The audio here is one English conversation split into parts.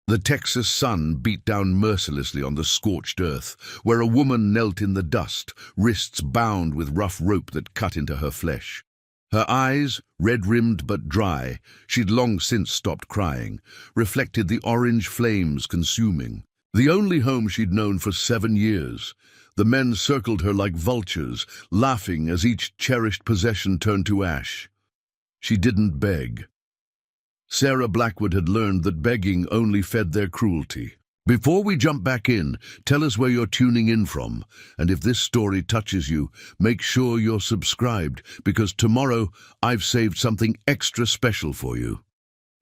The Texas sun beat down mercilessly on the scorched earth, where a woman knelt in the dust, wrists bound with rough rope that cut into her flesh. Her eyes, red-rimmed but dry, she'd long since stopped crying, reflected the orange flames consuming. The only home she'd known for 7 years. The men circled her like vultures, laughing as each cherished possession turned to ash. She didn't beg. Sarah Blackwood had learned that begging only fed their cruelty. Before we jump back in, tell us where you're tuning in from, and if this story touches you, make sure you're subscribed, because tomorrow I've saved something extra special for you.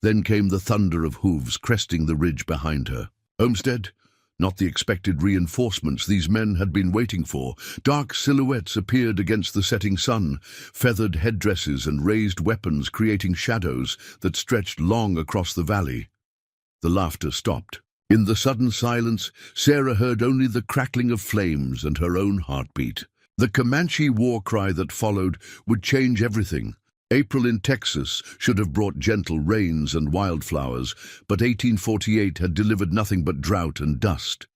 Then came the thunder of hooves cresting the ridge behind her. Homestead? Not the expected reinforcements these men had been waiting for. Dark silhouettes appeared against the setting sun, feathered headdresses and raised weapons creating shadows that stretched long across the valley. The laughter stopped. In the sudden silence, Sarah heard only the crackling of flames and her own heartbeat. The Comanche war cry that followed would change everything. April in Texas should have brought gentle rains and wildflowers, but 1848 had delivered nothing but drought and dust.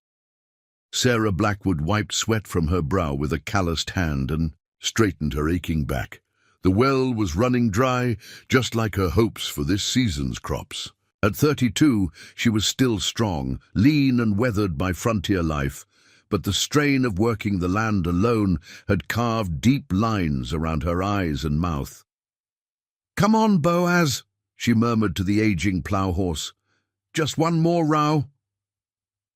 Sarah Blackwood wiped sweat from her brow with a calloused hand and straightened her aching back. The well was running dry, just like her hopes for this season's crops. At 32, she was still strong, lean and weathered by frontier life, but the strain of working the land alone had carved deep lines around her eyes and mouth. "Come on, Boaz," she murmured to the aging plough horse. "Just one more row."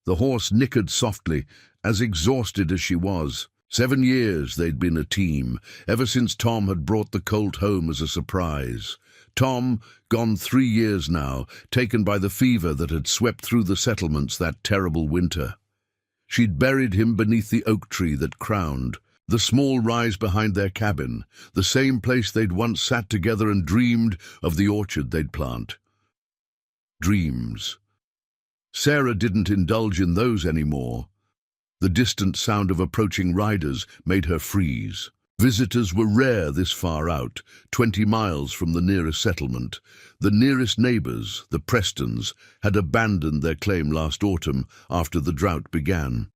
The horse nickered softly, as exhausted as she was. 7 years they'd been a team, ever since Tom had brought the colt home as a surprise. Tom, gone 3 years now, taken by the fever that had swept through the settlements that terrible winter. She'd buried him beneath the oak tree that crowned the small rise behind their cabin, the same place they'd once sat together and dreamed of the orchard they'd plant. Dreams. Sarah didn't indulge in those anymore. The distant sound of approaching riders made her freeze. Visitors were rare this far out, 20 miles from the nearest settlement. The nearest neighbors, the Prestons, had abandoned their claim last autumn after the drought began.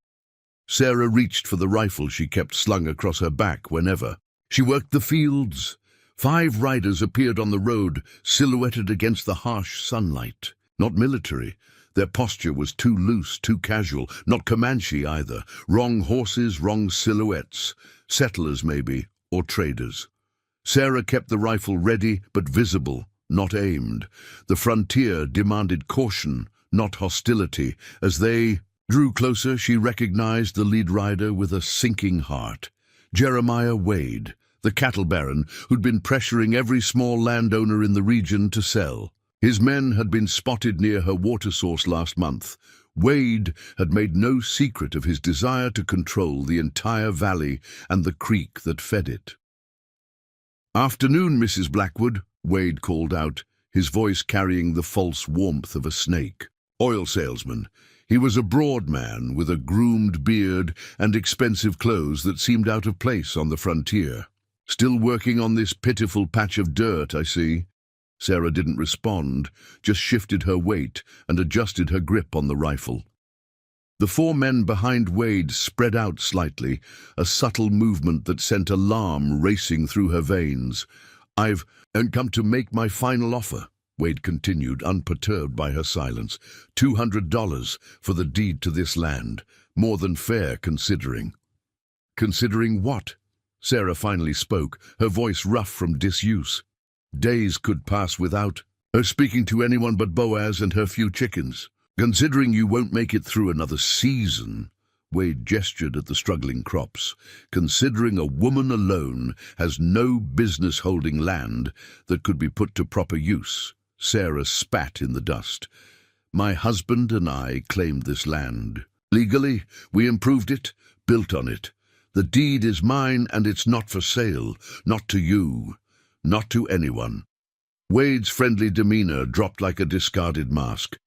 Sarah reached for the rifle she kept slung across her back whenever. She worked the fields. 5 riders appeared on the road, silhouetted against the harsh sunlight. Not military. Their posture was too loose, too casual. Not Comanche either. Wrong horses, wrong silhouettes. Settlers maybe, or traders. Sarah kept the rifle ready but visible, not aimed. The frontier demanded caution, not hostility. As they drew closer, she recognized the lead rider with a sinking heart. Jeremiah Wade, the cattle baron who'd been pressuring every small landowner in the region to sell. His men had been spotted near her water source last month. Wade had made no secret of his desire to control the entire valley and the creek that fed it. "Afternoon, Mrs. Blackwood," Wade called out, his voice carrying the false warmth of a snake. Oil salesman. He was a broad man with a groomed beard and expensive clothes that seemed out of place on the frontier. "Still working on this pitiful patch of dirt, I see." Sarah didn't respond, just shifted her weight and adjusted her grip on the rifle. The 4 men behind Wade spread out slightly, a subtle movement that sent alarm racing through her veins. "I've come to make my final offer," Wade continued, unperturbed by her silence. $200 for the deed to this land. More than fair, considering. "Considering what?" Sarah finally spoke, her voice rough from disuse. Days could pass without her speaking to anyone but Boaz and her few chickens. "Considering you won't make it through another season," Wade gestured at the struggling crops. "Considering a woman alone has no business holding land that could be put to proper use." Sarah spat in the dust. "My husband and I claimed this land. Legally, we improved it, built on it. The deed is mine and it's not for sale, not to you, not to anyone." Wade's friendly demeanor dropped like a discarded mask.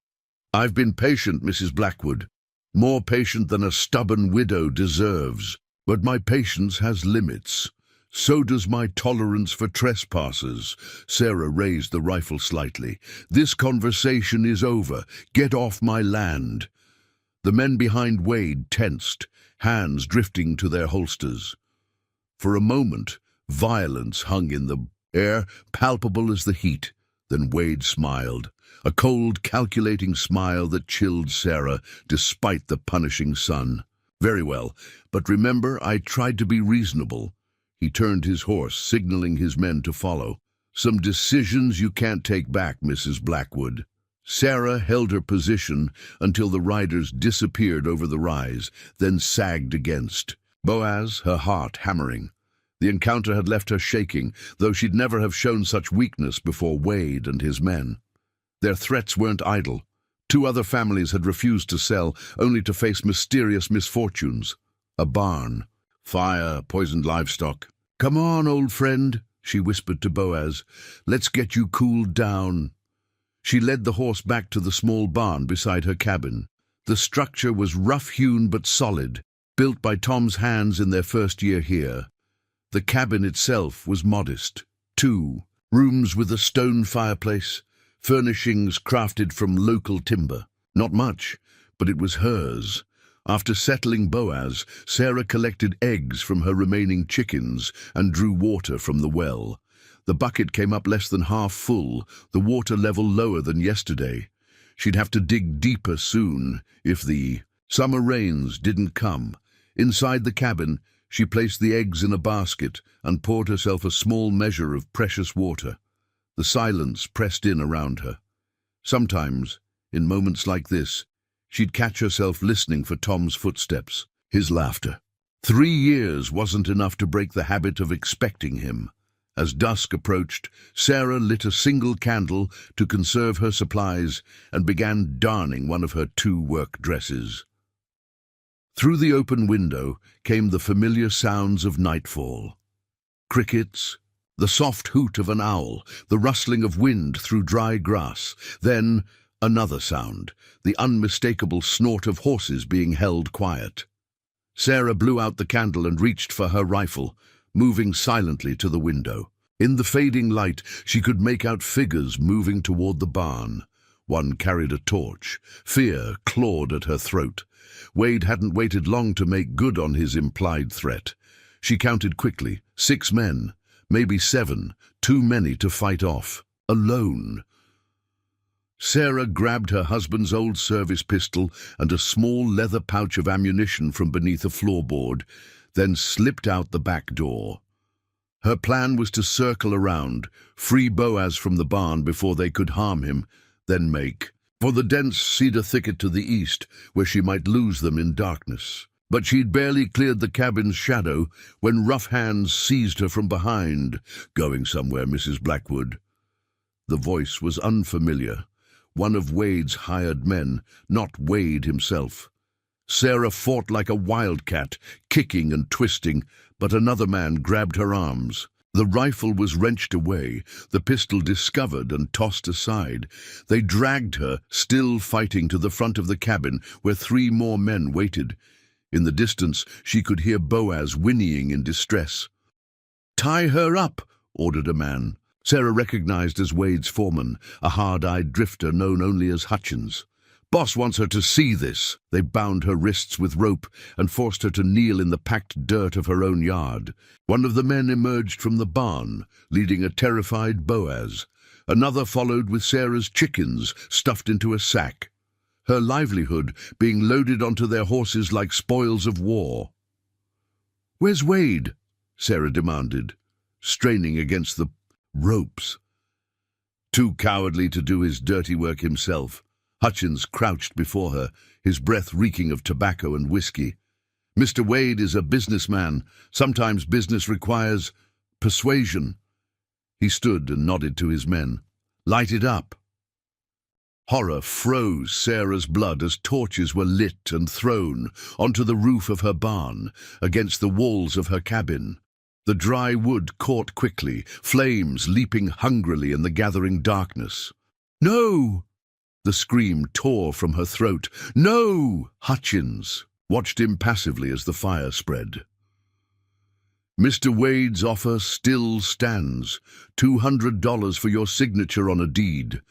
"I've been patient, Mrs. Blackwood, more patient than a stubborn widow deserves. But my patience has limits. So does my tolerance for trespassers. Sarah raised the rifle slightly. This conversation is over. Get off my land. The men behind Wade tensed, hands drifting to their holsters. For a moment, violence hung in the air, palpable as the heat. Then Wade smiled, a cold, calculating smile that chilled Sarah despite the punishing sun. Very well, but remember, I tried to be reasonable. He turned his horse, signaling his men to follow. Some decisions you can't take back, Mrs. Blackwood. Sarah held her position until the riders disappeared over the rise, then sagged against. Boaz, her heart hammering. The encounter had left her shaking, though she'd never have shown such weakness before Wade and his men. Their threats weren't idle. 2 other families had refused to sell, only to face mysterious misfortunes. A barn, fire, poisoned livestock. "Come on, old friend," she whispered to Boaz. "Let's get you cooled down." She led the horse back to the small barn beside her cabin. The structure was rough-hewn but solid, built by Tom's hands in their first year here. The cabin itself was modest. 2 rooms with a stone fireplace, furnishings crafted from local timber. Not much, but it was hers. After settling Boaz, Sarah collected eggs from her remaining chickens and drew water from the well. The bucket came up less than half full, the water level lower than yesterday. She'd have to dig deeper soon if the summer rains didn't come. Inside the cabin, she placed the eggs in a basket and poured herself a small measure of precious water. The silence pressed in around her. Sometimes, in moments like this, she'd catch herself listening for Tom's footsteps, his laughter. 3 years wasn't enough to break the habit of expecting him. As dusk approached, Sarah lit a single candle to conserve her supplies and began darning one of her 2 work dresses. Through the open window came the familiar sounds of nightfall. Crickets, the soft hoot of an owl, the rustling of wind through dry grass. Then another sound, the unmistakable snort of horses being held quiet. Sarah blew out the candle and reached for her rifle, moving silently to the window. In the fading light, she could make out figures moving toward the barn. One carried a torch. Fear clawed at her throat. Wade hadn't waited long to make good on his implied threat. She counted quickly. 6 men, maybe 7, too many to fight off. Alone. Sarah grabbed her husband's old service pistol and a small leather pouch of ammunition from beneath a floorboard, then slipped out the back door. Her plan was to circle around, free Boaz from the barn before they could harm him, then make for the dense cedar thicket to the east, where she might lose them in darkness. But she'd barely cleared the cabin's shadow when rough hands seized her from behind. "Going somewhere, Mrs. Blackwood." The voice was unfamiliar. One of Wade's hired men, not Wade himself. Sarah fought like a wildcat, kicking and twisting, but another man grabbed her arms. The rifle was wrenched away, the pistol discovered and tossed aside. They dragged her, still fighting, to the front of the cabin, where 3 more men waited. In the distance, she could hear Boaz whinnying in distress. "Tie her up," ordered a man. Sarah recognized as Wade's foreman, a hard-eyed drifter known only as Hutchins. "Boss wants her to see this." They bound her wrists with rope and forced her to kneel in the packed dirt of her own yard. One of the men emerged from the barn, leading a terrified Boaz. Another followed with Sarah's chickens stuffed into a sack, her livelihood being loaded onto their horses like spoils of war. "Where's Wade?" Sarah demanded, straining against the ropes. Too cowardly to do his dirty work himself, Hutchins crouched before her, his breath reeking of tobacco and whiskey. "Mr. Wade is a businessman. Sometimes business requires persuasion." He stood and nodded to his men. "Light it up." Horror froze Sarah's blood as torches were lit and thrown onto the roof of her barn, against the walls of her cabin. The dry wood caught quickly, flames leaping hungrily in the gathering darkness. "No!" The scream tore from her throat. "No!" Hutchins watched impassively as the fire spread. Mr. Wade's offer still stands. $200 for your signature on a deed.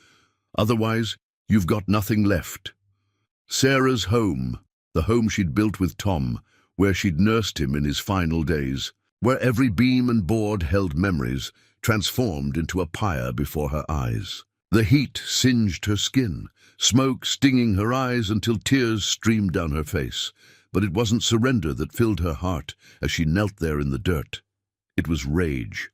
Otherwise, you've got nothing left. Sarah's home, the home she'd built with Tom, where she'd nursed him in his final days, where every beam and board held memories, transformed into a pyre before her eyes. The heat singed her skin, smoke stinging her eyes until tears streamed down her face. But it wasn't surrender that filled her heart as she knelt there in the dirt. It was rage,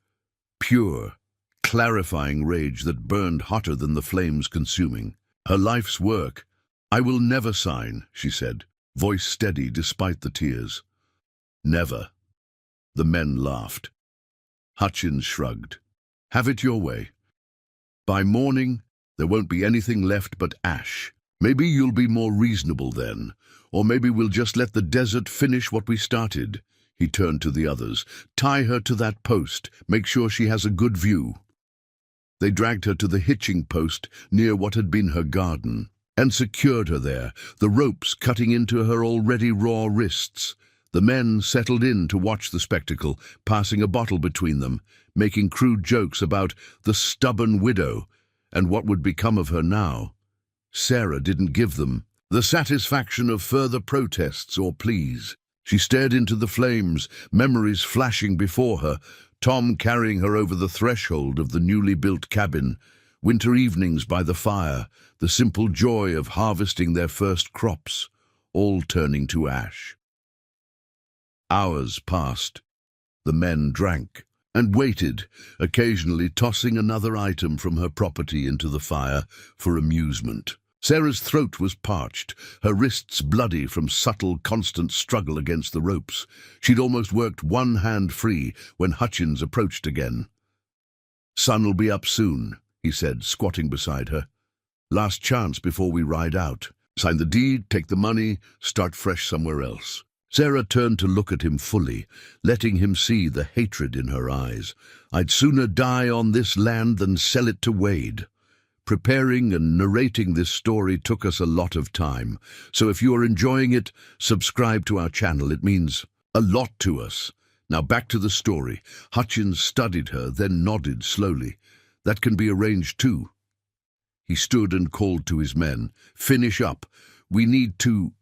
pure, clarifying rage that burned hotter than the flames consuming. Her life's work. "I will never sign," she said, voice steady despite the tears. "Never." The men laughed. Hutchins shrugged. "Have it your way. By morning, there won't be anything left but ash. Maybe you'll be more reasonable then, or maybe we'll just let the desert finish what we started." He turned to the others. "Tie her to that post. Make sure she has a good view." They dragged her to the hitching post near what had been her garden, and secured her there, the ropes cutting into her already raw wrists. The men settled in to watch the spectacle, passing a bottle between them, making crude jokes about the stubborn widow and what would become of her now. Sarah didn't give them the satisfaction of further protests or pleas. She stared into the flames, memories flashing before her, Tom carrying her over the threshold of the newly built cabin, winter evenings by the fire, the simple joy of harvesting their first crops, all turning to ash. Hours passed. The men drank and waited, occasionally tossing another item from her property into the fire for amusement. Sarah's throat was parched, her wrists bloody from subtle, constant struggle against the ropes. She'd almost worked one hand free when Hutchins approached again. "Sun'll be up soon," he said, squatting beside her. "Last chance before we ride out. Sign the deed, take the money, start fresh somewhere else." Sarah turned to look at him fully, letting him see the hatred in her eyes. "I'd sooner die on this land than sell it to Wade." Preparing and narrating this story took us a lot of time, so if you are enjoying it, subscribe to our channel. It means a lot to us. Now back to the story. Hutchins studied her, then nodded slowly. "That can be arranged too." He stood and called to his men. "Finish up. We need to—"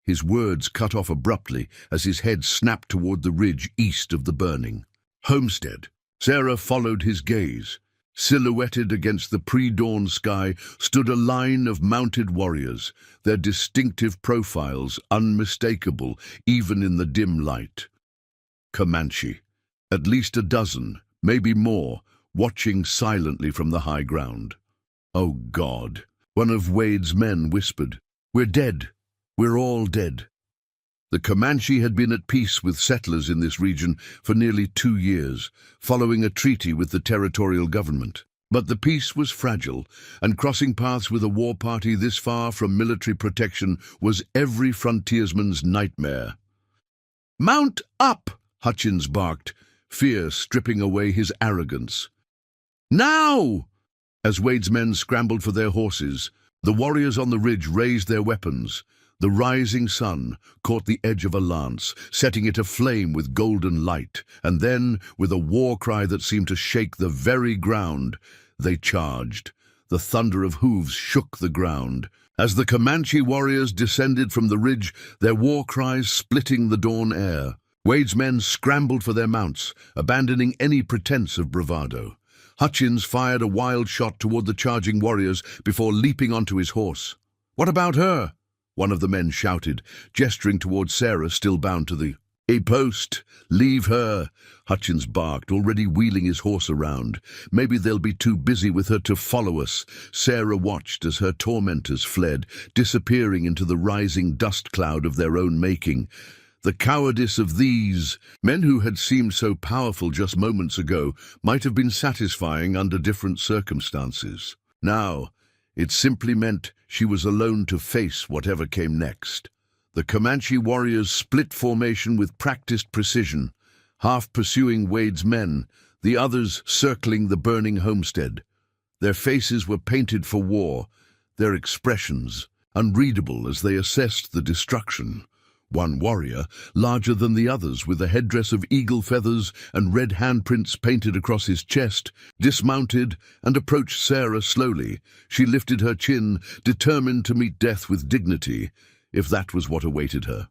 His words cut off abruptly as his head snapped toward the ridge east of the burning homestead. Sarah followed his gaze. Silhouetted against the pre-dawn sky stood a line of mounted warriors, their distinctive profiles unmistakable even in the dim light. Comanche, at least a dozen, maybe more, watching silently from the high ground. "Oh God," one of Wade's men whispered. "We're dead. We're all dead." The Comanche had been at peace with settlers in this region for nearly 2 years, following a treaty with the territorial government. But the peace was fragile, and crossing paths with a war party this far from military protection was every frontiersman's nightmare. "Mount up!" Hutchins barked, fear stripping away his arrogance. "Now!" As Wade's men scrambled for their horses, the warriors on the ridge raised their weapons. The rising sun caught the edge of a lance, setting it aflame with golden light, and then, with a war cry that seemed to shake the very ground, they charged. The thunder of hooves shook the ground. As the Comanche warriors descended from the ridge, their war cries splitting the dawn air, Wade's men scrambled for their mounts, abandoning any pretense of bravado. Hutchins fired a wild shot toward the charging warriors before leaping onto his horse. "What about her?" one of the men shouted, gesturing toward Sarah, still bound to the post. "Leave her," Hutchins barked, already wheeling his horse around. "Maybe they'll be too busy with her to follow us." Sarah watched as her tormentors fled, disappearing into the rising dust cloud of their own making. The cowardice of these men who had seemed so powerful just moments ago might have been satisfying under different circumstances. Now, it simply meant she was alone to face whatever came next. The Comanche warriors split formation with practiced precision, half pursuing Wade's men, the others circling the burning homestead. Their faces were painted for war, their expressions unreadable as they assessed the destruction. One warrior, larger than the others, with a headdress of eagle feathers and red handprints painted across his chest, dismounted and approached Sarah slowly. She lifted her chin, determined to meet death with dignity, if that was what awaited her.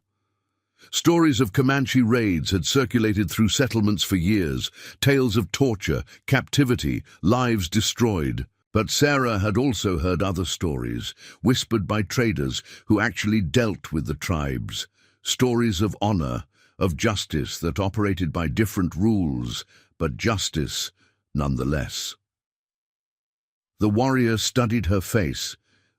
Stories of Comanche raids had circulated through settlements for years, tales of torture, captivity, lives destroyed. But Sarah had also heard other stories, whispered by traders who actually dealt with the tribes. Stories of honor, of justice that operated by different rules, but justice nonetheless. The warrior studied her face,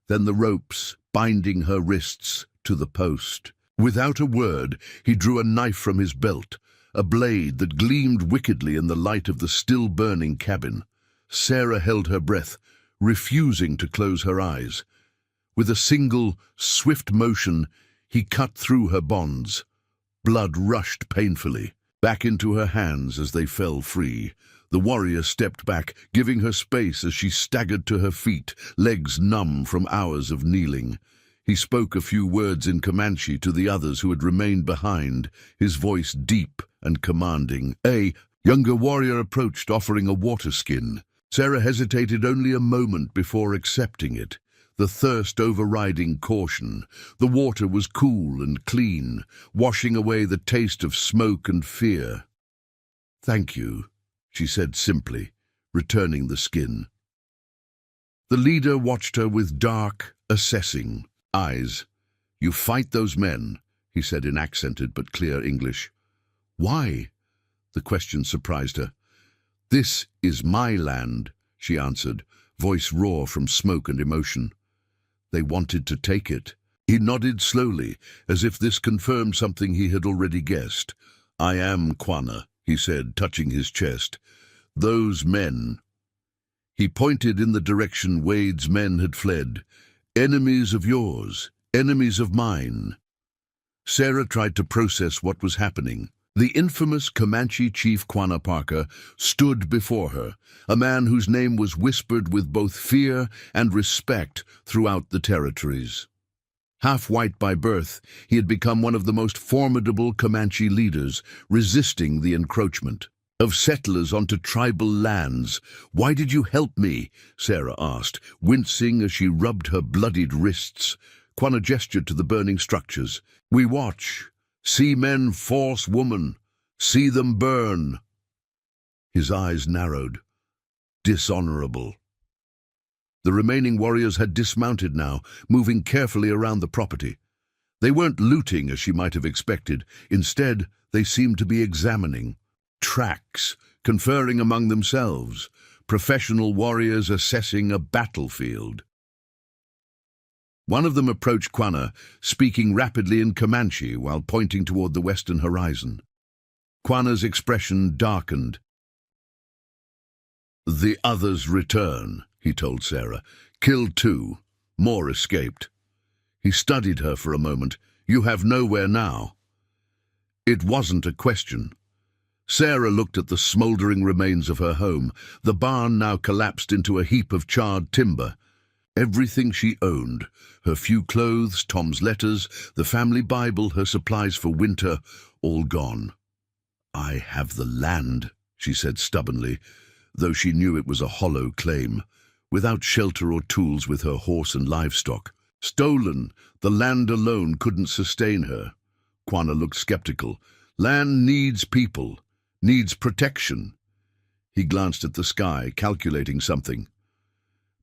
then the ropes binding her wrists to the post. Without a word, he drew a knife from his belt, a blade that gleamed wickedly in the light of the still-burning cabin. Sarah held her breath, refusing to close her eyes. With a single, swift motion, he cut through her bonds. Blood rushed painfully back into her hands as they fell free. The warrior stepped back, giving her space as she staggered to her feet, legs numb from hours of kneeling. He spoke a few words in Comanche to the others who had remained behind, his voice deep and commanding. A younger warrior approached, offering a water skin. Sarah hesitated only a moment before accepting it, the thirst overriding caution. The water was cool and clean, washing away the taste of smoke and fear. "Thank you," she said simply, returning the skin. The leader watched her with dark, assessing eyes. "You fight those men," he said in accented but clear English. "Why?" The question surprised her. "This is my land," she answered, voice raw from smoke and emotion. "They wanted to take it." He nodded slowly, as if this confirmed something he had already guessed. "I am Quanah," he said, touching his chest. "Those men." He pointed in the direction Wade's men had fled. "Enemies of yours, enemies of mine." Sarah tried to process what was happening. The infamous Comanche chief Quanah Parker stood before her, a man whose name was whispered with both fear and respect throughout the territories. Half-white by birth, he had become one of the most formidable Comanche leaders, resisting the encroachment of settlers onto tribal lands. "Why did you help me?" Sarah asked, wincing as she rubbed her bloodied wrists. Quanah gestured to the burning structures. "We watch. See men force woman. See them burn." His eyes narrowed. Dishonorable. The remaining warriors had dismounted now, moving carefully around the property. They weren't looting as she might have expected. Instead, they seemed to be examining tracks, conferring among themselves, professional warriors assessing a battlefield. One of them approached Quanah, speaking rapidly in Comanche while pointing toward the western horizon. Quanah's expression darkened. "The others return," he told Sarah. "Killed 2. More escaped." He studied her for a moment. "You have nowhere now." It wasn't a question. Sarah looked at the smoldering remains of her home. The barn now collapsed into a heap of charred timber. Everything she owned, her few clothes, Tom's letters, the family Bible, her supplies for winter, all gone. "I have the land," she said stubbornly, though she knew it was a hollow claim. Without shelter or tools with her horse and livestock. Stolen, the land alone couldn't sustain her. Quanah looked skeptical. "Land needs people, needs protection." He glanced at the sky, calculating something.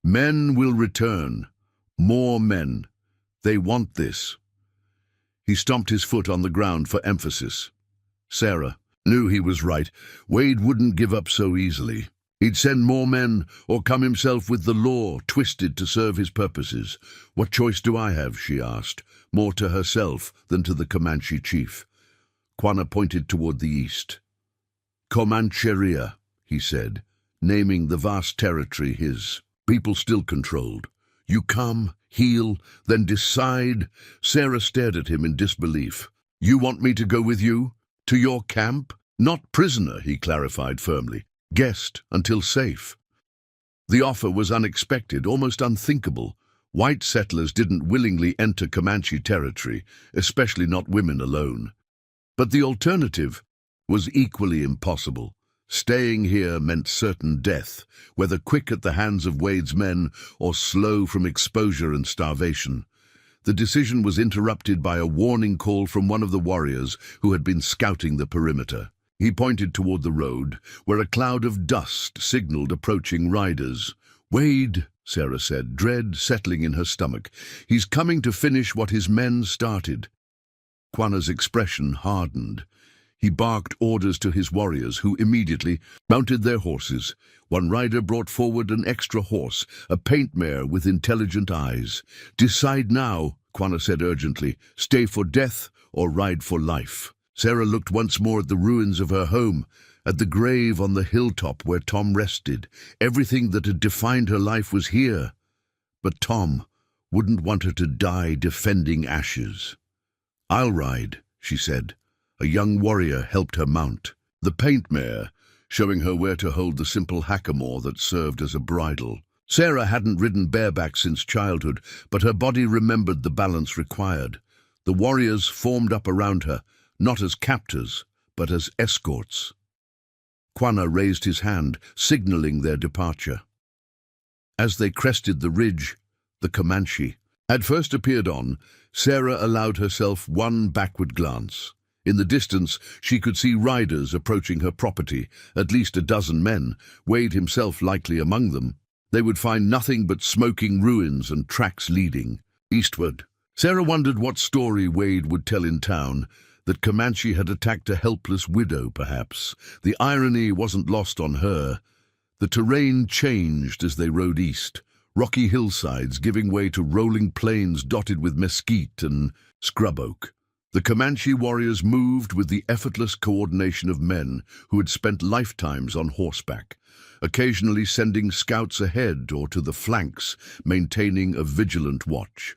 "Men will return. More men. They want this." He stomped his foot on the ground for emphasis. Sarah knew he was right. Wade wouldn't give up so easily. He'd send more men or come himself with the law twisted to serve his purposes. "What choice do I have?" she asked, more to herself than to the Comanche chief. Quanah pointed toward the east. "Comancheria," he said, naming the vast territory his people still controlled. "You come, heal, then decide." Sarah stared at him in disbelief. "You want me to go with you? To your camp?" "Not prisoner," he clarified firmly. "Guest until safe." The offer was unexpected, almost unthinkable. White settlers didn't willingly enter Comanche territory, especially not women alone. But the alternative was equally impossible. Staying here meant certain death, whether quick at the hands of Wade's men or slow from exposure and starvation. The decision was interrupted by a warning call from one of the warriors who had been scouting the perimeter. He pointed toward the road, where a cloud of dust signaled approaching riders. "Wade," Sarah said, dread settling in her stomach. "He's coming to finish what his men started." Quanah's expression hardened. He barked orders to his warriors, who immediately mounted their horses. One rider brought forward an extra horse, a paint mare with intelligent eyes. "Decide now," Quanah said urgently. "Stay for death or ride for life." Sarah looked once more at the ruins of her home, at the grave on the hilltop where Tom rested. Everything that had defined her life was here. But Tom wouldn't want her to die defending ashes. "I'll ride," she said. A young warrior helped her mount. The paint mare, showing her where to hold the simple hackamore that served as a bridle. Sarah hadn't ridden bareback since childhood, but her body remembered the balance required. The warriors formed up around her, not as captors, but as escorts. Quanah raised his hand, signaling their departure. As they crested the ridge, the Comanche had first appeared on, Sarah allowed herself one backward glance. In the distance, she could see riders approaching her property, at least a dozen men, Wade himself likely among them. They would find nothing but smoking ruins and tracks leading eastward. Sarah wondered what story Wade would tell in town, that Comanche had attacked a helpless widow, perhaps. The irony wasn't lost on her. The terrain changed as they rode east, rocky hillsides giving way to rolling plains dotted with mesquite and scrub oak. The Comanche warriors moved with the effortless coordination of men who had spent lifetimes on horseback, occasionally sending scouts ahead or to the flanks, maintaining a vigilant watch.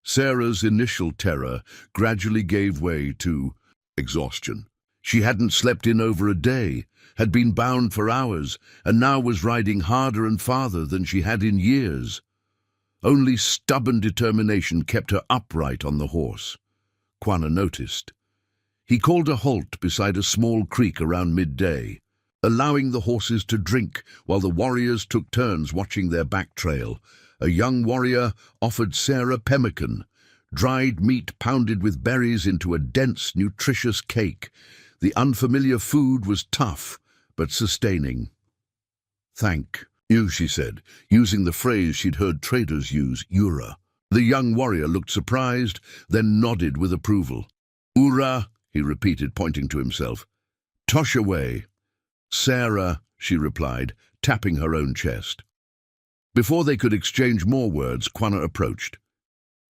Sarah's initial terror gradually gave way to exhaustion. She hadn't slept in over a day, had been bound for hours, and now was riding harder and farther than she had in years. Only stubborn determination kept her upright on the horse. Quanah noticed. He called a halt beside a small creek around midday, allowing the horses to drink while the warriors took turns watching their back trail. A young warrior offered Sarah pemmican, dried meat pounded with berries into a dense, nutritious cake. The unfamiliar food was tough, but sustaining. "Thank you," she said, using the phrase she'd heard traders use, "Ura." The young warrior looked surprised, then nodded with approval. "Ura," he repeated, pointing to himself. "Tosh away." "Sarah," she replied, tapping her own chest. Before they could exchange more words, Quanah approached.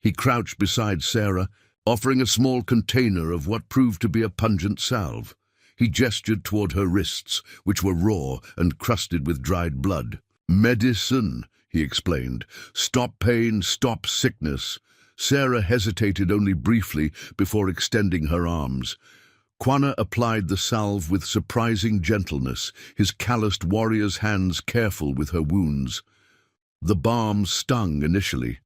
He crouched beside Sarah, offering a small container of what proved to be a pungent salve. He gestured toward her wrists, which were raw and crusted with dried blood. "Medicine," he explained. "Stop pain, stop sickness." Sarah hesitated only briefly before extending her arms. Quanah applied the salve with surprising gentleness, his calloused warrior's hands careful with her wounds. The balm stung initially,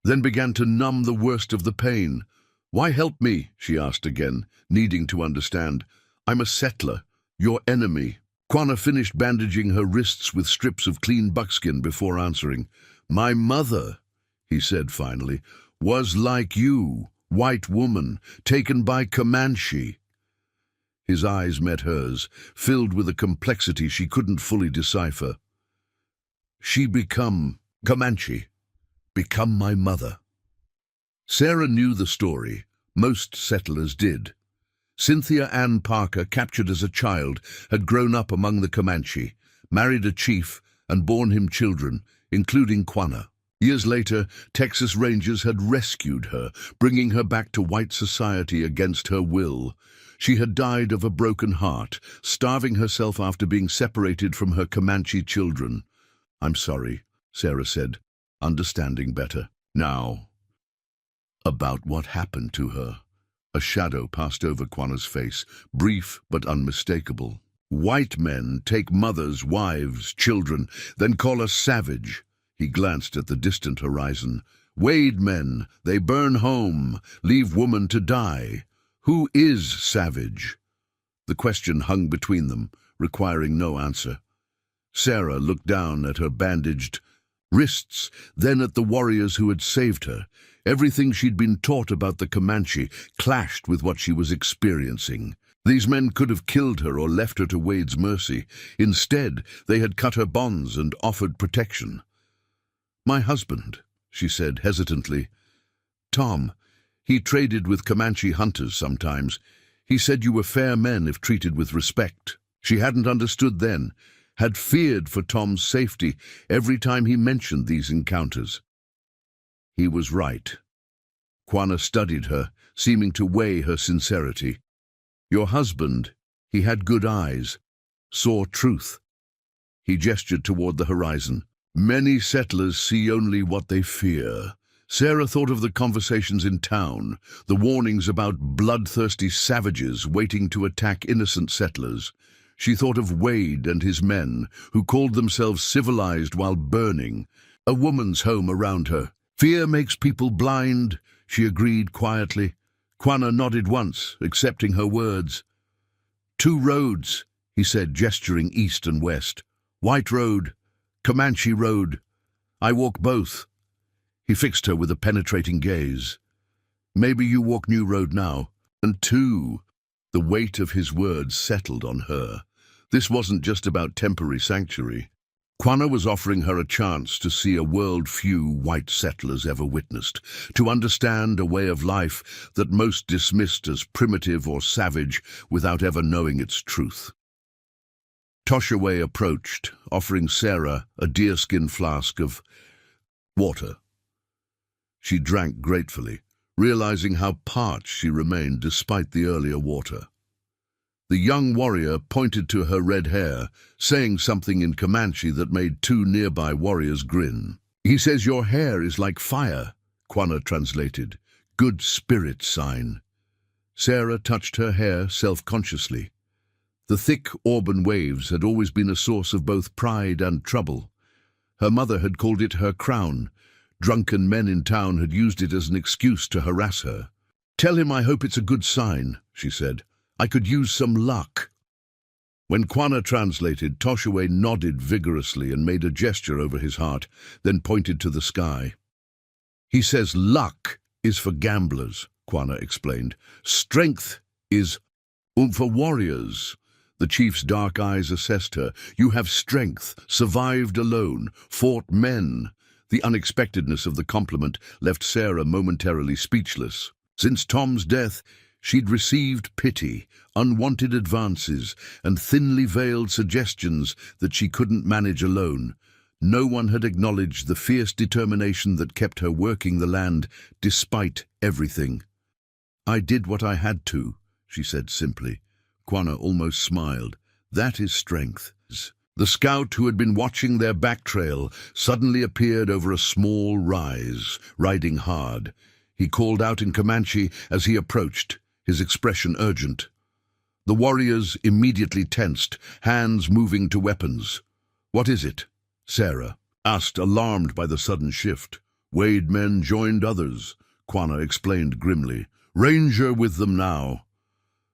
then began to numb the worst of the pain. "Why help me?" she asked again, needing to understand. "I'm a settler, your enemy." Quanah finished bandaging her wrists with strips of clean buckskin before answering. "My mother," he said finally, "was like you, white woman, taken by Comanche." His eyes met hers, filled with a complexity she couldn't fully decipher. "She become Comanche, become my mother." Sarah knew the story. Most settlers did. Cynthia Ann Parker, captured as a child, had grown up among the Comanche, married a chief, and borne him children, including Quanah. Years later, Texas Rangers had rescued her, bringing her back to white society against her will. She had died of a broken heart, starving herself after being separated from her Comanche children. "I'm sorry," Sarah said, understanding better. "Now, about what happened to her." A shadow passed over Quanah's face, brief but unmistakable. "White men take mothers, wives, children, then call us savage." He glanced at the distant horizon. Wade men, they burn home, leave woman to die. Who is savage? The question hung between them, requiring no answer. Sarah looked down at her bandaged wrists, then at the warriors who had saved her. Everything she'd been taught about the Comanche clashed with what she was experiencing. These men could have killed her or left her to Wade's mercy. Instead, they had cut her bonds and offered protection. "My husband," she said hesitantly. "Tom. He traded with Comanche hunters sometimes. He said you were fair men if treated with respect." She hadn't understood then, had feared for Tom's safety every time he mentioned these encounters. He was right. Quanah studied her, seeming to weigh her sincerity. "Your husband, he had good eyes, saw truth." He gestured toward the horizon. "Many settlers see only what they fear." Sarah thought of the conversations in town, the warnings about bloodthirsty savages waiting to attack innocent settlers. She thought of Wade and his men, who called themselves civilized while burning. A woman's home around her. "Fear makes people blind," she agreed quietly. Quanah nodded once, accepting her words. "Two roads," he said, gesturing east and west. "White Road, Comanche Road. I walk both." He fixed her with a penetrating gaze. "Maybe you walk New Road now." And two. The weight of his words settled on her. This wasn't just about temporary sanctuary. Quanah was offering her a chance to see a world few white settlers ever witnessed, to understand a way of life that most dismissed as primitive or savage without ever knowing its truth. Toshaway approached, offering Sarah a deerskin flask of water. She drank gratefully, realizing how parched she remained despite the earlier water. The young warrior pointed to her red hair, saying something in Comanche that made two nearby warriors grin. "He says your hair is like fire," Quanah translated. "Good spirit sign." Sarah touched her hair self-consciously. The thick auburn waves had always been a source of both pride and trouble. Her mother had called it her crown. Drunken men in town had used it as an excuse to harass her. "Tell him I hope it's a good sign," she said. "I could use some luck." When Quanah translated, Toshaway nodded vigorously and made a gesture over his heart, then pointed to the sky. "He says luck is for gamblers," Quanah explained. "Strength is for warriors." The chief's dark eyes assessed her. "You have strength, survived alone, fought men." The unexpectedness of the compliment left Sarah momentarily speechless. Since Tom's death, she'd received pity, unwanted advances, and thinly veiled suggestions that she couldn't manage alone. No one had acknowledged the fierce determination that kept her working the land despite everything. "I did what I had to," she said simply. Quanah almost smiled. "That is strength." The scout who had been watching their back trail suddenly appeared over a small rise, riding hard. He called out in Comanche as he approached, his expression urgent. The warriors immediately tensed, hands moving to weapons. "What is it?" Sarah asked, alarmed by the sudden shift. "Wade men joined others," Quanah explained grimly. "Ranger with them now."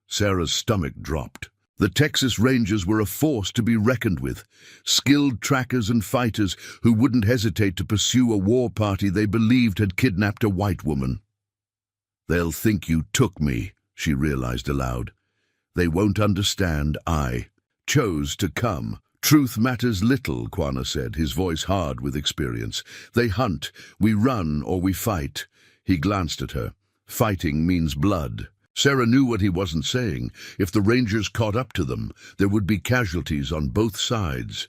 Sarah's stomach dropped. The Texas Rangers were a force to be reckoned with, skilled trackers and fighters who wouldn't hesitate to pursue a war party they believed had kidnapped a white woman. "They'll think you took me," she realized aloud. "They won't understand I chose to come." "Truth matters little," Quanah said, his voice hard with experience. "They hunt, we run, or we fight." He glanced at her. "Fighting means blood." Sarah knew what he wasn't saying. If the Rangers caught up to them, there would be casualties on both sides.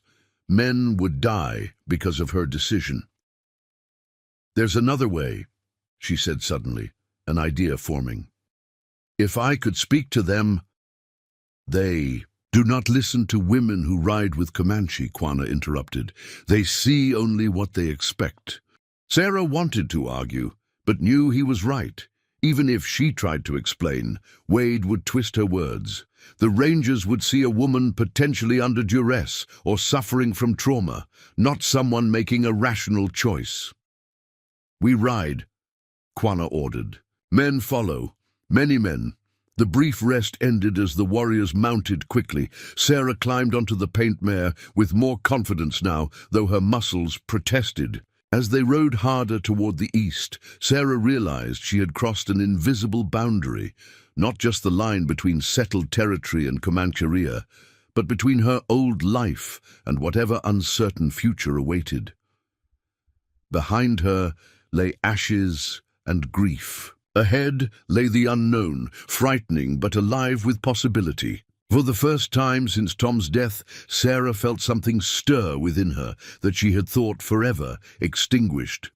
Men would die because of her decision. "There's another way," she said suddenly, an idea forming. "If I could speak to them, they..." "Do not listen to women who ride with Comanche," Quanah interrupted. "They see only what they expect." Sarah wanted to argue, but knew he was right. Even if she tried to explain, Wade would twist her words. The Rangers would see a woman potentially under duress or suffering from trauma, not someone making a rational choice. "We ride," Quanah ordered. "Men follow, many men." The brief rest ended as the warriors mounted quickly. Sarah climbed onto the paint mare with more confidence now, though her muscles protested. As they rode harder toward the east, Sarah realized she had crossed an invisible boundary, not just the line between settled territory and Comancheria, but between her old life and whatever uncertain future awaited. Behind her lay ashes and grief. Ahead lay the unknown, frightening but alive with possibility. For the first time since Tom's death, Sarah felt something stir within her that she had thought forever extinguished.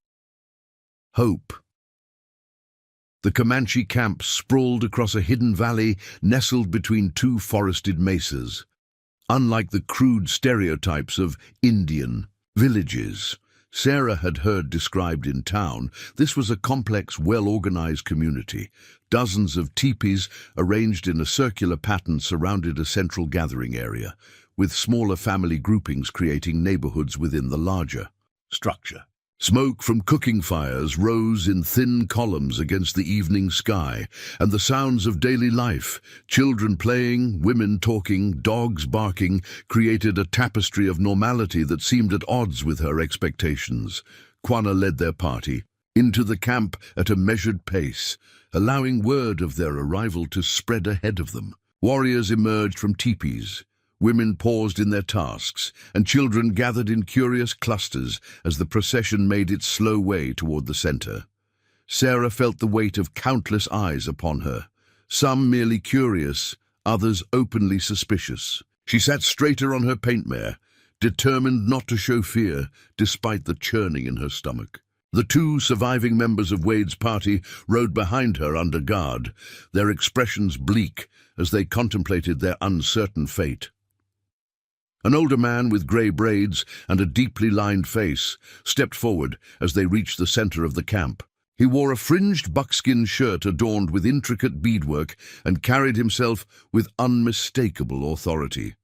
Hope. The Comanche camp sprawled across a hidden valley nestled between two forested mesas. Unlike the crude stereotypes of Indian villages Sarah had heard described in town, this was a complex, well-organized community. Dozens of teepees arranged in a circular pattern surrounded a central gathering area, with smaller family groupings creating neighborhoods within the larger structure. Smoke from cooking fires rose in thin columns against the evening sky, and the sounds of daily life, children playing, women talking, dogs barking, created a tapestry of normality that seemed at odds with her expectations. Quanah led their party into the camp at a measured pace, allowing word of their arrival to spread ahead of them. Warriors emerged from teepees. Women paused in their tasks, and children gathered in curious clusters as the procession made its slow way toward the center. Sarah felt the weight of countless eyes upon her, some merely curious, others openly suspicious. She sat straighter on her paint mare, determined not to show fear despite the churning in her stomach. The two surviving members of Wade's party rode behind her under guard, their expressions bleak as they contemplated their uncertain fate. An older man with grey braids and a deeply lined face stepped forward as they reached the center of the camp. He wore a fringed buckskin shirt adorned with intricate beadwork and carried himself with unmistakable authority.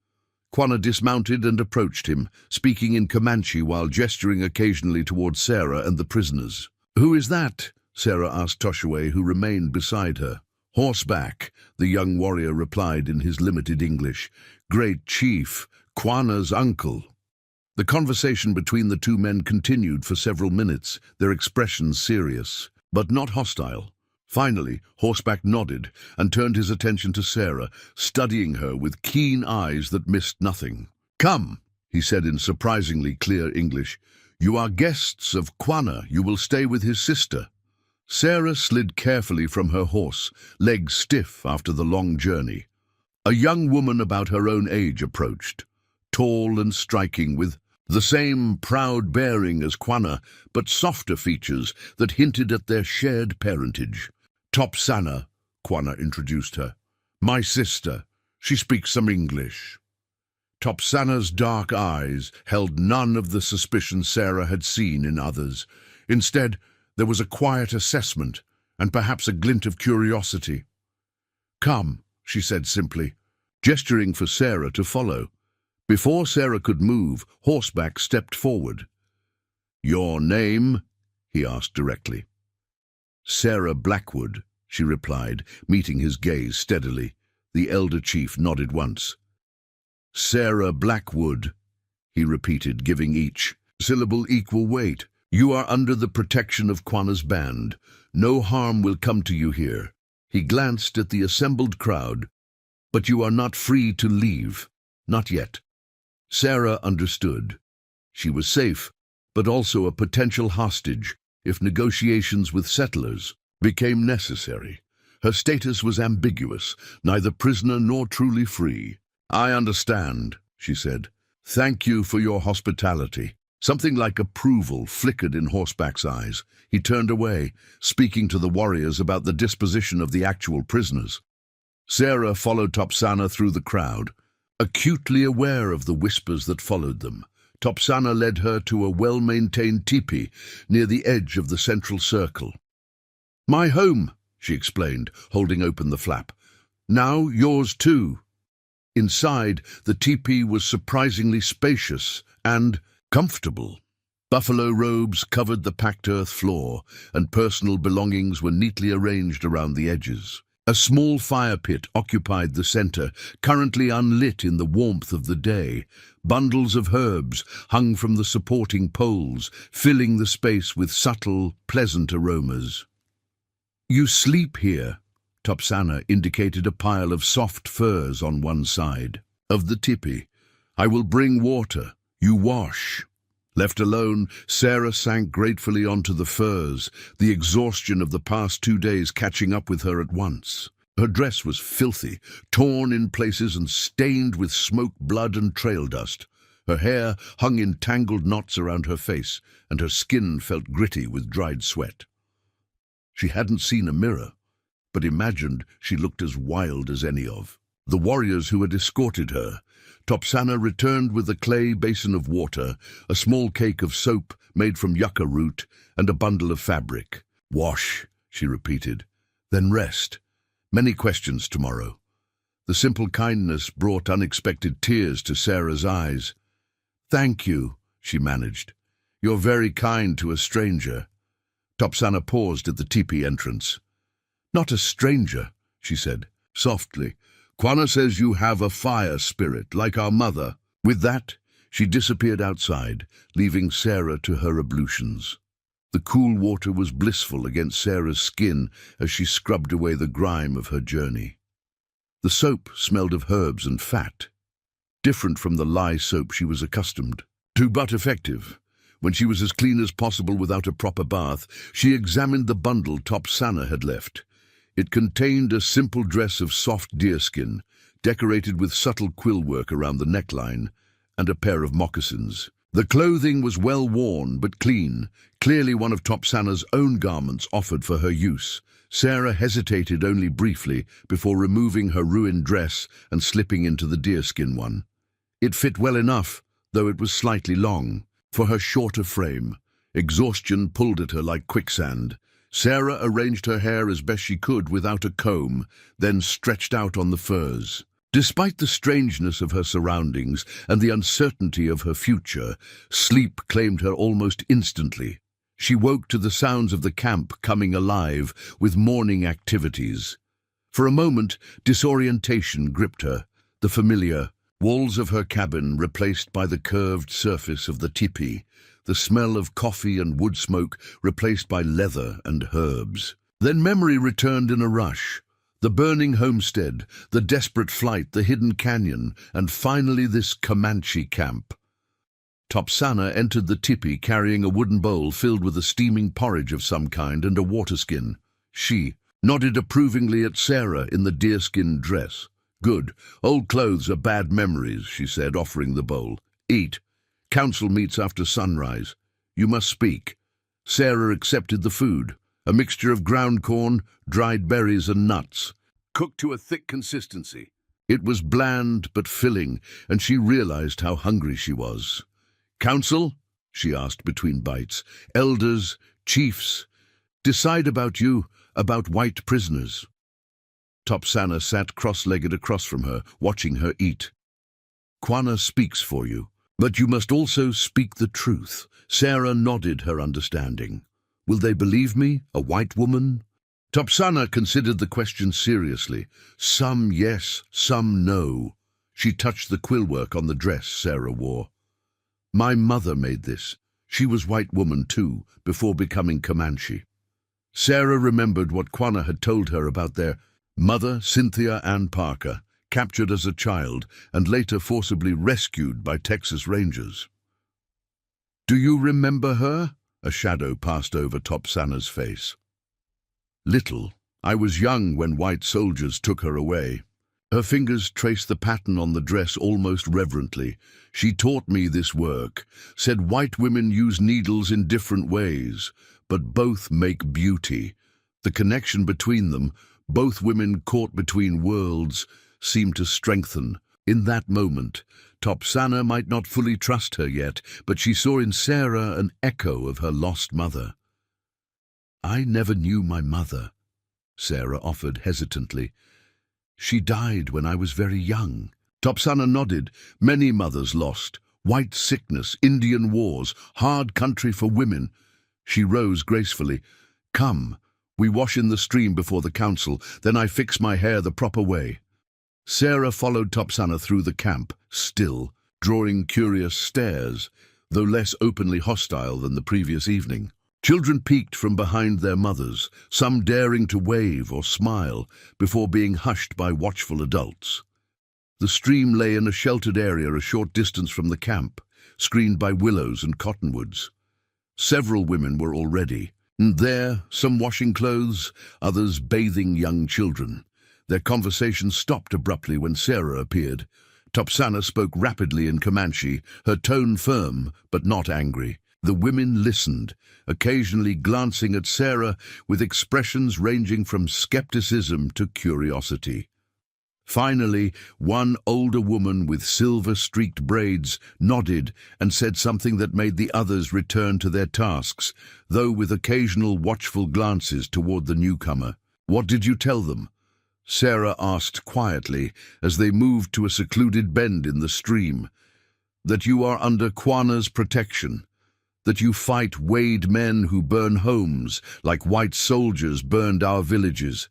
Quanah dismounted and approached him, speaking in Comanche while gesturing occasionally toward Sarah and the prisoners. "Who is that?" Sarah asked Toshaway, who remained beside her. "Horseback," the young warrior replied in his limited English. "Great chief, Quanah's uncle." The conversation between the two men continued for several minutes, their expressions serious, but not hostile. Finally, Horseback nodded and turned his attention to Sarah, studying her with keen eyes that missed nothing. "Come," he said in surprisingly clear English. "You are guests of Quanah. You will stay with his sister." Sarah slid carefully from her horse, legs stiff after the long journey. A young woman about her own age approached, tall and striking, with the same proud bearing as Quanah, but softer features that hinted at their shared parentage. "Topsana," Quanah introduced her. "My sister. She speaks some English." Topsana's dark eyes held none of the suspicion Sarah had seen in others. Instead, there was a quiet assessment and perhaps a glint of curiosity. "Come," she said simply, gesturing for Sarah to follow. Before Sarah could move, Horseback stepped forward. "Your name?" he asked directly. "Sarah Blackwood," she replied, meeting his gaze steadily. The elder chief nodded once. "Sarah Blackwood," he repeated, giving each syllable equal weight. "You are under the protection of Quanah's band. No harm will come to you here." He glanced at the assembled crowd. "But you are not free to leave. Not yet." Sarah understood. She was safe, but also a potential hostage if negotiations with settlers became necessary. Her status was ambiguous, neither prisoner nor truly free. "I understand," she said. "Thank you for your hospitality." Something like approval flickered in Horseback's eyes. He turned away, speaking to the warriors about the disposition of the actual prisoners. Sarah followed Topsana through the crowd, acutely aware of the whispers that followed them. Topsana led her to a well-maintained teepee near the edge of the central circle. "My home," she explained, holding open the flap. "Now yours too." Inside, the teepee was surprisingly spacious and comfortable. Buffalo robes covered the packed earth floor, and personal belongings were neatly arranged around the edges. A small fire pit occupied the center, currently unlit in the warmth of the day. Bundles of herbs hung from the supporting poles, filling the space with subtle, pleasant aromas. "You sleep here," Topsana indicated a pile of soft furs on one side of the tipi. "I will bring water. You wash." Left alone, Sarah sank gratefully onto the furs, the exhaustion of the past 2 days catching up with her at once. Her dress was filthy, torn in places and stained with smoke, blood and trail dust. Her hair hung in tangled knots around her face, and her skin felt gritty with dried sweat. She hadn't seen a mirror, but imagined she looked as wild as any of the warriors who had escorted her. Topsana returned with a clay basin of water, a small cake of soap made from yucca root, and a bundle of fabric. "Wash," she repeated, "then rest. Many questions tomorrow." The simple kindness brought unexpected tears to Sarah's eyes. "Thank you," she managed. "You're very kind to a stranger." Topsana paused at the teepee entrance. "Not a stranger," she said, softly. "Quanah says you have a fire spirit, like our mother." With that, she disappeared outside, leaving Sarah to her ablutions. The cool water was blissful against Sarah's skin as she scrubbed away the grime of her journey. The soap smelled of herbs and fat, different from the lye soap she was accustomed to, but effective. When she was as clean as possible without a proper bath, she examined the bundle Topsana had left. It contained a simple dress of soft deerskin, decorated with subtle quill work around the neckline, and a pair of moccasins. The clothing was well worn but clean, clearly one of Topsana's own garments offered for her use. Sarah hesitated only briefly before removing her ruined dress and slipping into the deerskin one. It fit well enough, though it was slightly long. For her shorter frame, exhaustion pulled at her like quicksand. Sarah arranged her hair as best she could without a comb, then stretched out on the furs. Despite the strangeness of her surroundings and the uncertainty of her future, sleep claimed her almost instantly. She woke to the sounds of the camp coming alive with morning activities. For a moment, disorientation gripped her, the familiar walls of her cabin replaced by the curved surface of the tipi, the smell of coffee and wood smoke replaced by leather and herbs. Then memory returned in a rush. The burning homestead, the desperate flight, the hidden canyon, and finally this Comanche camp. Topsana entered the tipi carrying a wooden bowl filled with a steaming porridge of some kind and a water skin. She nodded approvingly at Sarah in the deerskin dress. "Good. Old clothes are bad memories," she said, offering the bowl. "Eat. Council meets after sunrise. You must speak." Sarah accepted the food, a mixture of ground corn, dried berries and nuts, cooked to a thick consistency. It was bland but filling, and she realized how hungry she was. "Council?" she asked between bites. "Elders, chiefs, decide about you, about white prisoners." Topsana sat cross-legged across from her, watching her eat. "Quanah speaks for you, but you must also speak the truth." Sarah nodded her understanding. "Will they believe me, a white woman?" Topsana considered the question seriously. Some yes, some no. She touched the quill work on the dress Sarah wore. "My mother made this. She was white woman too, before becoming Comanche." Sarah remembered what Quanah had told her about their mother, Cynthia Ann Parker, captured as a child and later forcibly rescued by Texas Rangers. "Do you remember her?" A shadow passed over Topsana's face. "Little. I was young when white soldiers took her away." Her fingers traced the pattern on the dress almost reverently. "She taught me this work, said white women use needles in different ways, but both make beauty. The connection between them, both women caught between worlds, seemed to strengthen. In that moment, Topsana might not fully trust her yet, but she saw in Sarah an echo of her lost mother. "I never knew my mother," Sarah offered hesitantly. "She died when I was very young." Topsana nodded. "Many mothers lost. White sickness, Indian wars, hard country for women. She rose gracefully. Come, we wash in the stream before the council, then I fix my hair the proper way. Sarah followed Topsana through the camp, still, drawing curious stares, though less openly hostile than the previous evening. Children peeked from behind their mothers, some daring to wave or smile, before being hushed by watchful adults. The stream lay in a sheltered area a short distance from the camp, screened by willows and cottonwoods. Several women were already, and there, some washing clothes, others bathing young children. Their conversation stopped abruptly when Sarah appeared. Topsana spoke rapidly in Comanche, her tone firm but not angry. The women listened, occasionally glancing at Sarah with expressions ranging from skepticism to curiosity. Finally, one older woman with silver-streaked braids nodded and said something that made the others return to their tasks, though with occasional watchful glances toward the newcomer. "What did you tell them?" Sarah asked quietly as they moved to a secluded bend in the stream. "That you are under Quana's protection. That you fight Wade men who burn homes like white soldiers burned our villages."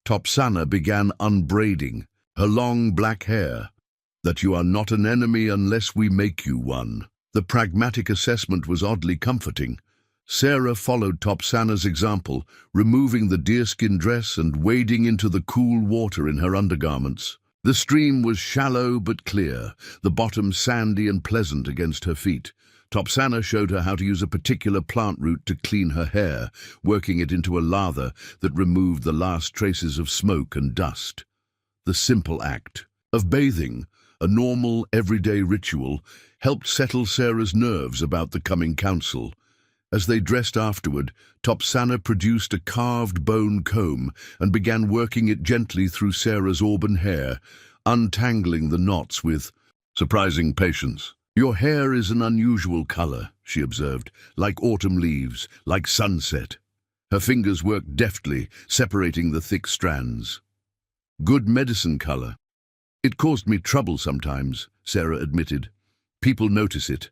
Topsana began unbraiding her long black hair. "That you are not an enemy unless we make you one." The pragmatic assessment was oddly comforting. Sarah followed Topsana's example, removing the deerskin dress and wading into the cool water in her undergarments. The stream was shallow but clear, the bottom sandy and pleasant against her feet. Topsana showed her how to use a particular plant root to clean her hair, working it into a lather that removed the last traces of smoke and dust. The simple act of bathing, a normal, everyday ritual, helped settle Sarah's nerves about the coming council. As they dressed afterward, Topsana produced a carved bone comb and began working it gently through Sarah's auburn hair, untangling the knots with surprising patience. "Your hair is an unusual color," she observed, "like autumn leaves, like sunset." Her fingers worked deftly, separating the thick strands. "Good medicine color." "It caused me trouble sometimes," Sarah admitted. "People notice it."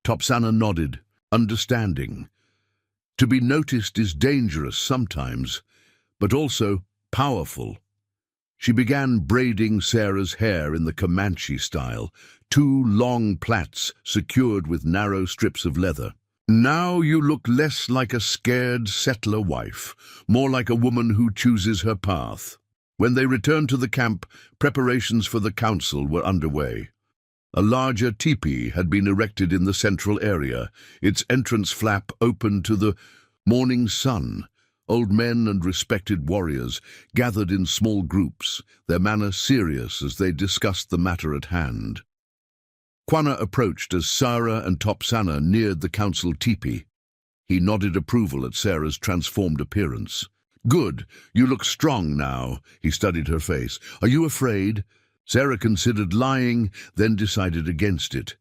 Topsana nodded, understanding. To be noticed is dangerous sometimes, but also powerful. She began braiding Sarah's hair in the Comanche style, 2 long plaits secured with narrow strips of leather. "Now you look less like a scared settler wife, more like a woman who chooses her path." When they returned to the camp, preparations for the council were underway. A larger teepee had been erected in the central area, its entrance flap open to the morning sun. Old men and respected warriors gathered in small groups, their manner serious as they discussed the matter at hand. Quana approached as Sarah and Topsana neared the council teepee. He nodded approval at Sarah's transformed appearance. "Good, you look strong now." He studied her face. "Are you afraid?" Sarah considered lying, then decided against it.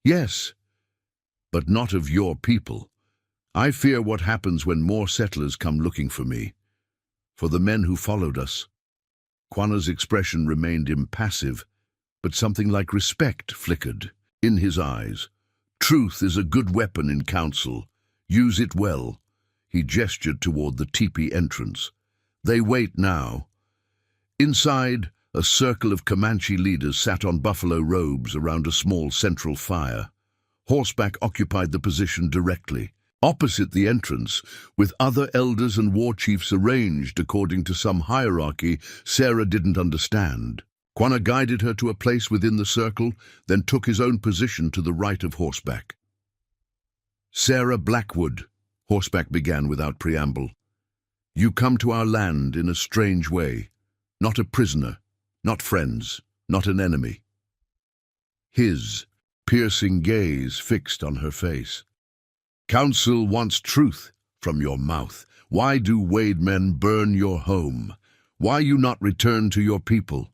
"Yes, but not of your people. I fear what happens when more settlers come looking for me. For the men who followed us." Quana's expression remained impassive, but something like respect flickered in his eyes. "Truth is a good weapon in council. Use it well." He gestured toward the teepee entrance. "They wait now." Inside, a circle of Comanche leaders sat on buffalo robes around a small central fire. Horseback occupied the position directly, opposite the entrance, with other elders and war chiefs arranged according to some hierarchy Sarah didn't understand. Quana guided her to a place within the circle, then took his own position to the right of Horseback. "Sarah Blackwood," Horseback began without preamble, "you come to our land in a strange way, not a prisoner, not friends, not an enemy." His piercing gaze fixed on her face. "Council wants truth from your mouth. Why do Wade men burn your home? Why you not return to your people?"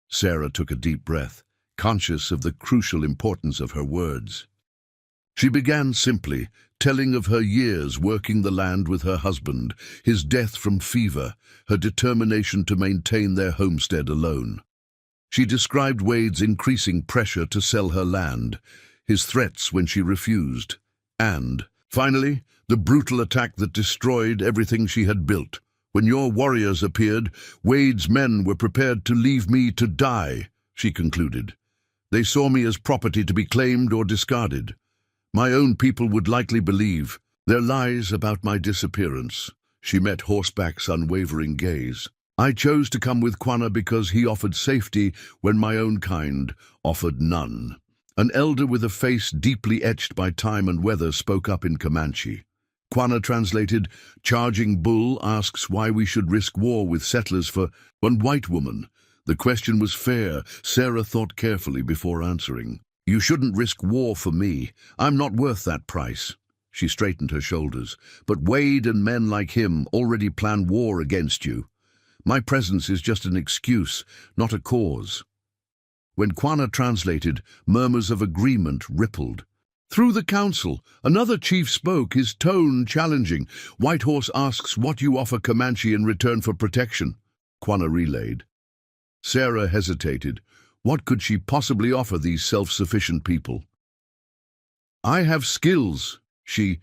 Sarah took a deep breath, conscious of the crucial importance of her words. She began simply, telling of her years working the land with her husband, his death from fever, her determination to maintain their homestead alone. She described Wade's increasing pressure to sell her land, his threats when she refused, and, finally, the brutal attack that destroyed everything she had built. When your warriors appeared, Wade's men were prepared to leave me to die, she concluded. They saw me as property to be claimed or discarded. My own people would likely believe their lies about my disappearance. She met Horseback's unwavering gaze. I chose to come with Quanah because he offered safety when my own kind offered none. An elder with a face deeply etched by time and weather spoke up in Comanche. Quanah translated, "Charging Bull asks why we should risk war with settlers for one white woman." The question was fair. Sarah thought carefully before answering. "You shouldn't risk war for me. I'm not worth that price." She straightened her shoulders. "But Wade and men like him already plan war against you. My presence is just an excuse, not a cause." When Quanah translated, murmurs of agreement rippled. Through the council, another chief spoke, his tone challenging. "Whitehorse asks what you offer Comanche in return for protection." Quanah relayed. Sarah hesitated. What could she possibly offer these self-sufficient people? "I have skills," she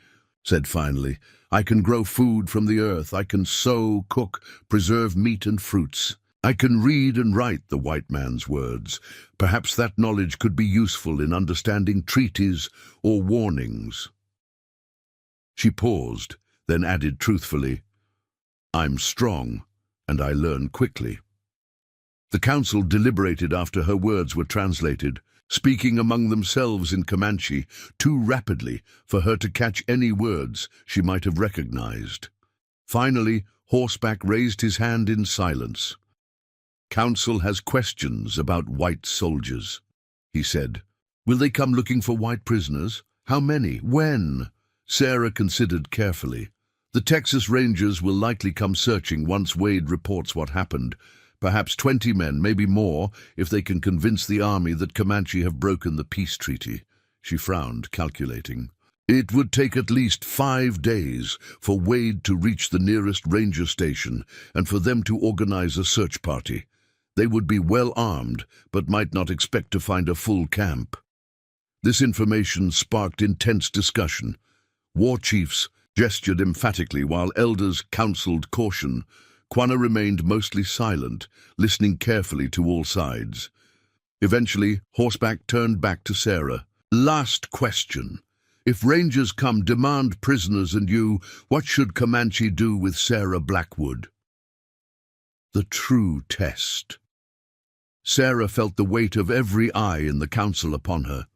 said finally. "I can grow food from the earth. I can sow, cook, preserve meat and fruits. I can read and write the white man's words. Perhaps that knowledge could be useful in understanding treaties or warnings." She paused, then added truthfully, "I'm strong, and I learn quickly." The council deliberated after her words were translated, speaking among themselves in Comanche, too rapidly for her to catch any words she might have recognized. Finally, Horseback raised his hand in silence. "Council has questions about white soldiers," he said. "Will they come looking for white prisoners? How many? When?" Sarah considered carefully. "The Texas Rangers will likely come searching once Wade reports what happened. Perhaps 20 men, maybe more, if they can convince the army that Comanche have broken the peace treaty." She frowned, calculating. "It would take at least 5 days for Wade to reach the nearest ranger station and for them to organize a search party. They would be well armed, but might not expect to find a full camp." This information sparked intense discussion. War chiefs gestured emphatically while elders counseled caution. Quanah remained mostly silent, listening carefully to all sides. Eventually, Horseback turned back to Sarah. "Last question. If Rangers come demand prisoners and you, what should Comanche do with Sarah Blackwood?" The true test. Sarah felt the weight of every eye in the council upon her.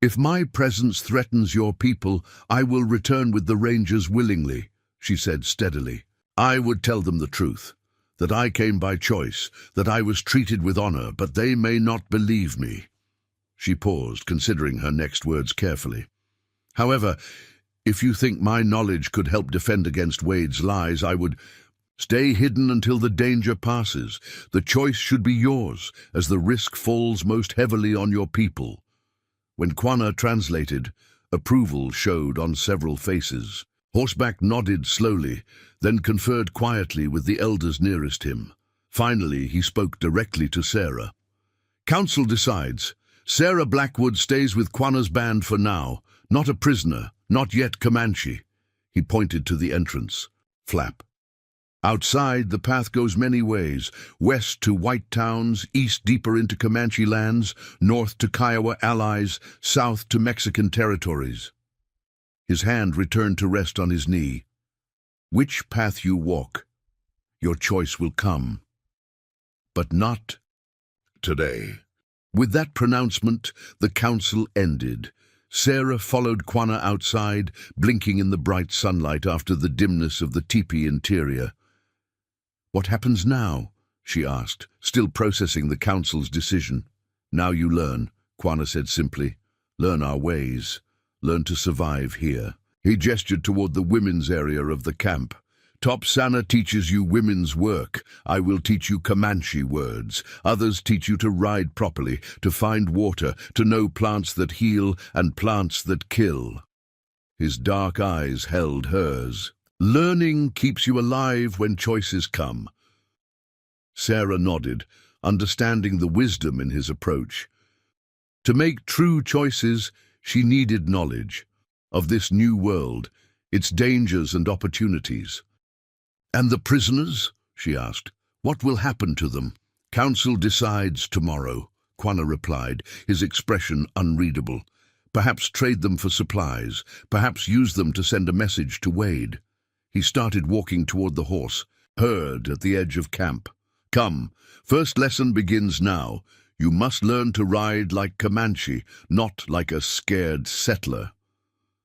"If my presence threatens your people, I will return with the Rangers willingly," she said steadily. "I would tell them the truth, that I came by choice, that I was treated with honor, but they may not believe me." She paused, considering her next words carefully. "However, if you think my knowledge could help defend against Wade's lies, I would stay hidden until the danger passes. The choice should be yours, as the risk falls most heavily on your people." When Quanah translated, approval showed on several faces. Horseback nodded slowly, then conferred quietly with the elders nearest him. Finally, he spoke directly to Sarah. "Council decides. Sarah Blackwood stays with Quanah's band for now. Not a prisoner, not yet Comanche." He pointed to the entrance. Flap. "Outside, the path goes many ways. West to white towns, east deeper into Comanche lands, north to Kiowa allies, south to Mexican territories." His hand returned to rest on his knee. "Which path you walk, your choice will come. But not today." With that pronouncement, the council ended. Sarah followed Quanah outside, blinking in the bright sunlight after the dimness of the teepee interior. "What happens now?" she asked, still processing the council's decision. "Now you learn," Quanah said simply. "Learn our ways. Learn to survive here." He gestured toward the women's area of the camp. "Top Sana teaches you women's work. I will teach you Comanche words. Others teach you to ride properly, to find water, to know plants that heal and plants that kill." His dark eyes held hers. "Learning keeps you alive when choices come." Sarah nodded. understanding the wisdom in his approach. To make true choices, she needed knowledge of this new world, its dangers and opportunities. "And the prisoners?" she asked. "What will happen to them?" "Council decides tomorrow," Quanah replied, his expression unreadable. "Perhaps trade them for supplies, perhaps use them to send a message to Wade." He started walking toward the horse, herd at the edge of camp. "Come, first lesson begins now. You must learn to ride like Comanche, not like a scared settler."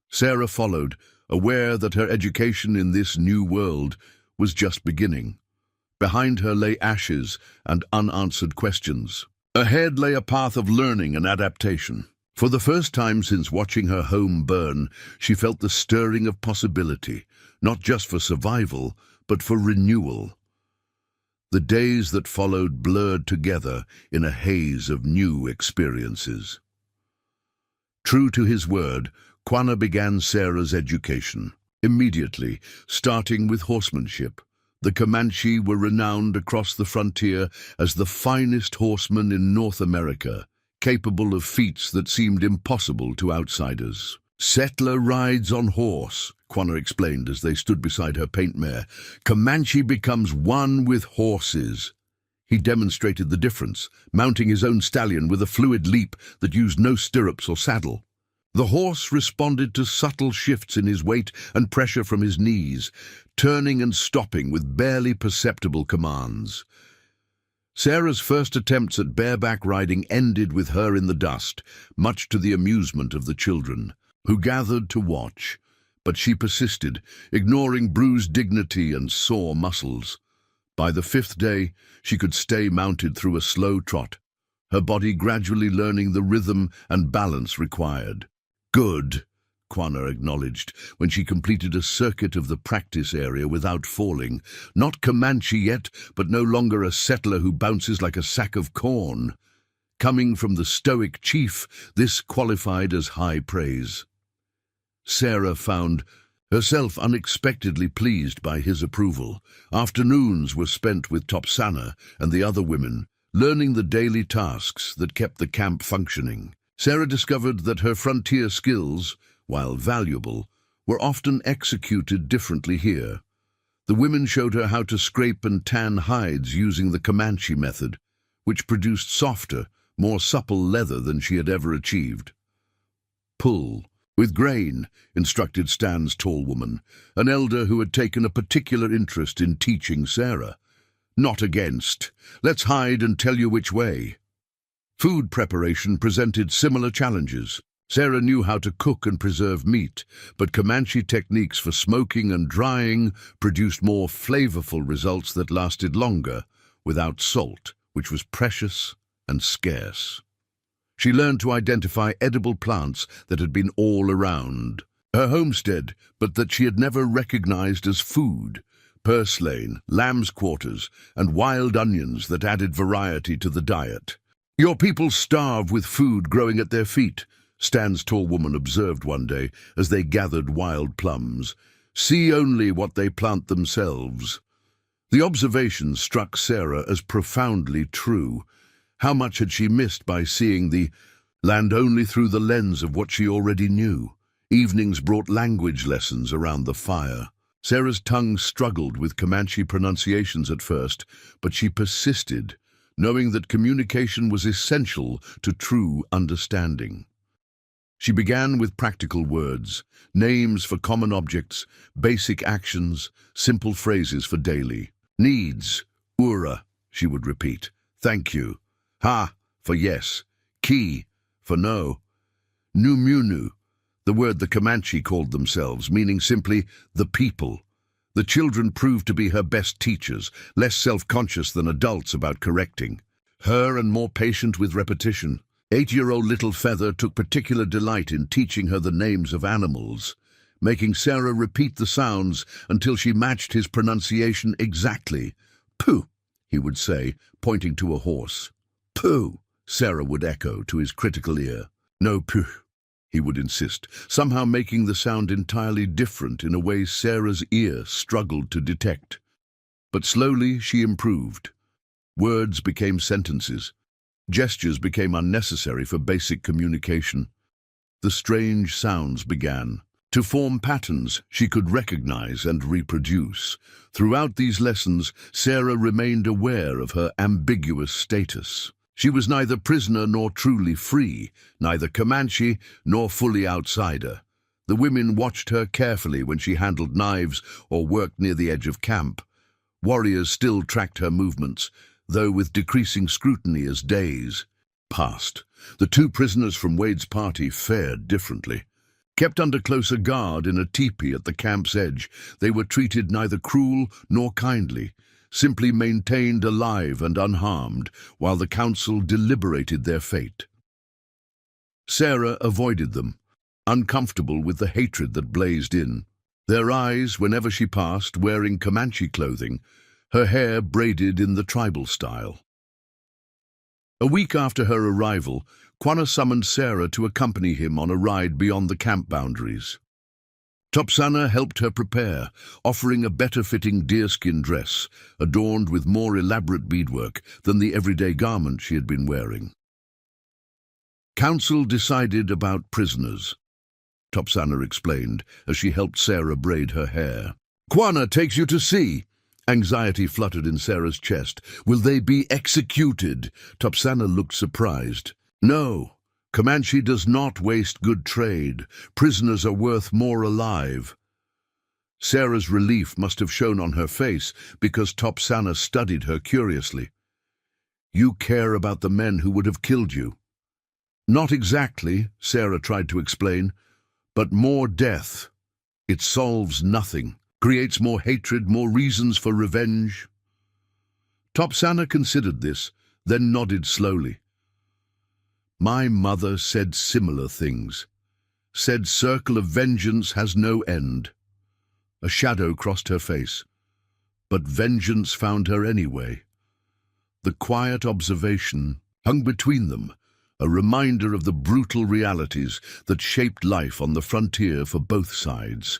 Sarah followed, aware that her education in this new world was just beginning. Behind her lay ashes and unanswered questions. Ahead lay a path of learning and adaptation. For the first time since watching her home burn, she felt the stirring of possibility, not just for survival, but for renewal. The days that followed blurred together in a haze of new experiences. True to his word, Quanah began Sarah's education. Immediately, starting with horsemanship. The Comanche were renowned across the frontier as the finest horsemen in North America, capable of feats that seemed impossible to outsiders. "Settler rides on horse," Quanah explained as they stood beside her paint mare. "Comanche becomes one with horses." He demonstrated the difference, mounting his own stallion with a fluid leap that used no stirrups or saddle. The horse responded to subtle shifts in his weight and pressure from his knees, turning and stopping with barely perceptible commands. Sarah's first attempts at bareback riding ended with her in the dust, much to the amusement of the children, who gathered to watch. But she persisted, ignoring bruised dignity and sore muscles. By the fifth day, she could stay mounted through a slow trot, her body gradually learning the rhythm and balance required. "Good," Quanah acknowledged, when she completed a circuit of the practice area without falling. Not Comanche yet, but no longer a settler who bounces like a sack of corn. Coming from the stoic chief, this qualified as high praise. Sarah found herself unexpectedly pleased by his approval. Afternoons were spent with Topsana and the other women, learning the daily tasks that kept the camp functioning. Sarah discovered that her frontier skills, while valuable, were often executed differently here. The women showed her how to scrape and tan hides using the Comanche method, which produced softer, more supple leather than she had ever achieved. "Pull with grain," instructed Stan's tall woman, an elder who had taken a particular interest in teaching Sarah. "Not against. Let's hide and tell you which way." Food preparation presented similar challenges. Sarah knew how to cook and preserve meat, but Comanche techniques for smoking and drying produced more flavorful results that lasted longer, without salt, which was precious and scarce. She learned to identify edible plants that had been all around her homestead, but that she had never recognized as food. Purslane, lamb's quarters, and wild onions that added variety to the diet. "Your people starve with food growing at their feet," Stan's tall woman observed one day as they gathered wild plums. "See only what they plant themselves." The observation struck Sarah as profoundly true. How much had she missed by seeing the land only through the lens of what she already knew? Evenings brought language lessons around the fire. Sarah's tongue struggled with Comanche pronunciations at first, but she persisted, knowing that communication was essential to true understanding. She began with practical words, names for common objects, basic actions, simple phrases for daily needs. "Ura," she would repeat. "Thank you." "Ha," for yes. "Ki," for no. "Numunu," the word the Comanche called themselves, meaning simply the people. The children proved to be her best teachers, less self-conscious than adults about correcting her and more patient with repetition. 8-year-old Little Feather took particular delight in teaching her the names of animals, making Sarah repeat the sounds until she matched his pronunciation exactly. "Pooh," he would say, pointing to a horse. "Pooh," Sarah would echo to his critical ear. "No pooh," he would insist, somehow making the sound entirely different in a way Sarah's ear struggled to detect. But slowly she improved. Words became sentences. Gestures became unnecessary for basic communication. The strange sounds began to form patterns she could recognize and reproduce. Throughout these lessons, Sarah remained aware of her ambiguous status. She was neither prisoner nor truly free, neither Comanche nor fully outsider. The women watched her carefully when she handled knives or worked near the edge of camp. Warriors still tracked her movements, though with decreasing scrutiny as days passed. The two prisoners from Wade's party fared differently. Kept under closer guard in a teepee at the camp's edge, they were treated neither cruel nor kindly, simply maintained alive and unharmed while the council deliberated their fate. Sarah avoided them, uncomfortable with the hatred that blazed in. Their eyes, whenever she passed, wearing Comanche clothing, her hair braided in the tribal style. A week after her arrival, Quanah summoned Sarah to accompany him on a ride beyond the camp boundaries. Topsana helped her prepare, offering a better-fitting deerskin dress, adorned with more elaborate beadwork than the everyday garment she had been wearing. Council decided about prisoners, Topsana explained as she helped Sarah braid her hair. Quanah takes you to sea. Anxiety fluttered in Sarah's chest. Will they be executed? Topsana looked surprised. No, Comanche does not waste good trade. Prisoners are worth more alive. Sarah's relief must have shown on her face because Topsana studied her curiously. You care about the men who would have killed you. Not exactly, Sarah tried to explain, but more death. It solves nothing. Creates more hatred, more reasons for revenge. Topsana considered this, then nodded slowly. My mother said similar things. Said circle of vengeance has no end. A shadow crossed her face, but vengeance found her anyway. The quiet observation hung between them, a reminder of the brutal realities that shaped life on the frontier for both sides.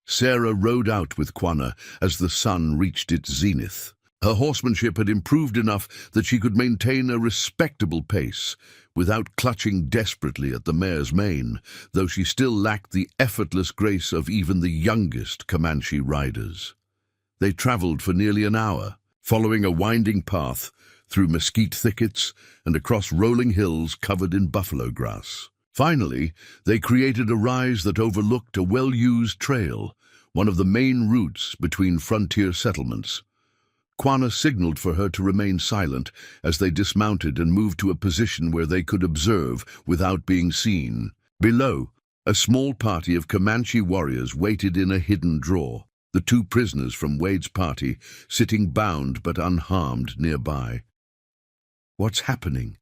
Sarah rode out with Quanah as the sun reached its zenith. Her horsemanship had improved enough that she could maintain a respectable pace without clutching desperately at the mare's mane, though she still lacked the effortless grace of even the youngest Comanche riders. They traveled for nearly an hour, following a winding path through mesquite thickets and across rolling hills covered in buffalo grass. Finally, they created a rise that overlooked a well-used trail, one of the main routes between frontier settlements. Quanah signaled for her to remain silent as they dismounted and moved to a position where they could observe without being seen. Below, a small party of Comanche warriors waited in a hidden draw, the two prisoners from Wade's party sitting bound but unharmed nearby. What's happening?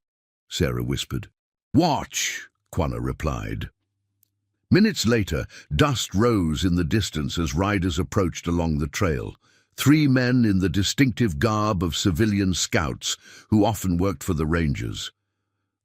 Sarah whispered. Watch, Quanah replied. Minutes later, dust rose in the distance as riders approached along the trail. 3 men in the distinctive garb of civilian scouts who often worked for the Rangers.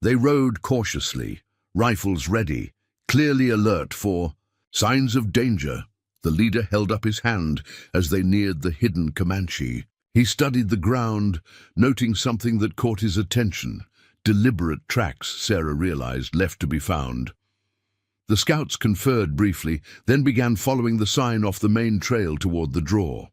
They rode cautiously, rifles ready, clearly alert for signs of danger. The leader held up his hand as they neared the hidden Comanche. He studied the ground, noting something that caught his attention. Deliberate tracks, Sarah realized, left to be found. The scouts conferred briefly, then began following the sign off the main trail toward the draw.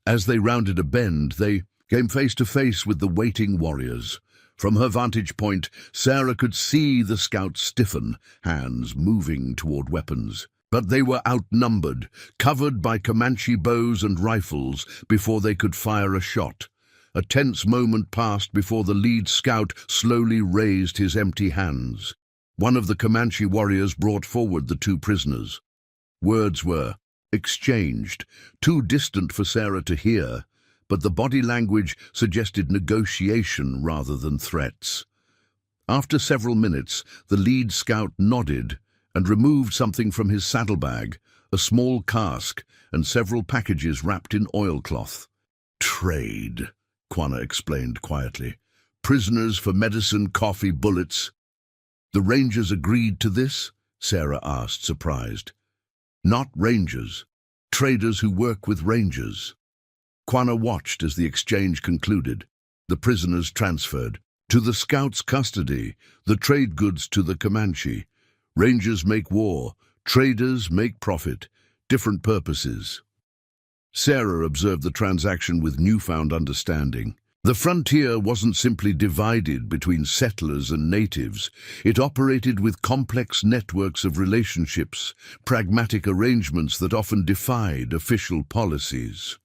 As they rounded a bend, they came face to face with the waiting warriors. From her vantage point, Sarah could see the scouts stiffen, hands moving toward weapons. But they were outnumbered, covered by Comanche bows and rifles before they could fire a shot. A tense moment passed before the lead scout slowly raised his empty hands. One of the Comanche warriors brought forward the 2 prisoners. Words were exchanged, too distant for Sarah to hear, but the body language suggested negotiation rather than threats. After several minutes, the lead scout nodded and removed something from his saddlebag, a small cask and several packages wrapped in oilcloth. Trade, Quanah explained quietly. Prisoners for medicine, coffee, bullets. The Rangers agreed to this? Sarah asked, surprised. Not Rangers. Traders who work with Rangers. Quanah watched as the exchange concluded. the prisoners transferred. To the scouts' custody, the trade goods to the Comanche. Rangers make war, traders make profit, different purposes. Sarah observed the transaction with newfound understanding. The frontier wasn't simply divided between settlers and natives. It operated with complex networks of relationships, pragmatic arrangements that often defied official policies.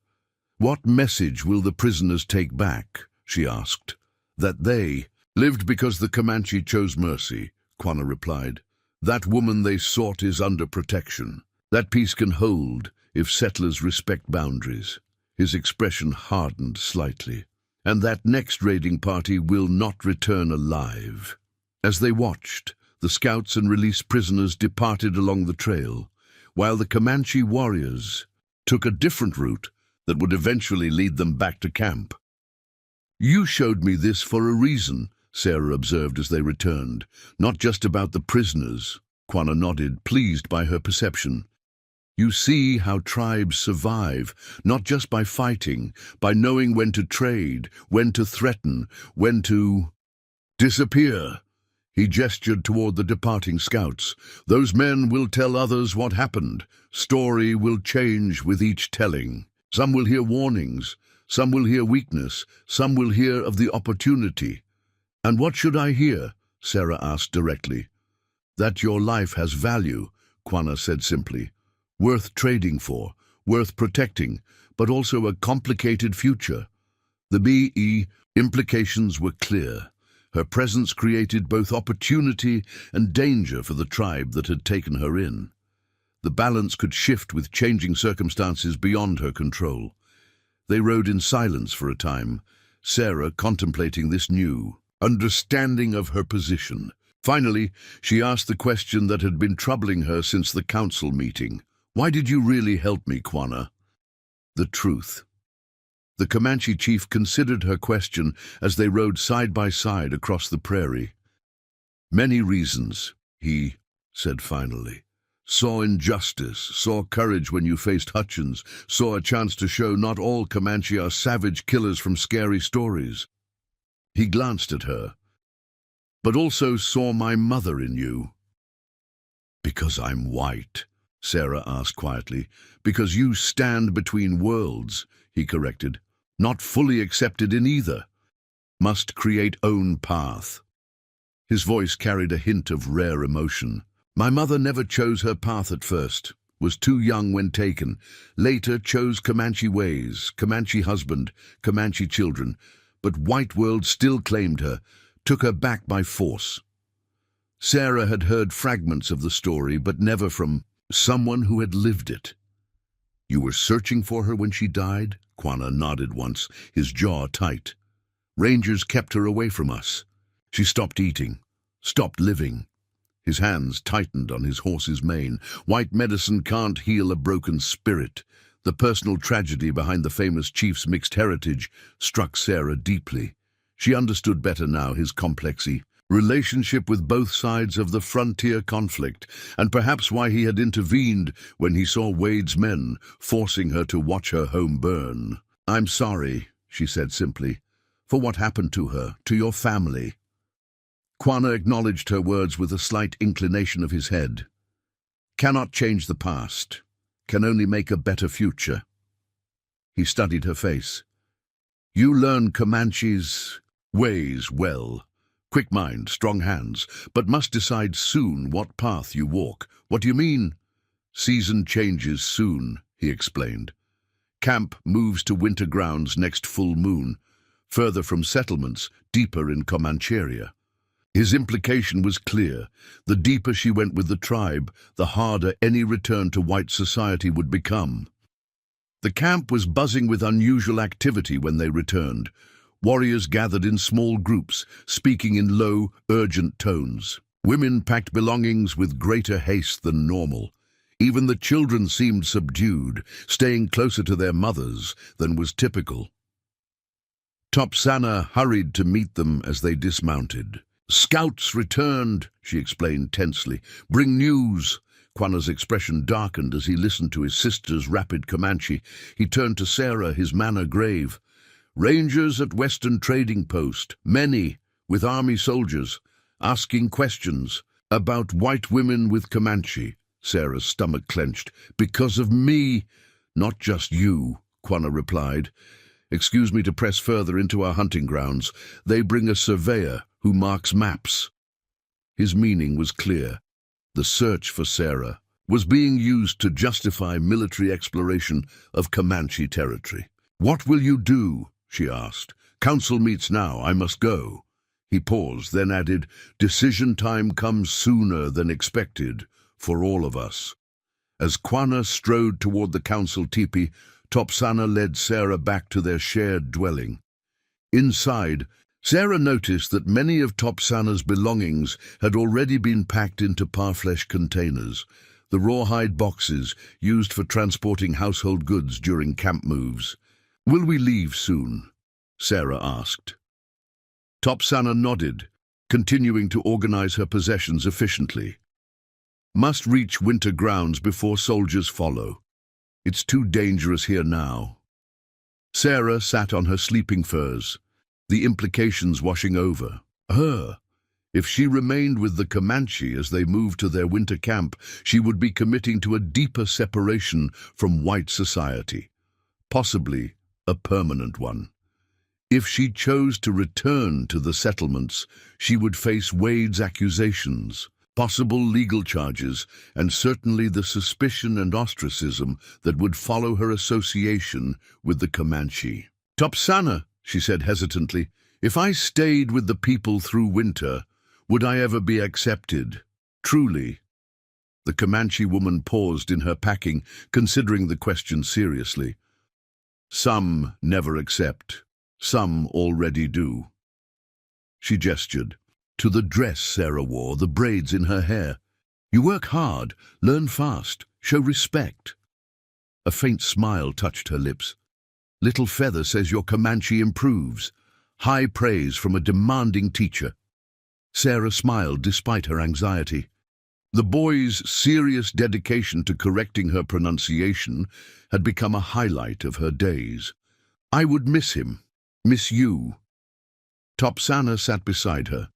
"What message will the prisoners take back?" she asked. "That they lived because the Comanche chose mercy," Quanah replied. "That woman they sought is under protection. That peace can hold if settlers respect boundaries." His expression hardened slightly. "And that next raiding party will not return alive." As they watched, the scouts and released prisoners departed along the trail, while the Comanche warriors took a different route that would eventually lead them back to camp. "You showed me this for a reason," Sarah observed as they returned. "Not just about the prisoners." Quanah nodded, pleased by her perception. "You see how tribes survive, not just by fighting, by knowing when to trade, when to threaten, when to disappear." He gestured toward the departing scouts. "Those men will tell others what happened. Story will change with each telling. Some will hear warnings, some will hear weakness, some will hear of the opportunity." "And what should I hear?" Sarah asked directly. "That your life has value," Quanah said simply. "Worth trading for, worth protecting, but also a complicated future." The BE implications were clear. Her presence created both opportunity and danger for the tribe that had taken her in. The balance could shift with changing circumstances beyond her control. They rode in silence for a time, Sarah contemplating this new understanding of her position. Finally, she asked the question that had been troubling her since the council meeting. "Why did you really help me, Quanah?" The truth. The Comanche chief considered her question as they rode side by side across the prairie. "Many reasons," he said finally. "Saw injustice, saw courage when you faced Hutchins, saw a chance to show not all Comanche are savage killers from scary stories." He glanced at her. "But also saw my mother in you." "Because I'm white?" Sarah asked quietly. "Because you stand between worlds," he corrected. "Not fully accepted in either. Must create own path." His voice carried a hint of rare emotion. "My mother never chose her path at first. Was too young when taken. Later chose Comanche ways, Comanche husband, Comanche children. But white world still claimed her, took her back by force." Sarah had heard fragments of the story, but never from someone who had lived it. "You were searching for her when she died?" Quanah nodded once, his jaw tight. "Rangers kept her away from us. She stopped eating, stopped living." His hands tightened on his horse's mane. "White medicine can't heal a broken spirit." The personal tragedy behind the famous chief's mixed heritage struck Sarah deeply. She understood better now his complex relationship with both sides of the frontier conflict, and perhaps why he had intervened when he saw Wade's men forcing her to watch her home burn. "I'm sorry," she said simply, "for what happened to her, to your family." Quanah acknowledged her words with a slight inclination of his head. "Cannot change the past, can only make a better future." He studied her face. "You learn Comanche's ways well. Quick mind, strong hands, but must decide soon what path you walk." "What do you mean?" "Season changes soon," he explained. "Camp moves to winter grounds next full moon, further from settlements, deeper in Comancheria." His implication was clear. The deeper she went with the tribe, the harder any return to white society would become. The camp was buzzing with unusual activity when they returned. Warriors gathered in small groups, speaking in low, urgent tones. Women packed belongings with greater haste than normal. Even the children seemed subdued, staying closer to their mothers than was typical. Topsana hurried to meet them as they dismounted. "Scouts returned," she explained tensely. "Bring news." Quanah's expression darkened as he listened to his sister's rapid Comanche. He turned to Sarah, his manner grave. Rangers at Western Trading Post, many with army soldiers, asking questions about white women with Comanche. Sarah's stomach clenched. Because of me, not just you, Quanah replied. Excuse me to press further into our hunting grounds. They bring a surveyor who marks maps. His meaning was clear. The search for Sarah was being used to justify military exploration of Comanche territory. What will you do? She asked. Council meets now. I must go. He paused, then added, decision time comes sooner than expected for all of us. As Quanah strode toward the council teepee, Topsana led Sarah back to their shared dwelling. Inside, Sarah noticed that many of Topsana's belongings had already been packed into parfleche containers, the rawhide boxes used for transporting household goods during camp moves. Will we leave soon? Sarah asked. Topsana nodded, continuing to organize her possessions efficiently. Must reach winter grounds before soldiers follow. It's too dangerous here now. Sarah sat on her sleeping furs, the implications washing over her. If she remained with the Comanche as they moved to their winter camp, she would be committing to a deeper separation from white society, possibly a permanent one. If she chose to return to the settlements, she would face Wade's accusations, possible legal charges, and certainly the suspicion and ostracism that would follow her association with the Comanche. Topsana, she said hesitantly, if I stayed with the people through winter, would I ever be accepted? Truly. The Comanche woman paused in her packing, considering the question seriously. Some never accept. Some already do. She gestured to the dress Sarah wore, the braids in her hair. You work hard, learn fast, show respect. A faint smile touched her lips. Little Feather says your Comanche improves. High praise from a demanding teacher. Sarah smiled despite her anxiety. The boy's serious dedication to correcting her pronunciation had become a highlight of her days. I would miss him, miss you. Topsana sat beside her.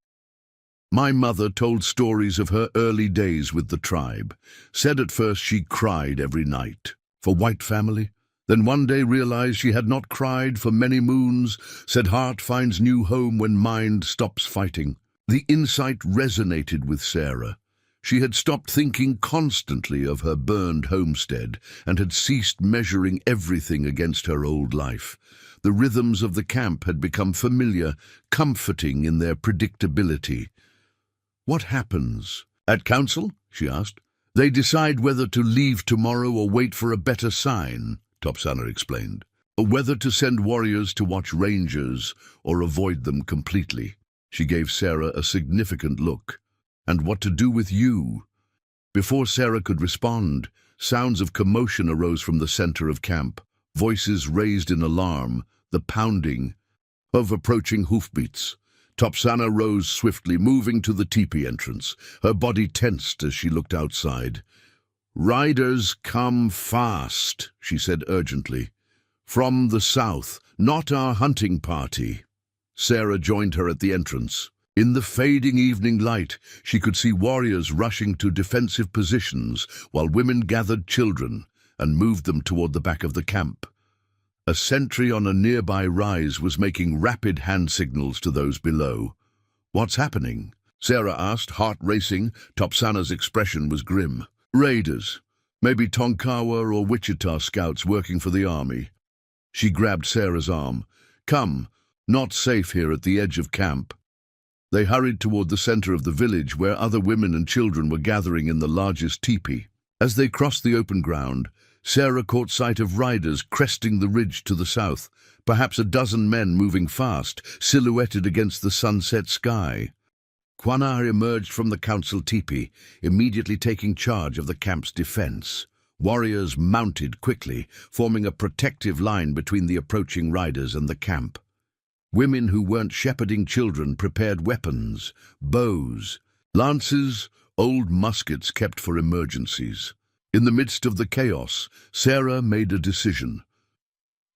My mother told stories of her early days with the tribe, said at first she cried every night for white family, then one day realized she had not cried for many moons, said heart finds new home when mind stops fighting. The insight resonated with Sarah. She had stopped thinking constantly of her burned homestead and had ceased measuring everything against her old life. The rhythms of the camp had become familiar, comforting in their predictability. What happens? At council? She asked. They decide whether to leave tomorrow or wait for a better sign, Topsana explained. Or whether to send warriors to watch rangers or avoid them completely. She gave Sarah a significant look. And what to do with you? Before Sarah could respond, sounds of commotion arose from the center of camp, voices raised in alarm, the pounding of approaching hoofbeats. Topsana rose swiftly, moving to the teepee entrance. Her body tensed as she looked outside. Riders come fast, she said urgently. From the south, not our hunting party. Sarah joined her at the entrance. In the fading evening light, she could see warriors rushing to defensive positions while women gathered children and moved them toward the back of the camp. A sentry on a nearby rise was making rapid hand signals to those below. What's happening? Sarah asked, heart racing. Topsana's expression was grim. Raiders. Maybe Tonkawa or Wichita scouts working for the army. She grabbed Sarah's arm. Come, not safe here at the edge of camp. They hurried toward the center of the village where other women and children were gathering in the largest teepee. As they crossed the open ground, Sarah caught sight of riders cresting the ridge to the south, perhaps a dozen men moving fast, silhouetted against the sunset sky. Quanah emerged from the council teepee, immediately taking charge of the camp's defense. Warriors mounted quickly, forming a protective line between the approaching riders and the camp. Women who weren't shepherding children prepared weapons, bows, lances, old muskets kept for emergencies. In the midst of the chaos, Sarah made a decision.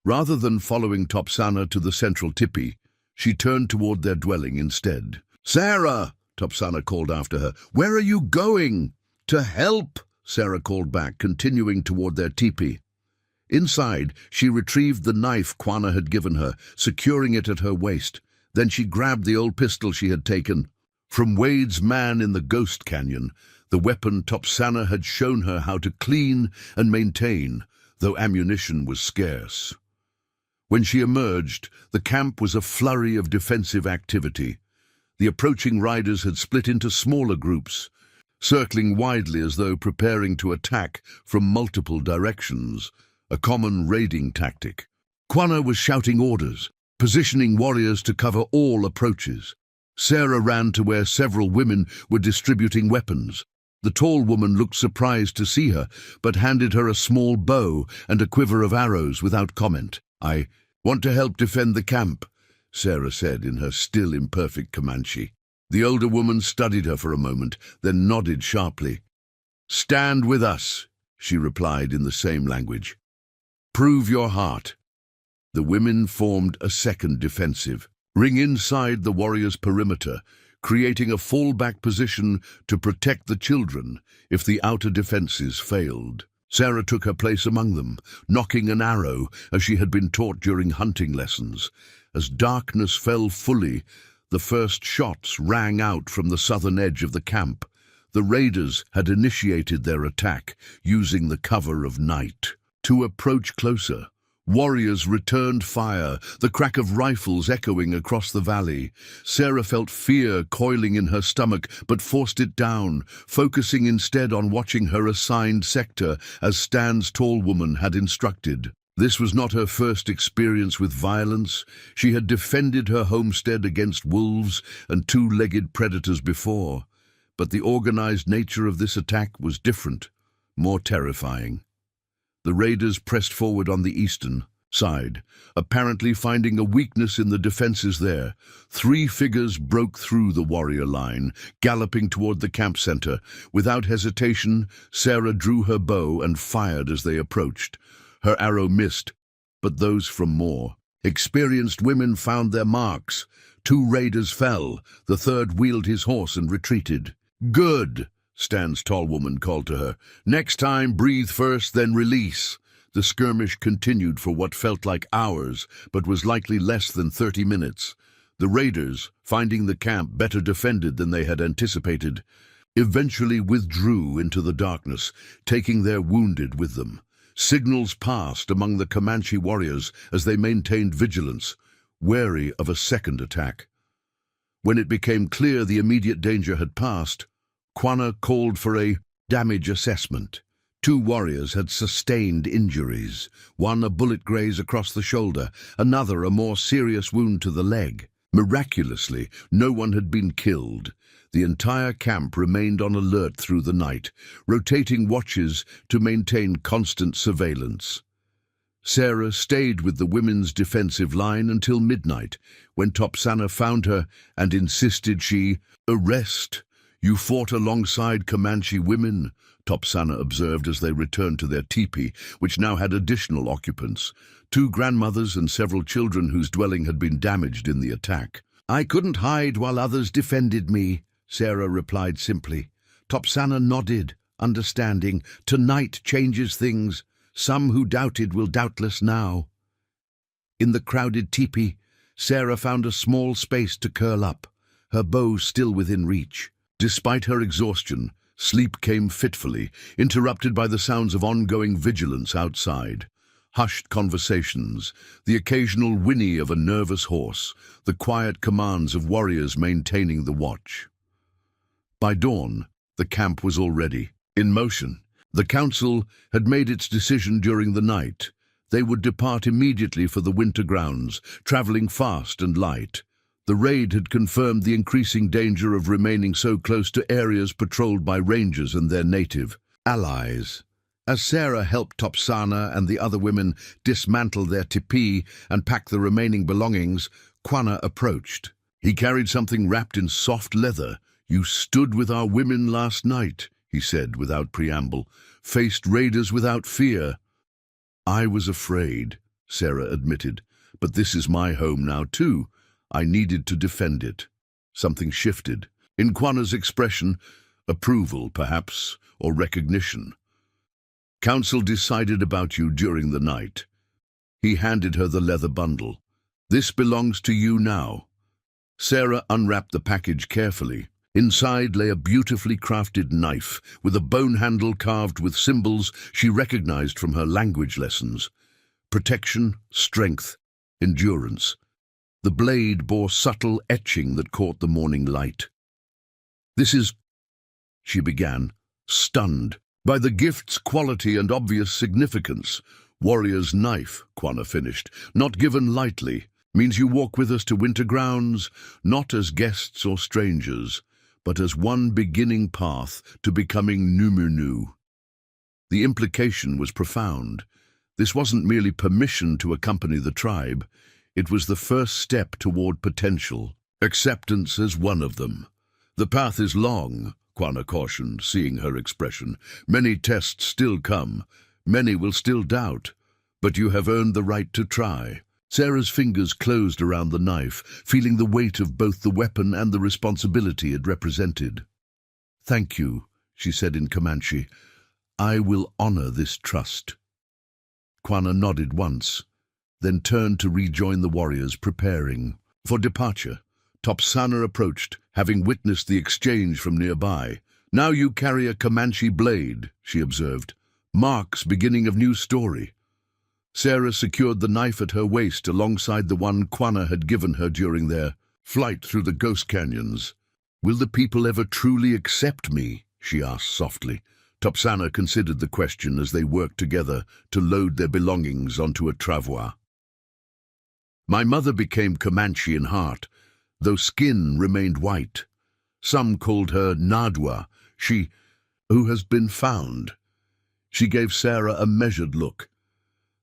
Rather than following Topsana to the central tipi, she turned toward their dwelling instead. "Sarah!" Topsana called after her. "Where are you going?" "To help," Sarah called back, continuing toward their tipi. Inside, she retrieved the knife Quanah had given her, securing it at her waist. Then she grabbed the old pistol she had taken from Wade's man in the Ghost Canyon, the weapon Topsana had shown her how to clean and maintain, though ammunition was scarce. When she emerged, the camp was a flurry of defensive activity. The approaching riders had split into smaller groups, circling widely as though preparing to attack from multiple directions, a common raiding tactic. Quanah was shouting orders, positioning warriors to cover all approaches. Sarah ran to where several women were distributing weapons. The tall woman looked surprised to see her, but handed her a small bow and a quiver of arrows without comment. "I want to help defend the camp," Sarah said in her still imperfect Comanche. The older woman studied her for a moment, then nodded sharply. "Stand with us," she replied in the same language. "Prove your heart." The women formed a second defensive, ring inside the warriors' perimeter, creating a fallback position to protect the children if the outer defenses failed. Sarah took her place among them, nocking an arrow as she had been taught during hunting lessons. As darkness fell fully, the first shots rang out from the southern edge of the camp. The raiders had initiated their attack, using the cover of night. To approach closer, warriors returned fire, the crack of rifles echoing across the valley. Sarah felt fear coiling in her stomach, but forced it down, focusing instead on watching her assigned sector, as Stan's tall woman had instructed. This was not her first experience with violence. She had defended her homestead against wolves and two-legged predators before, but the organized nature of this attack was different, more terrifying. The raiders pressed forward on the eastern side, apparently finding a weakness in the defenses there. 3 figures broke through the warrior line, galloping toward the camp center. Without hesitation, Sarah drew her bow and fired as they approached. Her arrow missed, but those from more experienced women found their marks. 2 raiders fell. The third wheeled his horse and retreated. "Good," Stan's tall woman called to her. "Next time, breathe first, then release." The skirmish continued for what felt like hours, but was likely less than 30 minutes. The raiders, finding the camp better defended than they had anticipated, eventually withdrew into the darkness, taking their wounded with them. Signals passed among the Comanche warriors as they maintained vigilance, wary of a second attack. When it became clear the immediate danger had passed, Quanah called for a damage assessment. 2 warriors had sustained injuries, one a bullet graze across the shoulder, another a more serious wound to the leg. Miraculously, no one had been killed. The entire camp remained on alert through the night, rotating watches to maintain constant surveillance. Sarah stayed with the women's defensive line until midnight, when Topsana found her and insisted she arrest. "You fought alongside Comanche women," Topsana observed as they returned to their teepee, which now had additional occupants, 2 grandmothers and several children whose dwelling had been damaged in the attack. "I couldn't hide while others defended me," Sarah replied simply. Topsana nodded, understanding. "Tonight changes things. Some who doubted will doubtless now." In the crowded teepee, Sarah found a small space to curl up, her bow still within reach. Despite her exhaustion, sleep came fitfully, interrupted by the sounds of ongoing vigilance outside. Hushed conversations, the occasional whinny of a nervous horse, the quiet commands of warriors maintaining the watch. By dawn, the camp was already in motion. The council had made its decision during the night. They would depart immediately for the winter grounds, traveling fast and light. The raid had confirmed the increasing danger of remaining so close to areas patrolled by rangers and their native allies. As Sarah helped Topsana and the other women dismantle their tipi and pack the remaining belongings, Quanah approached. He carried something wrapped in soft leather. "You stood with our women last night," he said without preamble, "faced raiders without fear." "I was afraid," Sarah admitted. "But this is my home now, too. I needed to defend it." Something shifted. In Quana's expression, approval, perhaps, or recognition. "Council decided about you during the night." He handed her the leather bundle. "This belongs to you now." Sarah unwrapped the package carefully. Inside lay a beautifully crafted knife with a bone handle carved with symbols she recognized from her language lessons. Protection, strength, endurance. The blade bore subtle etching that caught the morning light. "This is," she began, stunned by the gift's quality and obvious significance. "Warrior's knife," Quana finished, "not given lightly. Means you walk with us to winter grounds, not as guests or strangers, but as one beginning path to becoming Numunu." The implication was profound. This wasn't merely permission to accompany the tribe. It was the first step toward potential. Acceptance as one of them. "The path is long," Quana cautioned, seeing her expression. "Many tests still come. Many will still doubt. But you have earned the right to try." Sarah's fingers closed around the knife, feeling the weight of both the weapon and the responsibility it represented. "Thank you," she said in Comanche. "I will honor this trust." Quana nodded once, then turned to rejoin the warriors, preparing for departure. Topsana approached, having witnessed the exchange from nearby. "Now you carry a Comanche blade," she observed. "Marks beginning of new story." Sarah secured the knife at her waist alongside the one Quana had given her during their flight through the ghost canyons. "Will the people ever truly accept me?" she asked softly. Topsana considered the question as they worked together to load their belongings onto a travois. "My mother became Comanche in heart, though skin remained white. Some called her Nadwa, she who has been found." She gave Sarah a measured look.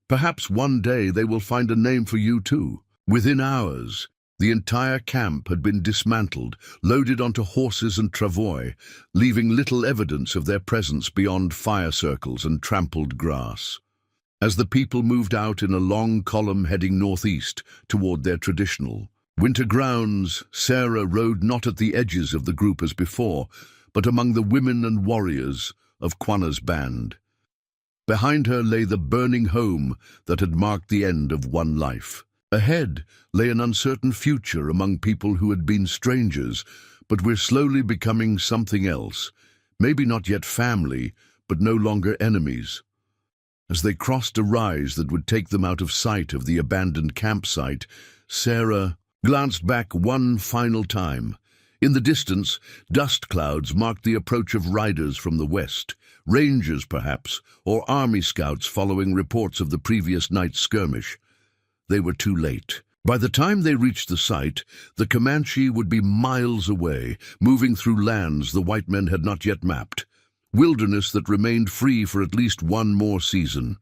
"Perhaps one day they will find a name for you too." Within hours, the entire camp had been dismantled, loaded onto horses and travois, leaving little evidence of their presence beyond fire circles and trampled grass. As the people moved out in a long column heading northeast toward their traditional winter grounds, Sarah rode not at the edges of the group as before, but among the women and warriors of Quana's band. Behind her lay the burning home that had marked the end of one life. Ahead lay an uncertain future among people who had been strangers, but were slowly becoming something else. Maybe not yet family, but no longer enemies. As they crossed a rise that would take them out of sight of the abandoned campsite, Sarah glanced back one final time. In the distance, dust clouds marked the approach of riders from the west. Rangers, perhaps, or army scouts following reports of the previous night's skirmish. They were too late. By the time they reached the site, the Comanche would be miles away, moving through lands the white men had not yet mapped. Wilderness that remained free for at least one more season.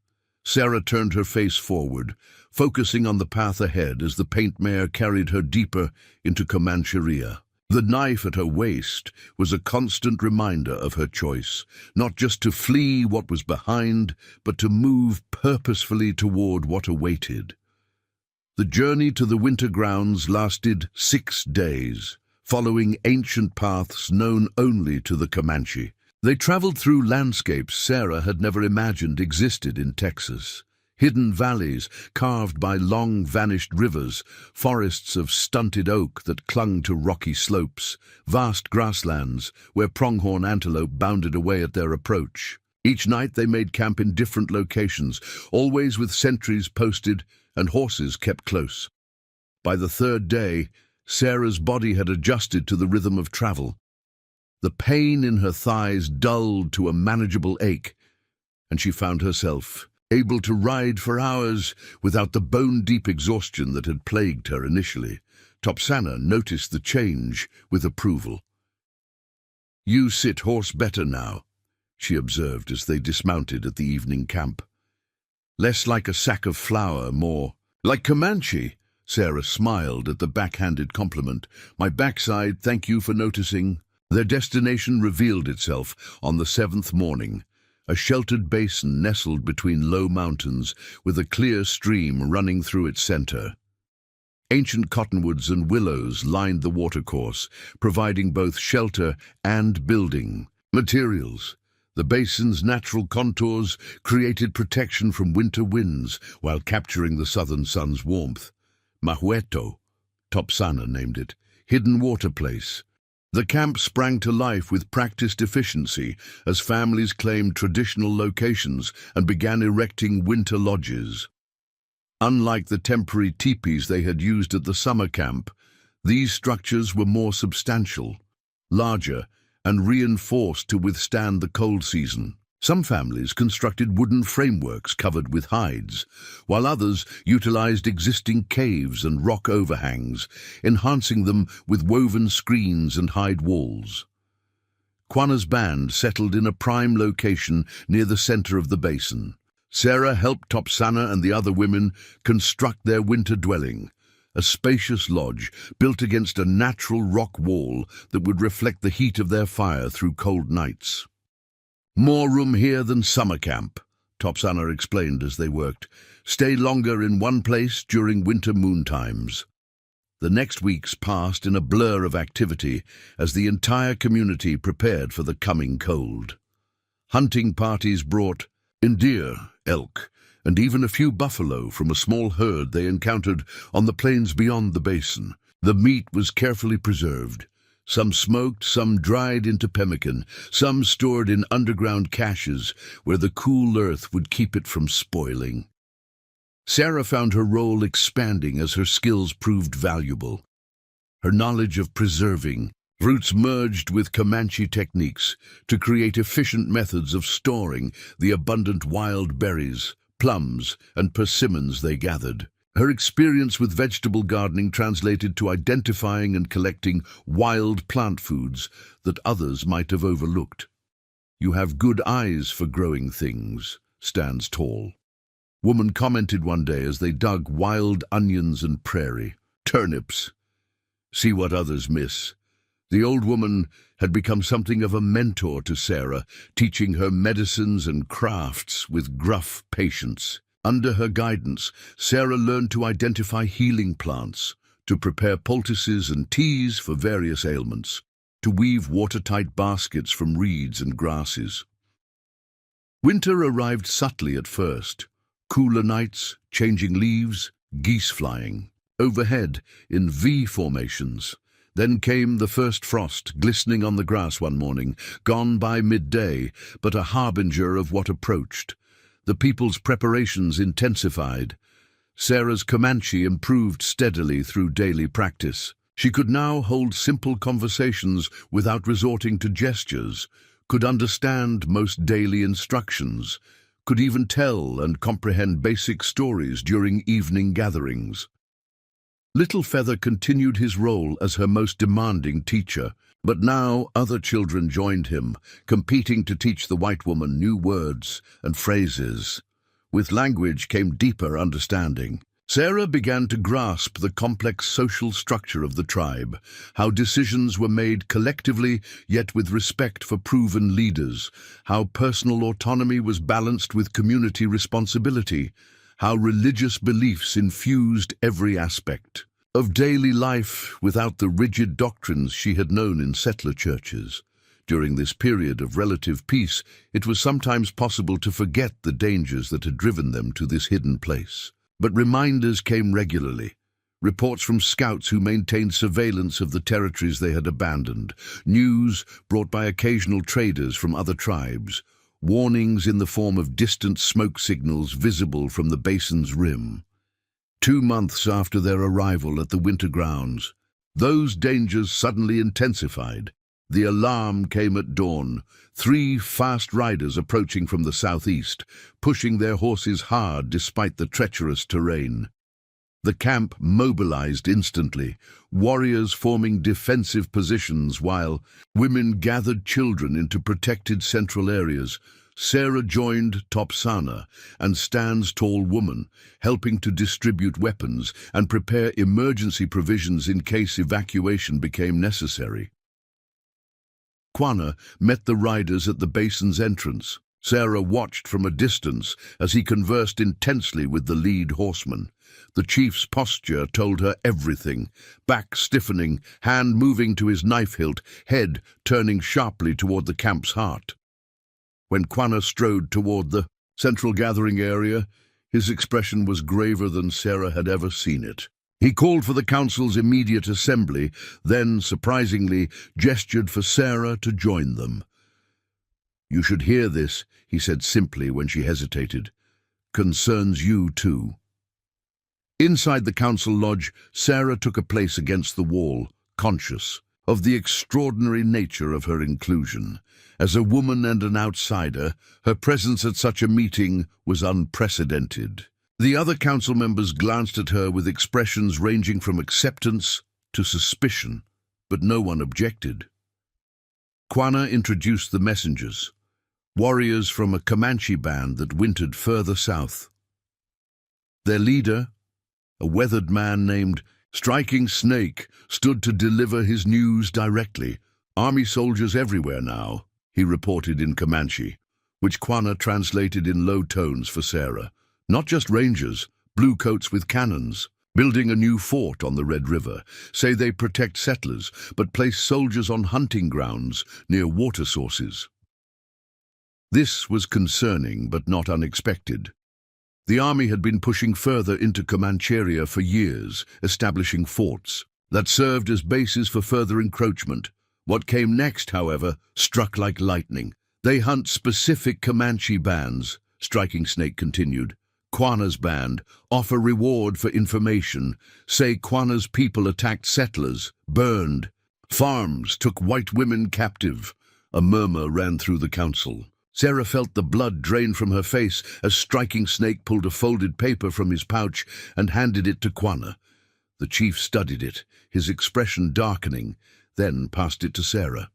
Sarah turned her face forward, focusing on the path ahead as the paint mare carried her deeper into Comancheria. The knife at her waist was a constant reminder of her choice, not just to flee what was behind, but to move purposefully toward what awaited. The journey to the winter grounds lasted 6 days, following ancient paths known only to the Comanche. They traveled through landscapes Sarah had never imagined existed in Texas. Hidden valleys carved by long-vanished rivers, forests of stunted oak that clung to rocky slopes, vast grasslands where pronghorn antelope bounded away at their approach. Each night they made camp in different locations, always with sentries posted and horses kept close. By the 3rd day, Sarah's body had adjusted to the rhythm of travel. The pain in her thighs dulled to a manageable ache, and she found herself able to ride for hours without the bone-deep exhaustion that had plagued her initially. Topsana noticed the change with approval. "You sit horse better now," she observed as they dismounted at the evening camp. "Less like a sack of flour, more like Comanche." Sarah smiled at the backhanded compliment. "My backside, thank you for noticing." Their destination revealed itself on the 7th morning, a sheltered basin nestled between low mountains with a clear stream running through its center. Ancient cottonwoods and willows lined the watercourse, providing both shelter and building materials. The basin's natural contours created protection from winter winds while capturing the southern sun's warmth. Mahueto, Topsana named it, hidden water place. The camp sprang to life with practiced efficiency as families claimed traditional locations and began erecting winter lodges. Unlike the temporary teepees they had used at the summer camp, these structures were more substantial, larger, and reinforced to withstand the cold season. Some families constructed wooden frameworks covered with hides, while others utilized existing caves and rock overhangs, enhancing them with woven screens and hide walls. Quana's band settled in a prime location near the center of the basin. Sarah helped Topsana and the other women construct their winter dwelling, a spacious lodge built against a natural rock wall that would reflect the heat of their fire through cold nights. "More room here than summer camp," Topsana explained as they worked. "Stay longer in one place during winter moon times." The next weeks passed in a blur of activity as the entire community prepared for the coming cold. Hunting parties brought deer, elk, and even a few buffalo from a small herd they encountered on the plains beyond the basin. The meat was carefully preserved. Some smoked, some dried into pemmican, some stored in underground caches where the cool earth would keep it from spoiling. Sarah found her role expanding as her skills proved valuable. Her knowledge of preserving roots merged with Comanche techniques to create efficient methods of storing the abundant wild berries, plums, and persimmons they gathered. Her experience with vegetable gardening translated to identifying and collecting wild plant foods that others might have overlooked. "You have good eyes for growing things," stands tall. Woman commented one day as they dug wild onions and prairie turnips. "See what others miss." The old woman had become something of a mentor to Sarah, teaching her medicines and crafts with gruff patience. Under her guidance, Sarah learned to identify healing plants, to prepare poultices and teas for various ailments, to weave watertight baskets from reeds and grasses. Winter arrived subtly at first. Cooler nights, changing leaves, geese flying. Overhead, in V formations. Then came the first frost, glistening on the grass one morning, gone by midday, but a harbinger of what approached. The people's preparations intensified. Sarah's Comanche improved steadily through daily practice. She could now hold simple conversations without resorting to gestures, could understand most daily instructions, could even tell and comprehend basic stories during evening gatherings. Little Feather continued his role as her most demanding teacher, but now other children joined him, competing to teach the white woman new words and phrases. With language came deeper understanding. Sarah began to grasp the complex social structure of the tribe, how decisions were made collectively yet with respect for proven leaders, how personal autonomy was balanced with community responsibility, how religious beliefs infused every aspect of daily life without the rigid doctrines she had known in settler churches. During this period of relative peace, it was sometimes possible to forget the dangers that had driven them to this hidden place. But reminders came regularly. Reports from scouts who maintained surveillance of the territories they had abandoned, news brought by occasional traders from other tribes, warnings in the form of distant smoke signals visible from the basin's rim. 2 months after their arrival at the winter grounds, those dangers suddenly intensified. The alarm came at dawn, 3 fast riders approaching from the southeast, pushing their horses hard despite the treacherous terrain. The camp mobilized instantly, warriors forming defensive positions while women gathered children into protected central areas. Sarah joined Topsana and Stan's tall woman, helping to distribute weapons and prepare emergency provisions in case evacuation became necessary. Quana met the riders at the basin's entrance. Sarah watched from a distance as he conversed intensely with the lead horseman. The chief's posture told her everything, back stiffening, hand moving to his knife hilt, head turning sharply toward the camp's heart. When Quanah strode toward the central gathering area, his expression was graver than Sarah had ever seen it. He called for the council's immediate assembly, then, surprisingly, gestured for Sarah to join them. "You should hear this," he said simply when she hesitated. "Concerns you too." Inside the council lodge, Sarah took a place against the wall, conscious of the extraordinary nature of her inclusion. As a woman and an outsider, her presence at such a meeting was unprecedented. The other council members glanced at her with expressions ranging from acceptance to suspicion, but no one objected. Quanah introduced the messengers, warriors from a Comanche band that wintered further south. Their leader, a weathered man named Striking Snake, stood to deliver his news directly. "Army soldiers everywhere now," he reported in Comanche, which Quanah translated in low tones for Sarah. "Not just rangers, bluecoats with cannons, building a new fort on the Red River. Say they protect settlers, but place soldiers on hunting grounds near water sources." This was concerning, but not unexpected. The army had been pushing further into Comancheria for years, establishing forts that served as bases for further encroachment. What came next, however, struck like lightning. "They hunt specific Comanche bands," Striking Snake continued. "Quanah's band offer reward for information. Say Quanah's people attacked settlers, burned farms, took white women captive." A murmur ran through the council. Sarah felt the blood drain from her face as Striking Snake pulled a folded paper from his pouch and handed it to Quanah. The chief studied it, his expression darkening, then passed it to Sarah.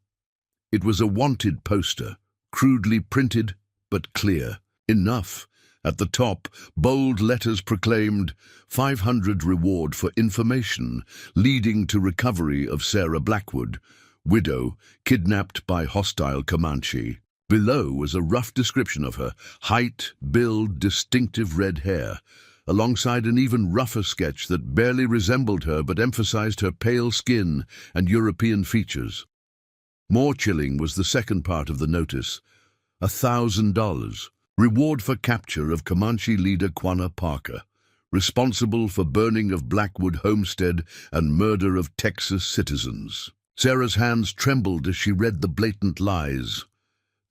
It was a wanted poster, crudely printed but clear. Enough. At the top, bold letters proclaimed 500 reward for information leading to recovery of Sarah Blackwood, widow, kidnapped by hostile Comanche. Below was a rough description of her: height, build, distinctive red hair, alongside an even rougher sketch that barely resembled her but emphasized her pale skin and European features. More chilling was the second part of the notice: $1,000. Reward for capture of Comanche leader Quanah Parker, responsible for burning of Blackwood homestead and murder of Texas citizens. Sarah's hands trembled as she read the blatant lies.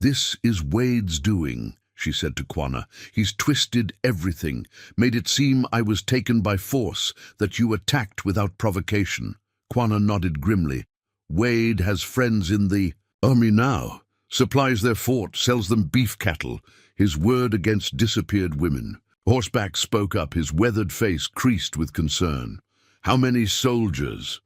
"This is Wade's doing," she said to Quanah. "He's twisted everything, made it seem I was taken by force, that you attacked without provocation." Quanah nodded grimly. "Wade has friends in the army now, supplies their fort, sells them beef cattle. His word against disappeared women." Horseback spoke up, his weathered face creased with concern. "How many soldiers?"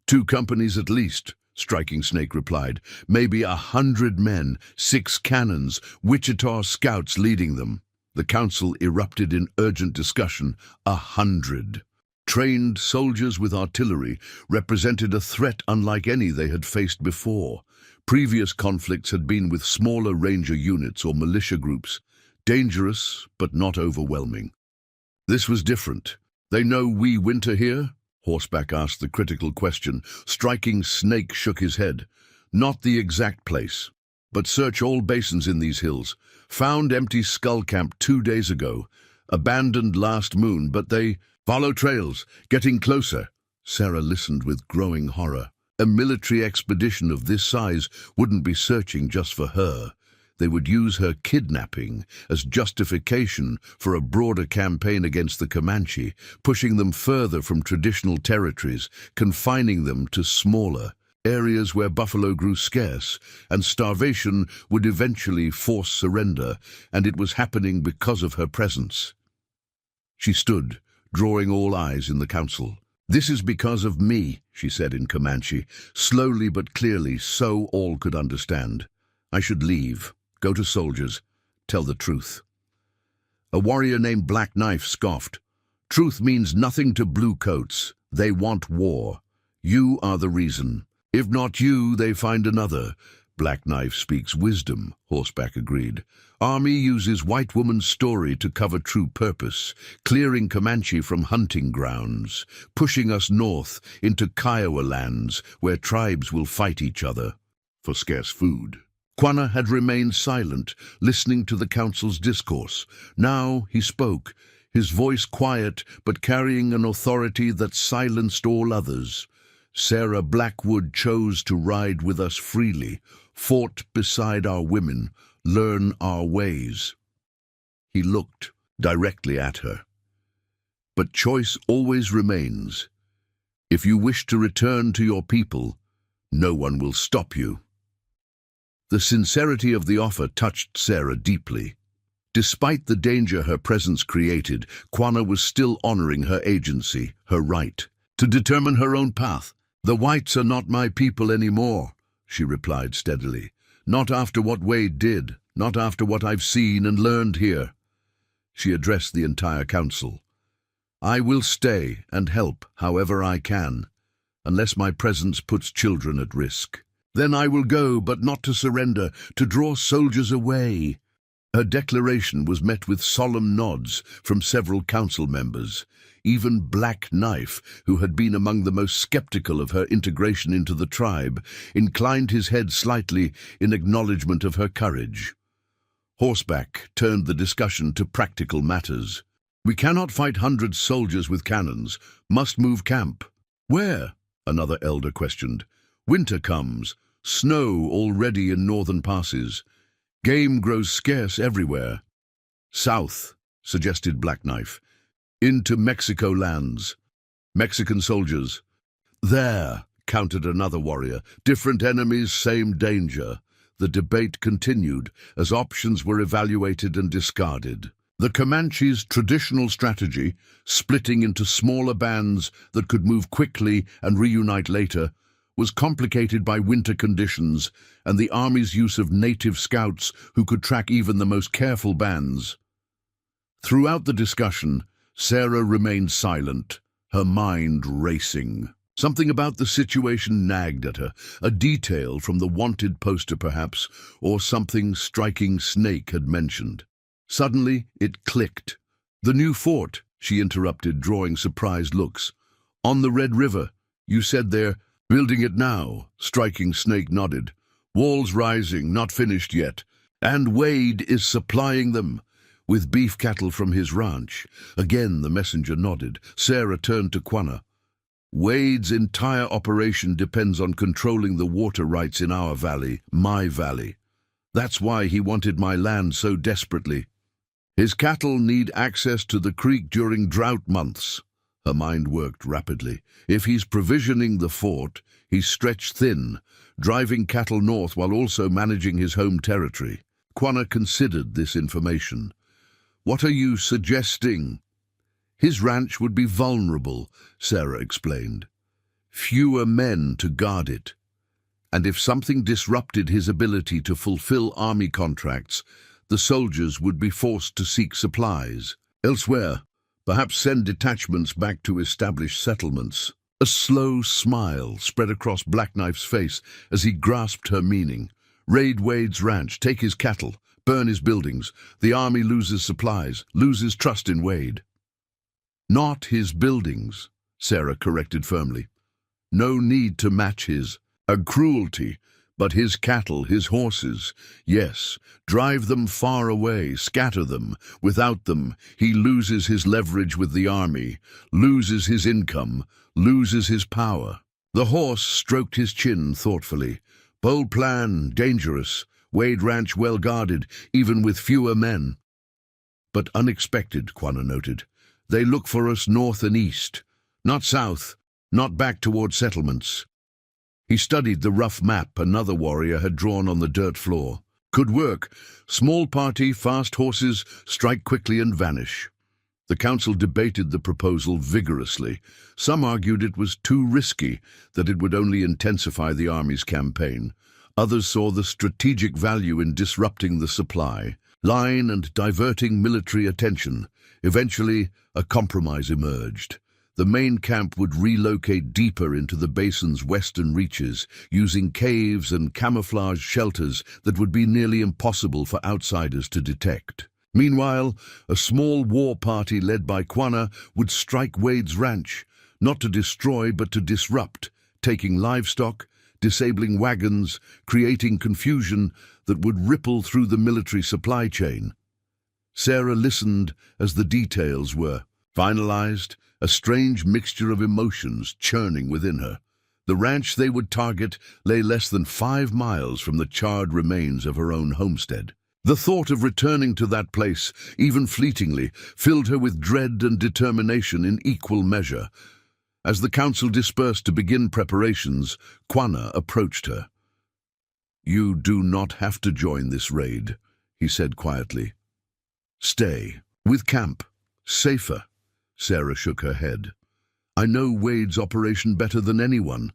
"2 companies at least," Striking Snake replied. "Maybe 100 men, 6 cannons, Wichita scouts leading them." The council erupted in urgent discussion. 100. Trained soldiers with artillery represented a threat unlike any they had faced before. Previous conflicts had been with smaller ranger units or militia groups, dangerous but not overwhelming. This was different. "They know we winter here?" Horseback asked the critical question. Striking Snake shook his head. "Not the exact place, but search all basins in these hills. Found empty skull camp 2 days ago. Abandoned last moon, but they follow trails, getting closer." Sarah listened with growing horror. A military expedition of this size wouldn't be searching just for her. They would use her kidnapping as justification for a broader campaign against the Comanche, pushing them further from traditional territories, confining them to smaller areas where buffalo grew scarce, and starvation would eventually force surrender, and it was happening because of her presence. She stood, drawing all eyes in the council. "This is because of me," she said in Comanche, slowly but clearly, so all could understand. "I should leave, go to soldiers, tell the truth." A warrior named Black Knife scoffed. "Truth means nothing to bluecoats. They want war. You are the reason. If not you, they find another." "Black Knife speaks wisdom," Horseback agreed. Army uses white woman's story to cover true purpose, clearing Comanche from hunting grounds, pushing us north into Kiowa lands where tribes will fight each other for scarce food. Quanah had remained silent, listening to the council's discourse. Now he spoke, his voice quiet but carrying an authority that silenced all others. Sarah Blackwood chose to ride with us freely, fought beside our women, learn our ways. He looked directly at her. But choice always remains. If you wish to return to your people, no one will stop you. The sincerity of the offer touched Sarah deeply. Despite the danger her presence created, Quanah was still honoring her agency, her right, to determine her own path. "The whites are not my people anymore," she replied steadily. "Not after what Wade did, not after what I've seen and learned here." She addressed the entire council. "I will stay and help however I can, unless my presence puts children at risk. Then I will go, but not to surrender, to draw soldiers away." Her declaration was met with solemn nods from several council members. Even Black Knife, who had been among the most skeptical of her integration into the tribe, inclined his head slightly in acknowledgement of her courage. Horseback turned the discussion to practical matters. "We cannot fight hundreds soldiers with cannons, must move camp." "Where?" another elder questioned. "Winter comes, snow already in northern passes. Game grows scarce everywhere." "South," suggested Black Knife. "Into Mexico lands. Mexican soldiers." "There," countered another warrior. "Different enemies, same danger." The debate continued as options were evaluated and discarded. The Comanche's traditional strategy, splitting into smaller bands that could move quickly and reunite later, was complicated by winter conditions and the army's use of native scouts who could track even the most careful bands. Throughout the discussion, Sarah remained silent, her mind racing. Something about the situation nagged at her, a detail from the wanted poster perhaps, or something striking Snake had mentioned. Suddenly, it clicked. "The new fort," she interrupted, drawing surprised looks. "On the Red River. You said they're building it now." Striking Snake nodded. "Walls rising, not finished yet. And Wade is supplying them with beef cattle from his ranch." Again the messenger nodded. Sarah turned to Quanah. "Wade's entire operation depends on controlling the water rights in our valley, my valley. That's why he wanted my land so desperately. His cattle need access to the creek during drought months." Her mind worked rapidly. If he's provisioning the fort, he's stretched thin, driving cattle north while also managing his home territory. Quanah considered this information. "What are you suggesting?" "His ranch would be vulnerable," Sarah explained. "Fewer men to guard it. And if something disrupted his ability to fulfill army contracts, the soldiers would be forced to seek supplies elsewhere, perhaps send detachments back to established settlements." A slow smile spread across Black Knife's face as he grasped her meaning. "Raid Wade's ranch, take his cattle, burn his buildings. The army loses supplies, loses trust in Wade." "Not his buildings," Sarah corrected firmly. "No need to match his. A cruelty, but his cattle, his horses. Yes, drive them far away, scatter them. Without them, he loses his leverage with the army, loses his income, loses his power." The horse stroked his chin thoughtfully. "Bold plan, dangerous. Wade Ranch well guarded, even with fewer men." "But unexpected," Quanah noted. "They look for us north and east, not south, not back toward settlements." He studied the rough map another warrior had drawn on the dirt floor. "Could work. Small party, fast horses, strike quickly and vanish." The council debated the proposal vigorously. Some argued it was too risky, that it would only intensify the army's campaign. Others saw the strategic value in disrupting the supply line and diverting military attention. Eventually, a compromise emerged. The main camp would relocate deeper into the basin's western reaches, using caves and camouflage shelters that would be nearly impossible for outsiders to detect. Meanwhile, a small war party led by Quanah would strike Wade's ranch, not to destroy but to disrupt, taking livestock, disabling wagons, creating confusion that would ripple through the military supply chain. Sarah listened as the details were finalized, a strange mixture of emotions churning within her. The ranch they would target lay less than 5 miles from the charred remains of her own homestead. The thought of returning to that place, even fleetingly, filled her with dread and determination in equal measure. As the council dispersed to begin preparations, Quanah approached her. "You do not have to join this raid," he said quietly. "Stay. With camp. Safer." Sarah shook her head. "I know Wade's operation better than anyone.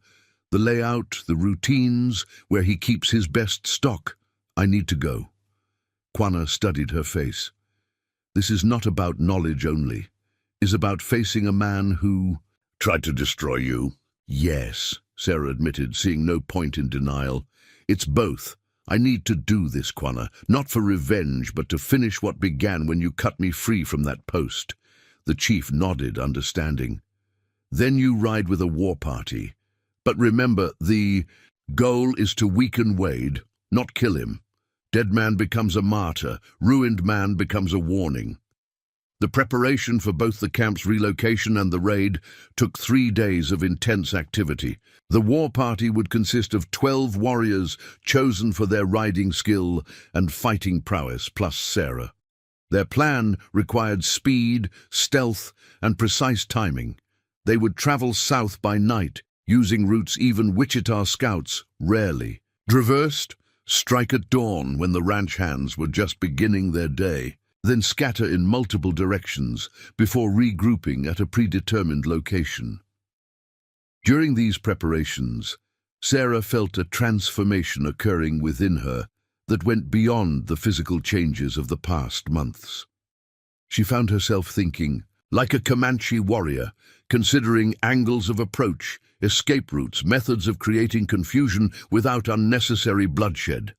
The layout, the routines, where he keeps his best stock. I need to go." Quanah studied her face. "This is not about knowledge only. It's about facing a man who tried to destroy you." "Yes," Sarah admitted, seeing no point in denial. "It's both. I need to do this, Quanah, not for revenge, but to finish what began when you cut me free from that post." The chief nodded, understanding. "Then you ride with a war party. But remember, the goal is to weaken Wade, not kill him. Dead man becomes a martyr, ruined man becomes a warning." The preparation for both the camp's relocation and the raid took 3 days of intense activity. The war party would consist of 12 warriors chosen for their riding skill and fighting prowess, plus Sarah. Their plan required speed, stealth, and precise timing. They would travel south by night, using routes even Wichita scouts rarely traversed, strike at dawn when the ranch hands were just beginning their day, then scatter in multiple directions before regrouping at a predetermined location. During these preparations, Sarah felt a transformation occurring within her that went beyond the physical changes of the past months. She found herself thinking, like a Comanche warrior, considering angles of approach, escape routes, methods of creating confusion without unnecessary bloodshed.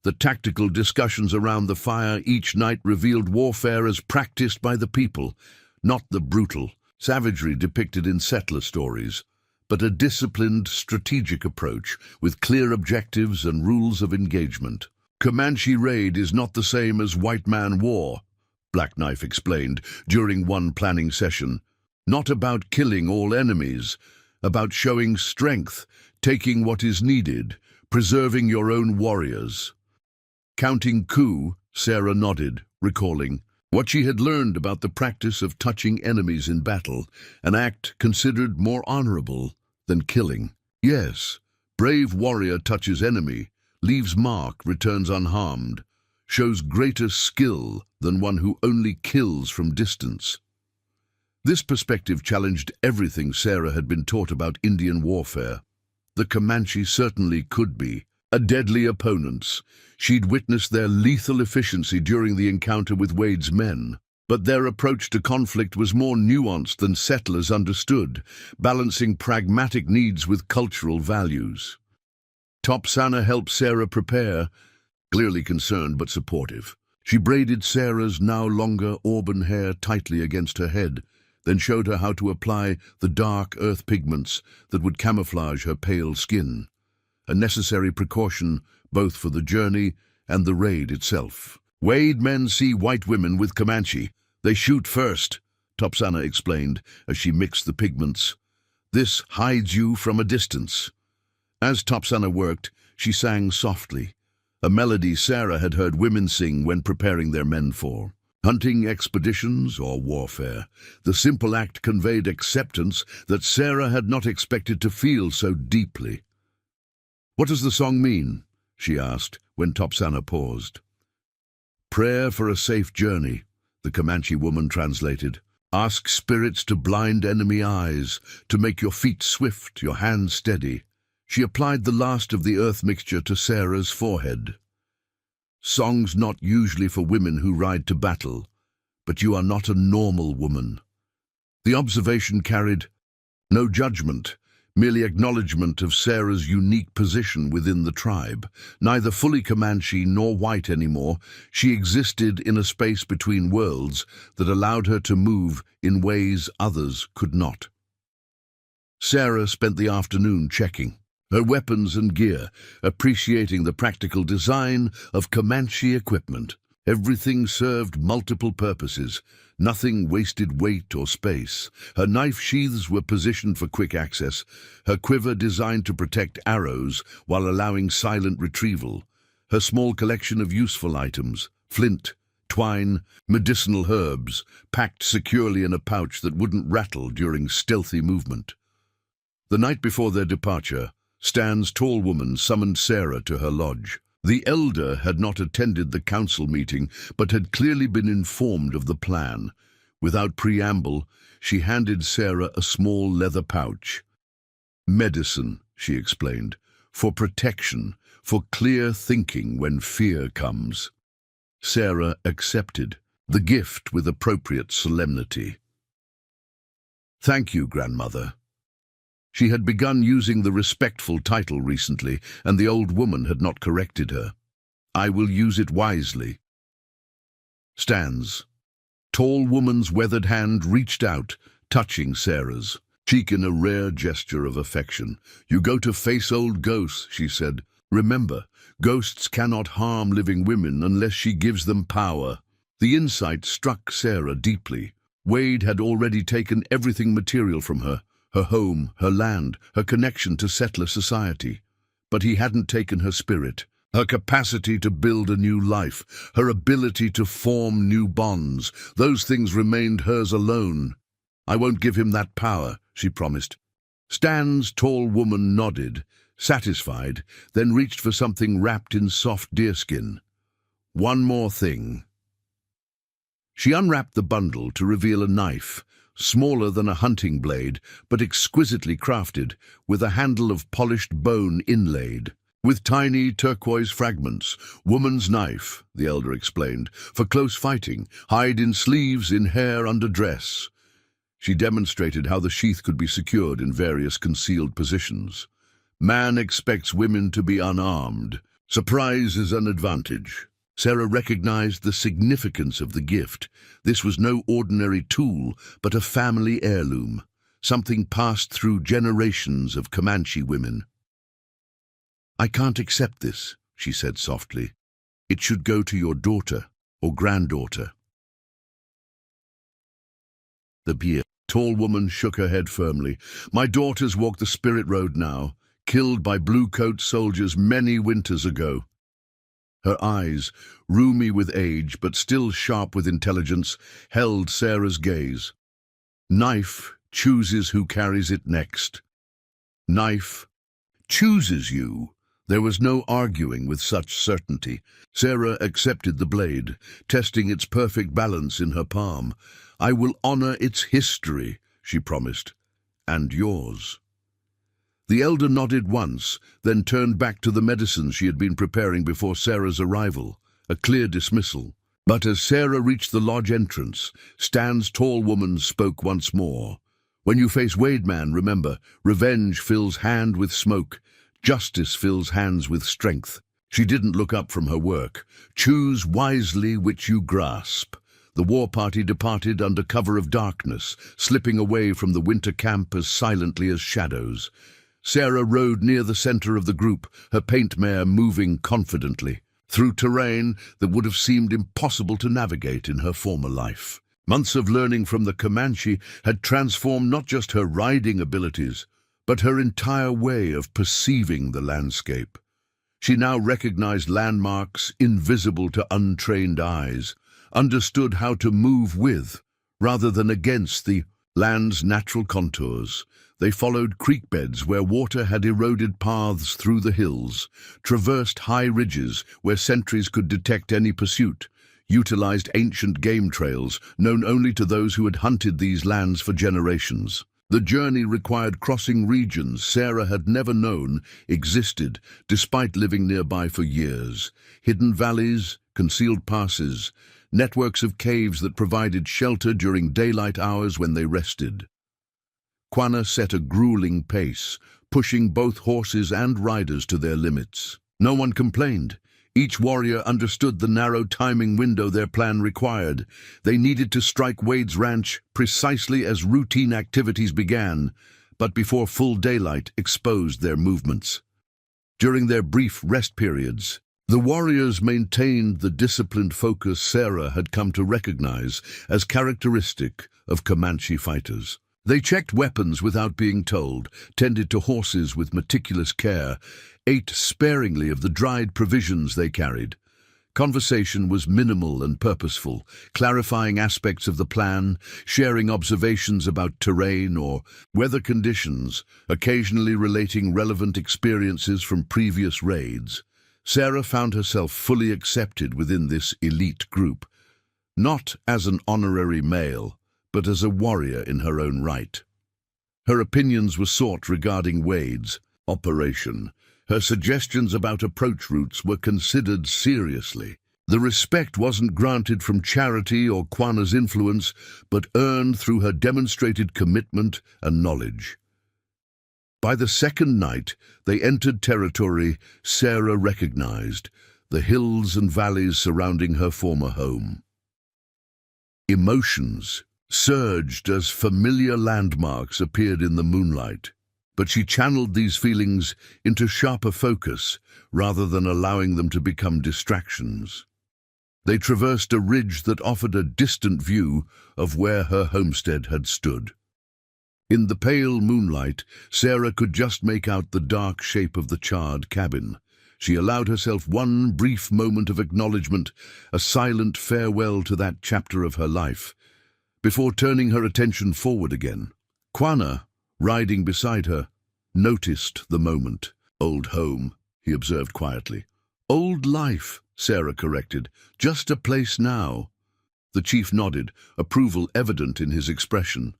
The tactical discussions around the fire each night revealed warfare as practiced by the people, not the brutal savagery depicted in settler stories, but a disciplined, strategic approach with clear objectives and rules of engagement. "Comanche raid is not the same as white man war," Black Knife explained during one planning session. "Not about killing all enemies, about showing strength, taking what is needed, preserving your own warriors." Counting coup, Sarah nodded, recalling what she had learned about the practice of touching enemies in battle, an act considered more honorable than killing. "Yes, brave warrior touches enemy, leaves mark, returns unharmed, shows greater skill than one who only kills from distance." This perspective challenged everything Sarah had been taught about Indian warfare. The Comanche certainly could be a deadly opponents. She'd witnessed their lethal efficiency during the encounter with Wade's men, but their approach to conflict was more nuanced than settlers understood, balancing pragmatic needs with cultural values. Topsana helped Sarah prepare, clearly concerned but supportive. She braided Sarah's now longer auburn hair tightly against her head, then showed her how to apply the dark earth pigments that would camouflage her pale skin, a necessary precaution both for the journey and the raid itself. "Wade men see white women with Comanche. They shoot first," Topsana explained as she mixed the pigments. "This hides you from a distance." As Topsana worked, she sang softly, a melody Sarah had heard women sing when preparing their men for hunting expeditions or warfare. The simple act conveyed acceptance that Sarah had not expected to feel so deeply. "What does the song mean?" she asked when Topsana paused. "Prayer for a safe journey," the Comanche woman translated. "Ask spirits to blind enemy eyes, to make your feet swift, your hands steady." She applied the last of the earth mixture to Sarah's forehead. "Songs not usually for women who ride to battle, but you are not a normal woman. The observation carried no judgment, merely acknowledgement of Sarah's unique position within the tribe. Neither fully Comanche nor white anymore, she existed in a space between worlds that allowed her to move in ways others could not. Sarah spent the afternoon checking her weapons and gear, appreciating the practical design of Comanche equipment. Everything served multiple purposes. Nothing wasted weight or space. Her knife sheaths were positioned for quick access, her quiver designed to protect arrows while allowing silent retrieval, her small collection of useful items, flint, twine, medicinal herbs, packed securely in a pouch that wouldn't rattle during stealthy movement. The night before their departure, Stan's tall woman summoned Sarah to her lodge. The elder had not attended the council meeting, but had clearly been informed of the plan. Without preamble, she handed Sarah a small leather pouch. "Medicine," she explained, "for protection, for clear thinking when fear comes." Sarah accepted the gift with appropriate solemnity. "Thank you, grandmother." She had begun using the respectful title recently, and the old woman had not corrected her. "I will use it wisely." Stan's tall woman's weathered hand reached out, touching Sarah's cheek in a rare gesture of affection. "You go to face old ghosts," she said. "Remember, ghosts cannot harm living women unless she gives them power." The insight struck Sarah deeply. Wade had already taken everything material from her. Her home, her land, her connection to settler society. But he hadn't taken her spirit, her capacity to build a new life, her ability to form new bonds. Those things remained hers alone. "I won't give him that power," she promised. Stan's tall woman nodded, satisfied, then reached for something wrapped in soft deerskin. "One more thing." She unwrapped the bundle to reveal a knife, smaller than a hunting blade, but exquisitely crafted, with a handle of polished bone inlaid. "With tiny turquoise fragments. Woman's knife," the elder explained, "for close fighting, hide in sleeves, in hair, under dress." She demonstrated how the sheath could be secured in various concealed positions. "Man expects women to be unarmed. Surprise is an advantage." Sarah recognized the significance of the gift. This was no ordinary tool, but a family heirloom, something passed through generations of Comanche women. "I can't accept this," she said softly. "It should go to your daughter or granddaughter." The tall woman shook her head firmly. "My daughters walk the spirit road now, killed by blue-coat soldiers many winters ago." Her eyes, rheumy with age but still sharp with intelligence, held Sarah's gaze. "Knife chooses who carries it next. Knife chooses you." There was no arguing with such certainty. Sarah accepted the blade, testing its perfect balance in her palm. "I will honor its history," she promised, "and yours." The elder nodded once, then turned back to the medicine she had been preparing before Sarah's arrival, a clear dismissal. But as Sarah reached the lodge entrance, Stan's tall woman spoke once more. "When you face Wade Man, remember, revenge fills hand with smoke, justice fills hands with strength." She didn't look up from her work. "Choose wisely which you grasp." The war party departed under cover of darkness, slipping away from the winter camp as silently as shadows. Sarah rode near the center of the group, her paint mare moving confidently, through terrain that would have seemed impossible to navigate in her former life. Months of learning from the Comanche had transformed not just her riding abilities, but her entire way of perceiving the landscape. She now recognized landmarks invisible to untrained eyes, understood how to move with, rather than against, the land's natural contours. They followed creek beds where water had eroded paths through the hills, traversed high ridges where sentries could detect any pursuit, utilized ancient game trails known only to those who had hunted these lands for generations. The journey required crossing regions Sarah had never known existed, despite living nearby for years. Hidden valleys, concealed passes, networks of caves that provided shelter during daylight hours when they rested. Quanah set a grueling pace, pushing both horses and riders to their limits. No one complained. Each warrior understood the narrow timing window their plan required. They needed to strike Wade's ranch precisely as routine activities began, but before full daylight exposed their movements. During their brief rest periods, the warriors maintained the disciplined focus Sarah had come to recognize as characteristic of Comanche fighters. They checked weapons without being told, tended to horses with meticulous care, ate sparingly of the dried provisions they carried. Conversation was minimal and purposeful, clarifying aspects of the plan, sharing observations about terrain or weather conditions, occasionally relating relevant experiences from previous raids. Sarah found herself fully accepted within this elite group, not as an honorary male, but as a warrior in her own right. Her opinions were sought regarding Wade's operation. Her suggestions about approach routes were considered seriously. The respect wasn't granted from charity or Quanah's influence, but earned through her demonstrated commitment and knowledge. By the second night, they entered territory Sarah recognized, the hills and valleys surrounding her former home. Emotions surged as familiar landmarks appeared in the moonlight, but she channeled these feelings into sharper focus rather than allowing them to become distractions. They traversed a ridge that offered a distant view of where her homestead had stood. In the pale moonlight, Sarah could just make out the dark shape of the charred cabin. She allowed herself one brief moment of acknowledgement, a silent farewell to that chapter of her life, before turning her attention forward again. Quanah, riding beside her, noticed the moment. "Old home," he observed quietly. "Old life," Sarah corrected. "Just a place now." The chief nodded, approval evident in his expression.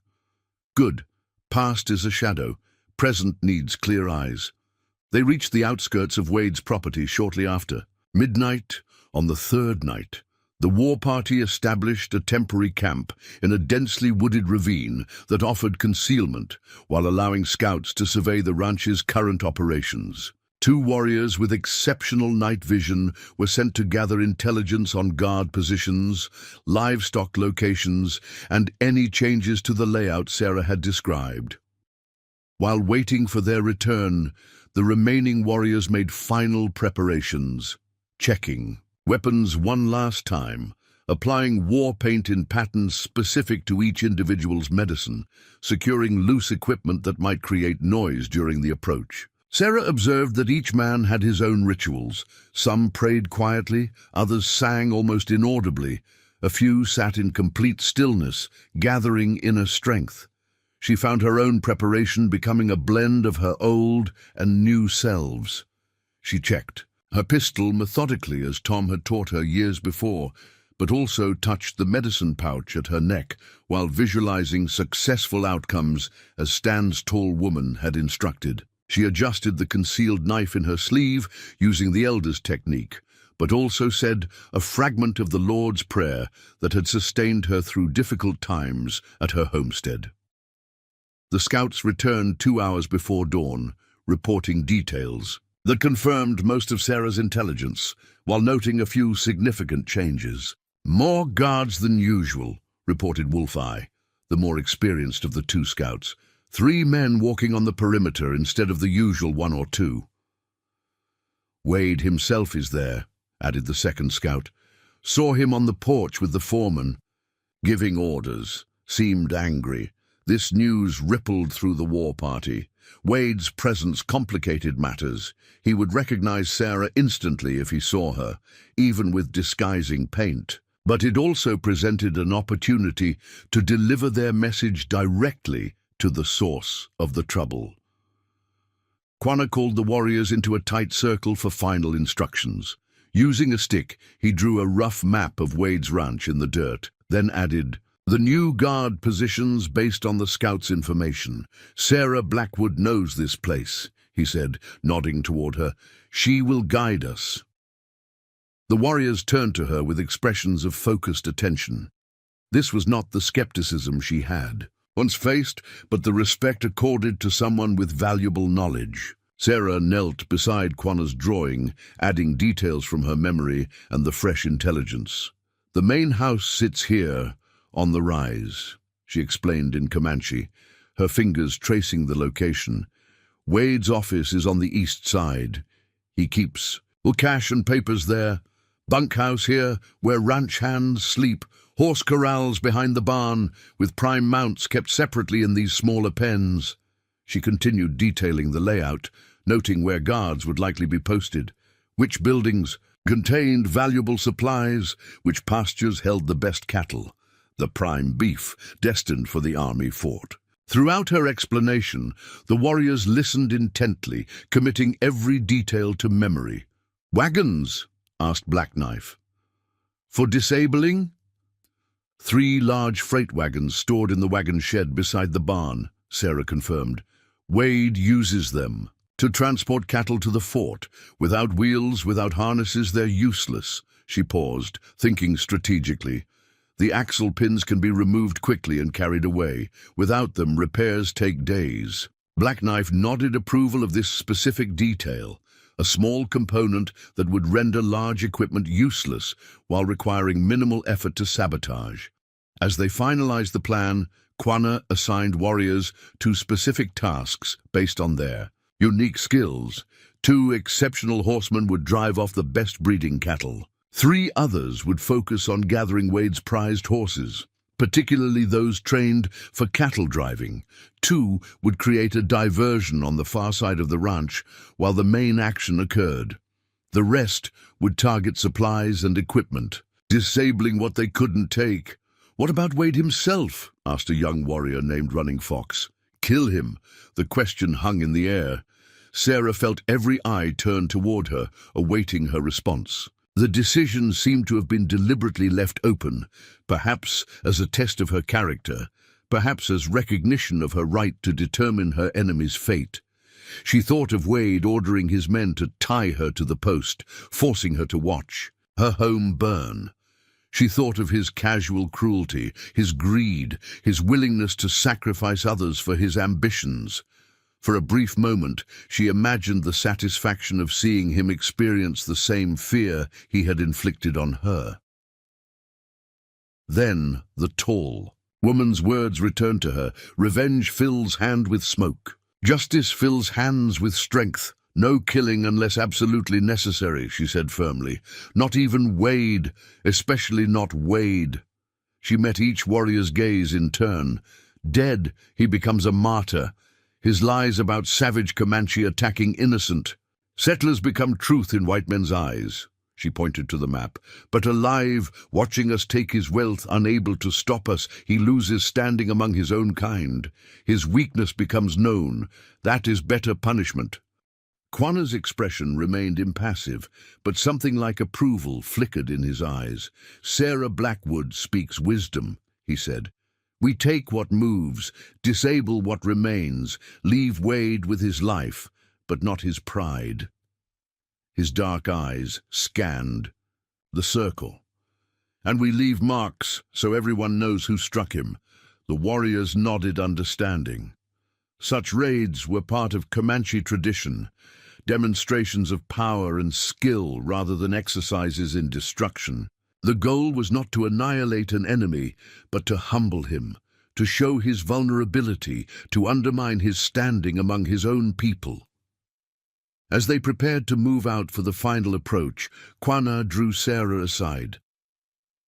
"Good. Past is a shadow. Present needs clear eyes." They reached the outskirts of Wade's property shortly after. Midnight, on the third night, the war party established a temporary camp in a densely wooded ravine that offered concealment while allowing scouts to survey the ranch's current operations. 2 warriors with exceptional night vision were sent to gather intelligence on guard positions, livestock locations, and any changes to the layout Sarah had described. While waiting for their return, the remaining warriors made final preparations, checking weapons one last time, applying war paint in patterns specific to each individual's medicine, securing loose equipment that might create noise during the approach. Sarah observed that each man had his own rituals. Some prayed quietly, others sang almost inaudibly. A few sat in complete stillness, gathering inner strength. She found her own preparation becoming a blend of her old and new selves. She checked her pistol methodically as Tom had taught her years before, but also touched the medicine pouch at her neck while visualizing successful outcomes as Stan's tall woman had instructed. She adjusted the concealed knife in her sleeve using the elder's technique, but also said a fragment of the Lord's Prayer that had sustained her through difficult times at her homestead. The scouts returned 2 hours before dawn, reporting details that confirmed most of Sarah's intelligence, while noting a few significant changes. "More guards than usual," reported Wolfeye, the more experienced of the 2 scouts. 3 men walking on the perimeter instead of the usual 1 or 2. "Wade himself is there," added the second scout. "Saw him on the porch with the foreman. Giving orders. Seemed angry." This news rippled through the war party. Wade's presence complicated matters. He would recognize Sarah instantly if he saw her, even with disguising paint. But it also presented an opportunity to deliver their message directly to the source of the trouble. Quanah called the warriors into a tight circle for final instructions. Using a stick, he drew a rough map of Wade's ranch in the dirt, then added, "The new guard positions based on the scouts' information. Sarah Blackwood knows this place," he said, nodding toward her. "She will guide us." The warriors turned to her with expressions of focused attention. This was not the skepticism she had once faced, but the respect accorded to someone with valuable knowledge. Sarah knelt beside Quanah's drawing, adding details from her memory and the fresh intelligence. "The main house sits here, on the rise," she explained in Comanche, her fingers tracing the location. "Wade's office is on the east side. He keeps cash and papers there. Bunkhouse here, where ranch hands sleep. Horse corrals behind the barn, with prime mounts kept separately in these smaller pens." She continued detailing the layout, noting where guards would likely be posted, which buildings contained valuable supplies, which pastures held the best cattle, the prime beef destined for the army fort. Throughout her explanation, the warriors listened intently, committing every detail to memory. "Wagons?" asked Black Knife. "For disabling?" "3 large freight wagons stored in the wagon shed beside the barn," Sarah confirmed. "Wade uses them to transport cattle to the fort. Without wheels, without harnesses, they're useless." She paused, thinking strategically. "The axle pins can be removed quickly and carried away. Without them, repairs take days." Black Knife nodded approval of this specific detail, a small component that would render large equipment useless while requiring minimal effort to sabotage. As they finalized the plan, Quanah assigned warriors to specific tasks based on their unique skills. 2 exceptional horsemen would drive off the best breeding cattle. 3 others would focus on gathering Wade's prized horses, particularly those trained for cattle driving. 2 would create a diversion on the far side of the ranch while the main action occurred. The rest would target supplies and equipment, disabling what they couldn't take. "What about Wade himself?" asked a young warrior named Running Fox. "Kill him." The question hung in the air. Sarah felt every eye turn toward her, awaiting her response. The decision seemed to have been deliberately left open, perhaps as a test of her character, perhaps as recognition of her right to determine her enemy's fate. She thought of Wade ordering his men to tie her to the post, forcing her to watch her home burn. She thought of his casual cruelty, his greed, his willingness to sacrifice others for his ambitions. For a brief moment, she imagined the satisfaction of seeing him experience the same fear he had inflicted on her. Then, the tall woman's words returned to her. "Revenge fills hand with smoke. Justice fills hands with strength. No killing unless absolutely necessary," she said firmly. "Not even Wade, especially not Wade." She met each warrior's gaze in turn. Dead, he becomes a martyr. His lies about savage Comanche attacking innocent. Settlers become truth in white men's eyes. She pointed to the map. "But alive, watching us take his wealth, unable to stop us, he loses standing among his own kind. His weakness becomes known. That is better punishment." Quanah's expression remained impassive, but something like approval flickered in his eyes. "Sarah Blackwood speaks wisdom," he said. "We take what moves, disable what remains, leave Wade with his life, but not his pride." His dark eyes scanned the circle. "And we leave marks so everyone knows who struck him." The warriors nodded understanding. Such raids were part of Comanche tradition, demonstrations of power and skill rather than exercises in destruction. The goal was not to annihilate an enemy, but to humble him, to show his vulnerability, to undermine his standing among his own people. As they prepared to move out for the final approach, Quanah drew Sarah aside.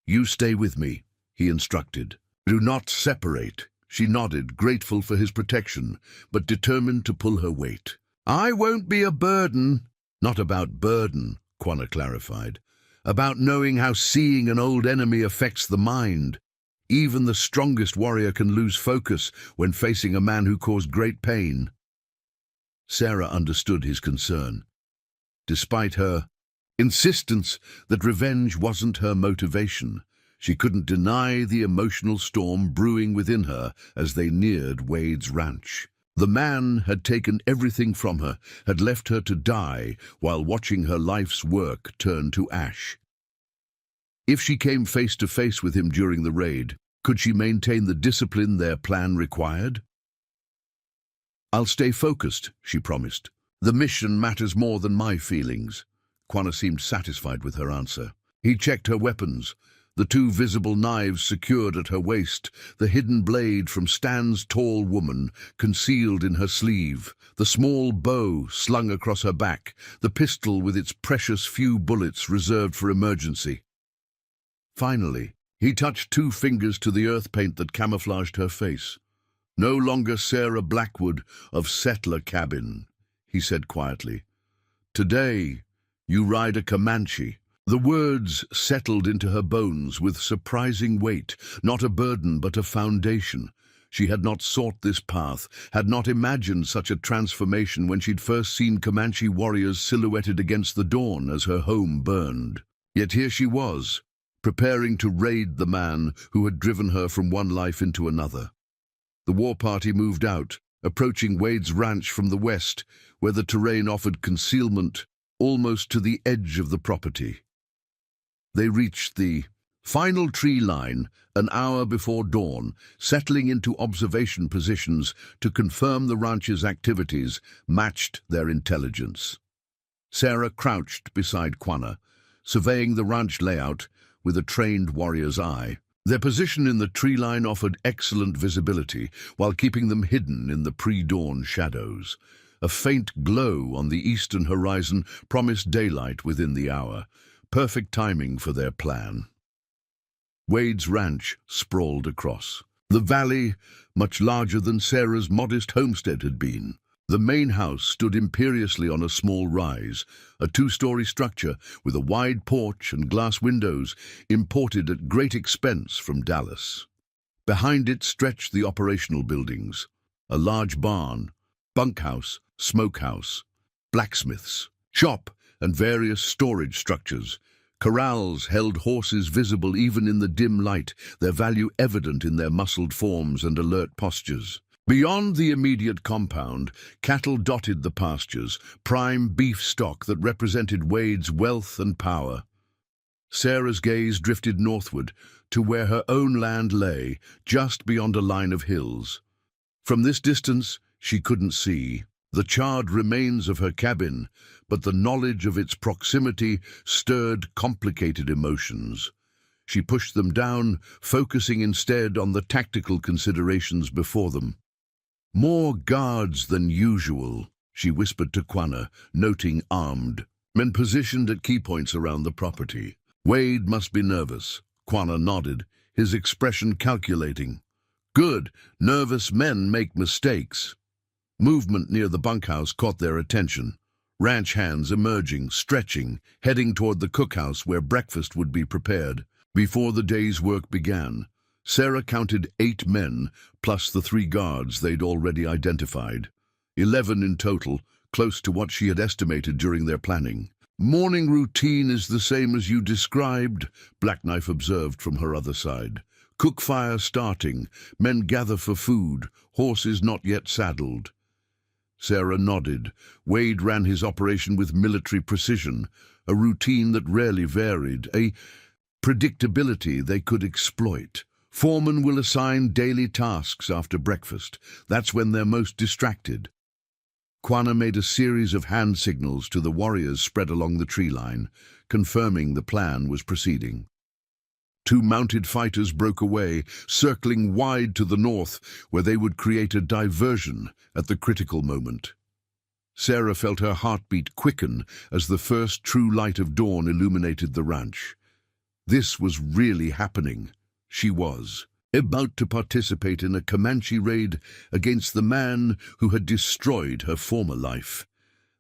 "You stay with me," he instructed. "Do not separate." She nodded, grateful for his protection, but determined to pull her weight. "I won't be a burden." "Not about burden," Quanah clarified. "About knowing how seeing an old enemy affects the mind. Even the strongest warrior can lose focus when facing a man who caused great pain." Sarah understood his concern. Despite her insistence that revenge wasn't her motivation, she couldn't deny the emotional storm brewing within her as they neared Wade's ranch. The man had taken everything from her, had left her to die while watching her life's work turn to ash. If she came face to face with him during the raid, could she maintain the discipline their plan required? "I'll stay focused," she promised. "The mission matters more than my feelings." Quanah seemed satisfied with her answer. He checked her weapons, the two visible knives secured at her waist, the hidden blade from Stan's tall woman concealed in her sleeve, the small bow slung across her back, the pistol with its precious few bullets reserved for emergency. Finally, he touched two fingers to the earth paint that camouflaged her face. "No longer Sarah Blackwood of Settler Cabin," he said quietly. "Today, you ride a Comanche." The words settled into her bones with surprising weight, not a burden but a foundation. She had not sought this path, had not imagined such a transformation when she'd first seen Comanche warriors silhouetted against the dawn as her home burned. Yet here she was, preparing to raid the man who had driven her from one life into another. The war party moved out, approaching Wade's ranch from the west, where the terrain offered concealment almost to the edge of the property. They reached the final tree line an hour before dawn, settling into observation positions to confirm the ranch's activities matched their intelligence. Sarah crouched beside Quanah, surveying the ranch layout with a trained warrior's eye. Their position in the tree line offered excellent visibility while keeping them hidden in the pre-dawn shadows. A faint glow on the eastern horizon promised daylight within the hour. Perfect timing for their plan. Wade's ranch sprawled across. The valley, much larger than Sarah's modest homestead had been. The main house stood imperiously on a small rise, a two-story structure with a wide porch and glass windows imported at great expense from Dallas. Behind it stretched the operational buildings, a large barn, bunkhouse, smokehouse, blacksmiths, shop, and various storage structures. Corrals held horses visible even in the dim light, their value evident in their muscled forms and alert postures. Beyond the immediate compound, cattle dotted the pastures, prime beef stock that represented Wade's wealth and power. Sarah's gaze drifted northward to where her own land lay, just beyond a line of hills. From this distance, she couldn't see the charred remains of her cabin, but the knowledge of its proximity stirred complicated emotions. She pushed them down, focusing instead on the tactical considerations before them. "More guards than usual," she whispered to Quanah, noting armed men positioned at key points around the property. "Wade must be nervous." Quanah nodded, his expression calculating. "Good. Nervous men make mistakes." Movement near the bunkhouse caught their attention. Ranch hands emerging, stretching, heading toward the cookhouse where breakfast would be prepared. Before the day's work began, Sarah counted 8 men, plus the 3 guards they'd already identified. 11 in total, close to what she had estimated during their planning. "Morning routine is the same as you described," Blackknife observed from her other side. "Cook fire starting, men gather for food, horses not yet saddled." Sarah nodded. Wade ran his operation with military precision, a routine that rarely varied, a predictability they could exploit. Foremen will assign daily tasks after breakfast. That's when they're most distracted. Quanah made a series of hand signals to the warriors spread along the tree line, confirming the plan was proceeding. 2 mounted fighters broke away, circling wide to the north, where they would create a diversion at the critical moment. Sarah felt her heartbeat quicken as the first true light of dawn illuminated the ranch. This was really happening. She was about to participate in a Comanche raid against the man who had destroyed her former life.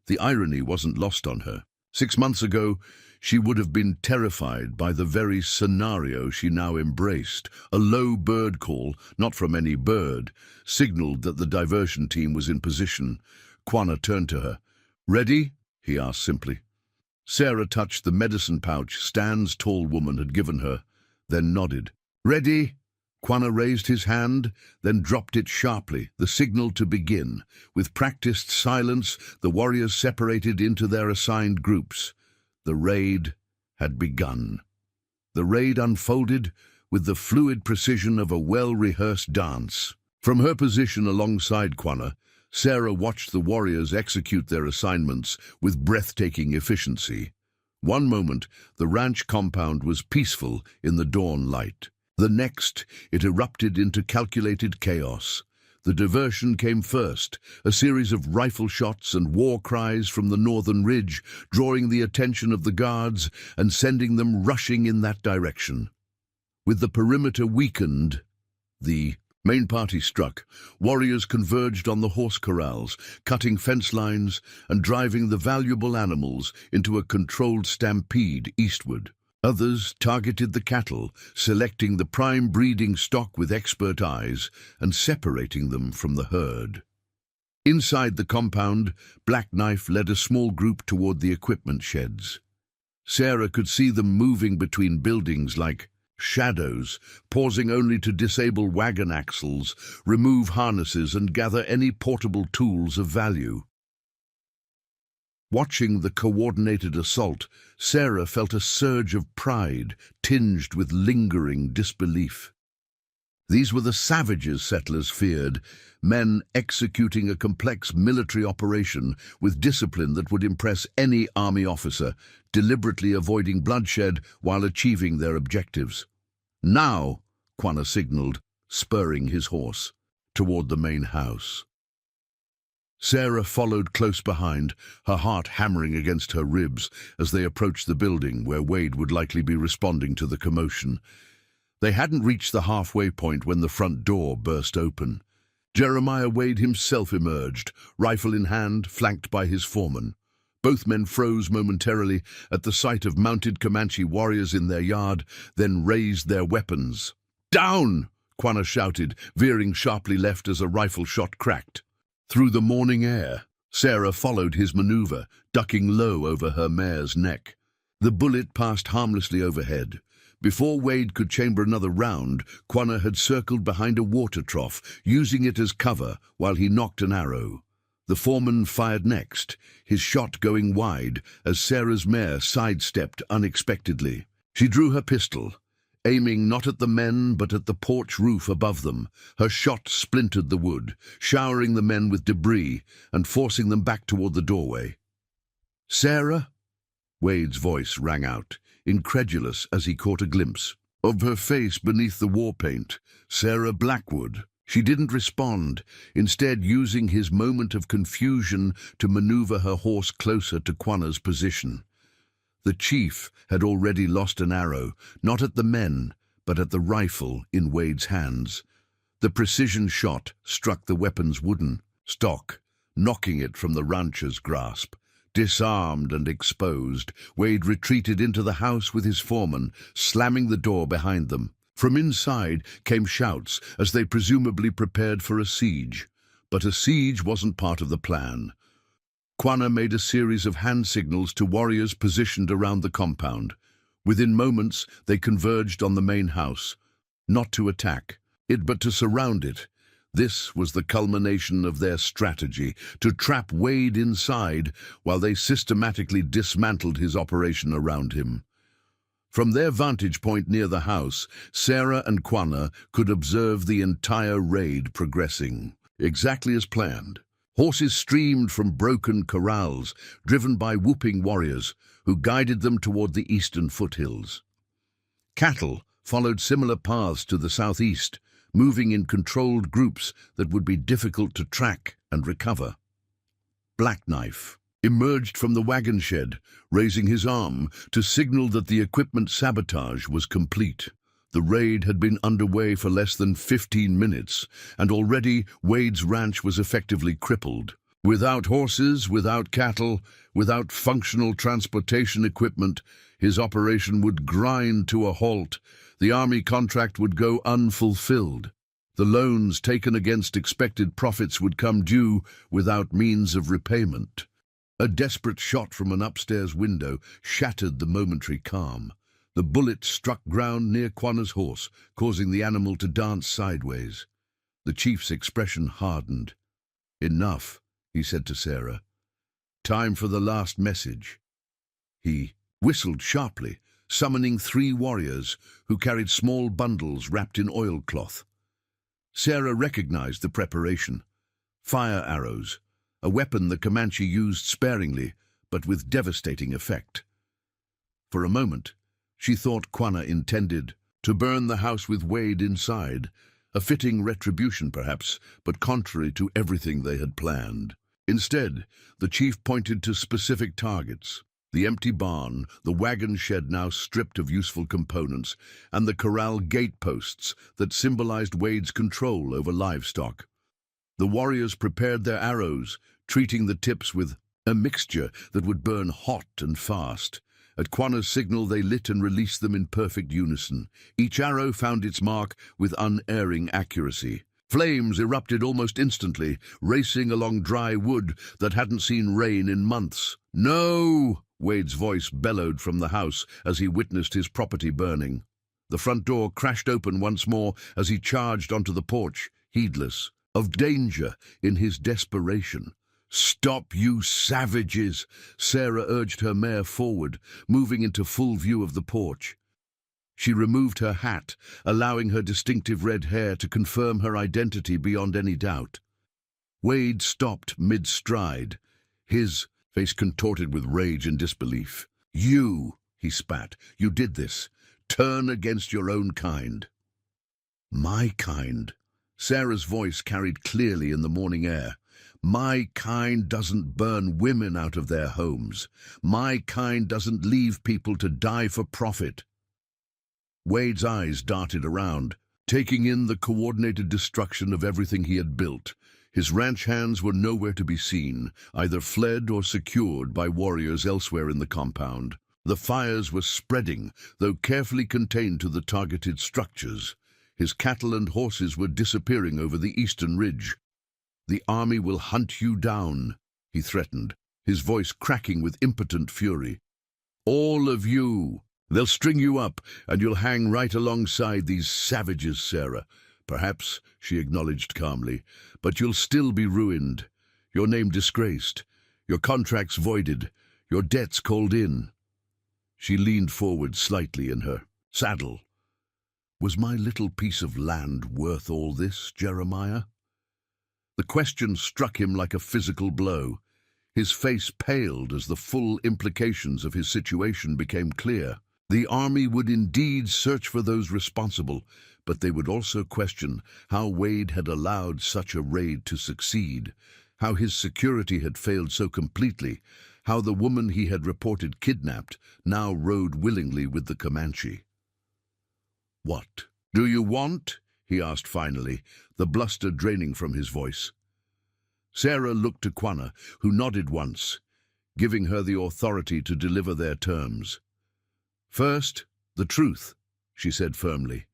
The irony wasn't lost on her. 6 months ago, she would have been terrified by the very scenario she now embraced. A low bird call, not from any bird, signaled that the diversion team was in position. Quanah turned to her. "Ready?" he asked simply. Sarah touched the medicine pouch Stan's tall woman had given her, then nodded. "Ready?" Quanah raised his hand, then dropped it sharply, the signal to begin. With practiced silence, the warriors separated into their assigned groups. The raid had begun. The raid unfolded with the fluid precision of a well-rehearsed dance. From her position alongside Quanah, Sarah watched the warriors execute their assignments with breathtaking efficiency. One moment, the ranch compound was peaceful in the dawn light. The next, it erupted into calculated chaos. The diversion came first, a series of rifle shots and war cries from the northern ridge, drawing the attention of the guards and sending them rushing in that direction. With the perimeter weakened, the main party struck. Warriors converged on the horse corrals, cutting fence lines and driving the valuable animals into a controlled stampede eastward. Others targeted the cattle, selecting the prime breeding stock with expert eyes and separating them from the herd. Inside the compound, Black Knife led a small group toward the equipment sheds. Sarah could see them moving between buildings like shadows, pausing only to disable wagon axles, remove harnesses, and gather any portable tools of value. Watching the coordinated assault, Sarah felt a surge of pride tinged with lingering disbelief. These were the savages settlers feared, men executing a complex military operation with discipline that would impress any army officer, deliberately avoiding bloodshed while achieving their objectives. "Now," Quanah signaled, spurring his horse toward the main house. Sarah followed close behind, her heart hammering against her ribs as they approached the building where Wade would likely be responding to the commotion. They hadn't reached the halfway point when the front door burst open. Jeremiah Wade himself emerged, rifle in hand, flanked by his foreman. Both men froze momentarily at the sight of mounted Comanche warriors in their yard, then raised their weapons. "Down!" Quanah shouted, veering sharply left as a rifle shot cracked. Through the morning air, Sarah followed his maneuver, ducking low over her mare's neck. The bullet passed harmlessly overhead. Before Wade could chamber another round, Quanah had circled behind a water trough, using it as cover while he nocked an arrow. The foreman fired next, his shot going wide as Sarah's mare sidestepped unexpectedly. She drew her pistol, aiming not at the men but at the porch roof above them. Her shot splintered the wood, showering the men with debris and forcing them back toward the doorway. "Sarah?" Wade's voice rang out, incredulous as he caught a glimpse of her face beneath the war paint. Sarah Blackwood. She didn't respond, instead using his moment of confusion to maneuver her horse closer to Quanah's position. The chief had already lost an arrow, not at the men, but at the rifle in Wade's hands. The precision shot struck the weapon's wooden stock, knocking it from the rancher's grasp. Disarmed and exposed, Wade retreated into the house with his foreman, slamming the door behind them. From inside came shouts as they presumably prepared for a siege. But a siege wasn't part of the plan. Quanah made a series of hand signals to warriors positioned around the compound. Within moments, they converged on the main house, not to attack it, but to surround it. This was the culmination of their strategy, to trap Wade inside while they systematically dismantled his operation around him. From their vantage point near the house, Sarah and Quanah could observe the entire raid progressing, exactly as planned. Horses streamed from broken corrals, driven by whooping warriors who guided them toward the eastern foothills. Cattle followed similar paths to the southeast, moving in controlled groups that would be difficult to track and recover. Black Knife emerged from the wagon shed, raising his arm to signal that the equipment sabotage was complete. The raid had been underway for less than 15 minutes, and already Wade's ranch was effectively crippled. Without horses, without cattle, without functional transportation equipment, his operation would grind to a halt. The army contract would go unfulfilled. The loans taken against expected profits would come due without means of repayment. A desperate shot from an upstairs window shattered the momentary calm. The bullet struck ground near Quanah's horse, causing the animal to dance sideways. The chief's expression hardened. "Enough," he said to Sarah. "Time for the last message." He whistled sharply, summoning 3 warriors who carried small bundles wrapped in oilcloth. Sarah recognized the preparation. Fire arrows, a weapon the Comanche used sparingly, but with devastating effect. For a moment, she thought Quanah intended to burn the house with Wade inside, a fitting retribution perhaps, but contrary to everything they had planned. Instead, the chief pointed to specific targets: the empty barn, the wagon shed now stripped of useful components, and the corral gate posts that symbolized Wade's control over livestock. The warriors prepared their arrows, treating the tips with a mixture that would burn hot and fast. At Quanah's signal, they lit and released them in perfect unison. Each arrow found its mark with unerring accuracy. Flames erupted almost instantly, racing along dry wood that hadn't seen rain in months. "No!" Wade's voice bellowed from the house as he witnessed his property burning. The front door crashed open once more as he charged onto the porch, heedless of danger in his desperation. "Stop, you savages!" Sarah urged her mare forward, moving into full view of the porch. She removed her hat, allowing her distinctive red hair to confirm her identity beyond any doubt. Wade stopped mid-stride, his face contorted with rage and disbelief. "You," he spat, "you did this. Turn against your own kind." "My kind?" Sarah's voice carried clearly in the morning air. "My kind doesn't burn women out of their homes. My kind doesn't leave people to die for profit." Wade's eyes darted around, taking in the coordinated destruction of everything he had built. His ranch hands were nowhere to be seen, either fled or secured by warriors elsewhere in the compound. The fires were spreading, though carefully contained to the targeted structures. His cattle and horses were disappearing over the eastern ridge. "The army will hunt you down," he threatened, his voice cracking with impotent fury. "All of you. They'll string you up, and you'll hang right alongside these savages, Sarah. Perhaps," she acknowledged calmly, "but you'll still be ruined. Your name disgraced, your contracts voided, your debts called in." She leaned forward slightly in her saddle. "Was my little piece of land worth all this, Jeremiah?" The question struck him like a physical blow. His face paled as the full implications of his situation became clear. The army would indeed search for those responsible, but they would also question how Wade had allowed such a raid to succeed, how his security had failed so completely, how the woman he had reported kidnapped now rode willingly with the Comanche. "What do you want?" he asked finally, the bluster draining from his voice. Sarah looked to Quanah, who nodded once, giving her the authority to deliver their terms. "First, the truth," she said firmly.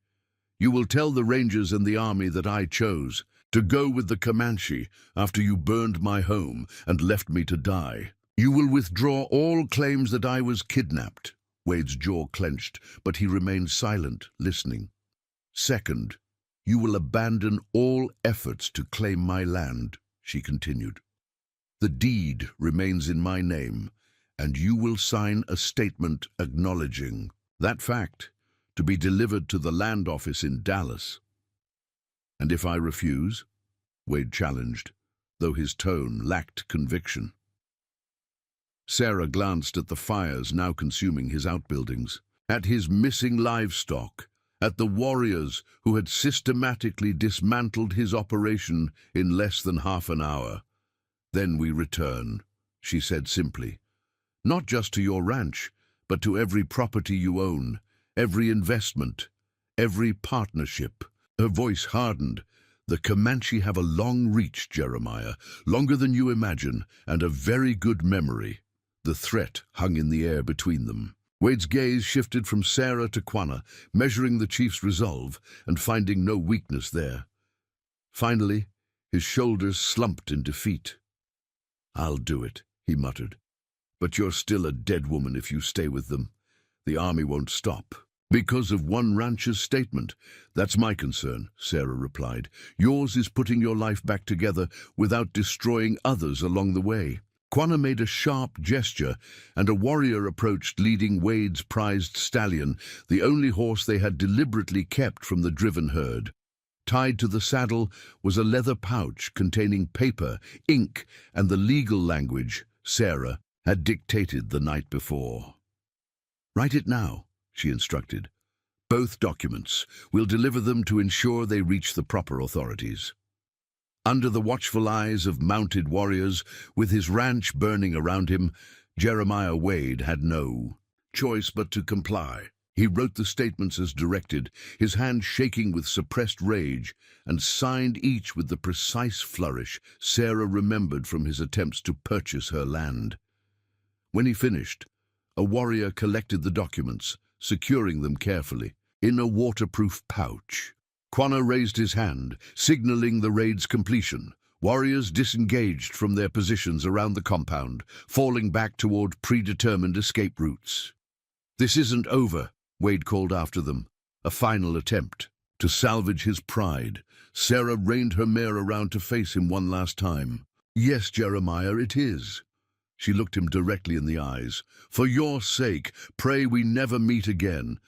"You will tell the rangers and the army that I chose to go with the Comanche after you burned my home and left me to die. You will withdraw all claims that I was kidnapped." Wade's jaw clenched, but he remained silent, listening. "Second, you will abandon all efforts to claim my land," she continued. "The deed remains in my name, and you will sign a statement acknowledging that fact, to be delivered to the land office in Dallas." "And if I refuse?" Wade challenged, though his tone lacked conviction. Sarah glanced at the fires now consuming his outbuildings, at his missing livestock, at the warriors who had systematically dismantled his operation in less than half an hour. "Then we return," she said simply. "Not just to your ranch, but to every property you own, every investment, every partnership." Her voice hardened. "The Comanche have a long reach, Jeremiah, longer than you imagine, and a very good memory." The threat hung in the air between them. Wade's gaze shifted from Sarah to Quanah, measuring the chief's resolve and finding no weakness there. Finally, his shoulders slumped in defeat. "I'll do it," he muttered. "But you're still a dead woman if you stay with them. The army won't stop." "Because of one rancher's statement. That's my concern," Sarah replied. "Yours is putting your life back together without destroying others along the way." Quanah made a sharp gesture, and a warrior approached leading Wade's prized stallion, the only horse they had deliberately kept from the driven herd. Tied to the saddle was a leather pouch containing paper, ink, and the legal language Sarah had dictated the night before. "Write it now," she instructed. "Both documents. We'll deliver them to ensure they reach the proper authorities." Under the watchful eyes of mounted warriors, with his ranch burning around him, Jeremiah Wade had no choice but to comply. He wrote the statements as directed, his hand shaking with suppressed rage, and signed each with the precise flourish Sarah remembered from his attempts to purchase her land. When he finished, a warrior collected the documents, securing them carefully in a waterproof pouch. Quanah raised his hand, signaling the raid's completion. Warriors disengaged from their positions around the compound, falling back toward predetermined escape routes. "This isn't over," Wade called after them. A final attempt to salvage his pride. Sarah reined her mare around to face him one last time. "Yes, Jeremiah, it is." She looked him directly in the eyes. "For your sake, pray we never meet again."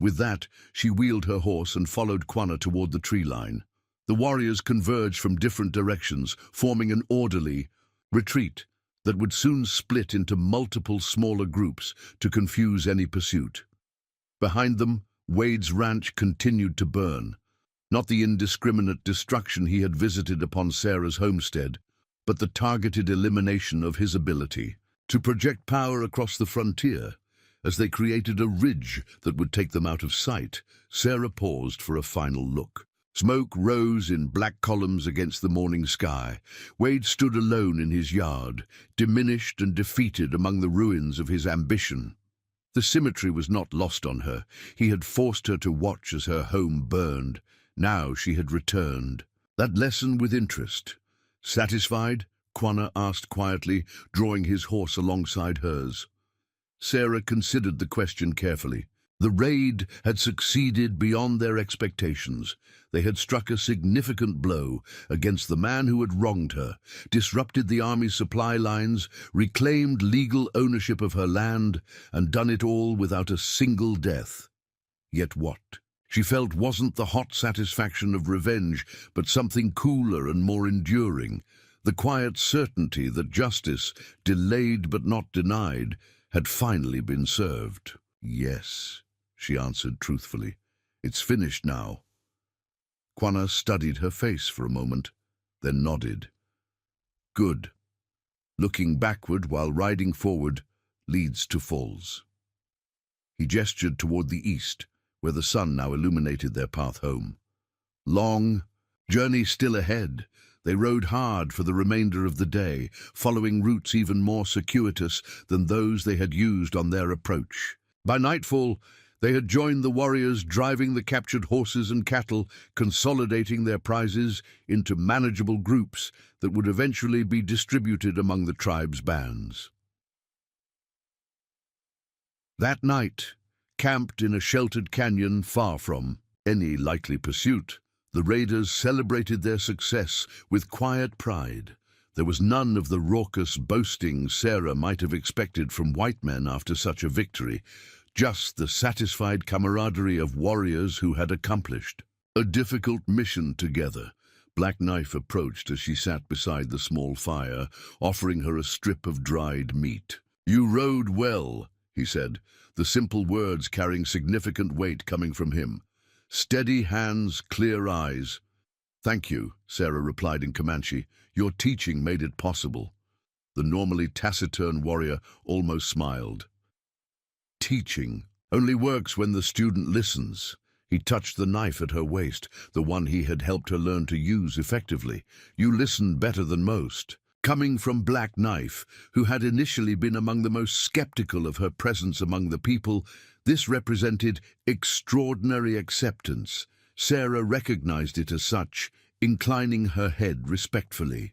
With that, she wheeled her horse and followed Quanah toward the tree line. The warriors converged from different directions, forming an orderly retreat that would soon split into multiple smaller groups to confuse any pursuit. Behind them, Wade's ranch continued to burn. Not the indiscriminate destruction he had visited upon Sarah's homestead, but the targeted elimination of his ability to project power across the frontier. As they created a ridge that would take them out of sight, Sarah paused for a final look. Smoke rose in black columns against the morning sky. Wade stood alone in his yard, diminished and defeated among the ruins of his ambition. The symmetry was not lost on her. He had forced her to watch as her home burned. Now she had returned. That lesson with interest. "Satisfied?" Quanah asked quietly, drawing his horse alongside hers. Sarah considered the question carefully. The raid had succeeded beyond their expectations. They had struck a significant blow against the man who had wronged her, disrupted the army's supply lines, reclaimed legal ownership of her land, and done it all without a single death. Yet what? She felt wasn't the hot satisfaction of revenge, but something cooler and more enduring. The quiet certainty that justice, delayed but not denied, had finally been served. "Yes," she answered truthfully. "It's finished now." Quanah studied her face for a moment, then nodded. "Good. Looking backward while riding forward leads to falls." He gestured toward the east, where the sun now illuminated their path home. Long journey still ahead. They rode hard for the remainder of the day, following routes even more circuitous than those they had used on their approach. By nightfall, they had joined the warriors, driving the captured horses and cattle, consolidating their prizes into manageable groups that would eventually be distributed among the tribe's bands. That night, camped in a sheltered canyon far from any likely pursuit, the raiders celebrated their success with quiet pride. There was none of the raucous boasting Sarah might have expected from white men after such a victory, just the satisfied camaraderie of warriors who had accomplished a difficult mission together. Black Knife approached as she sat beside the small fire, offering her a strip of dried meat. "You rode well," he said, the simple words carrying significant weight coming from him. Steady hands, clear eyes. "Thank you," Sarah replied in Comanche. "Your teaching made it possible." The normally taciturn warrior almost smiled. "Teaching only works when the student listens." He touched the knife at her waist, the one he had helped her learn to use effectively. "You listen better than most." Coming from Black Knife, who had initially been among the most skeptical of her presence among the people, this represented extraordinary acceptance. Sarah recognized it as such, inclining her head respectfully.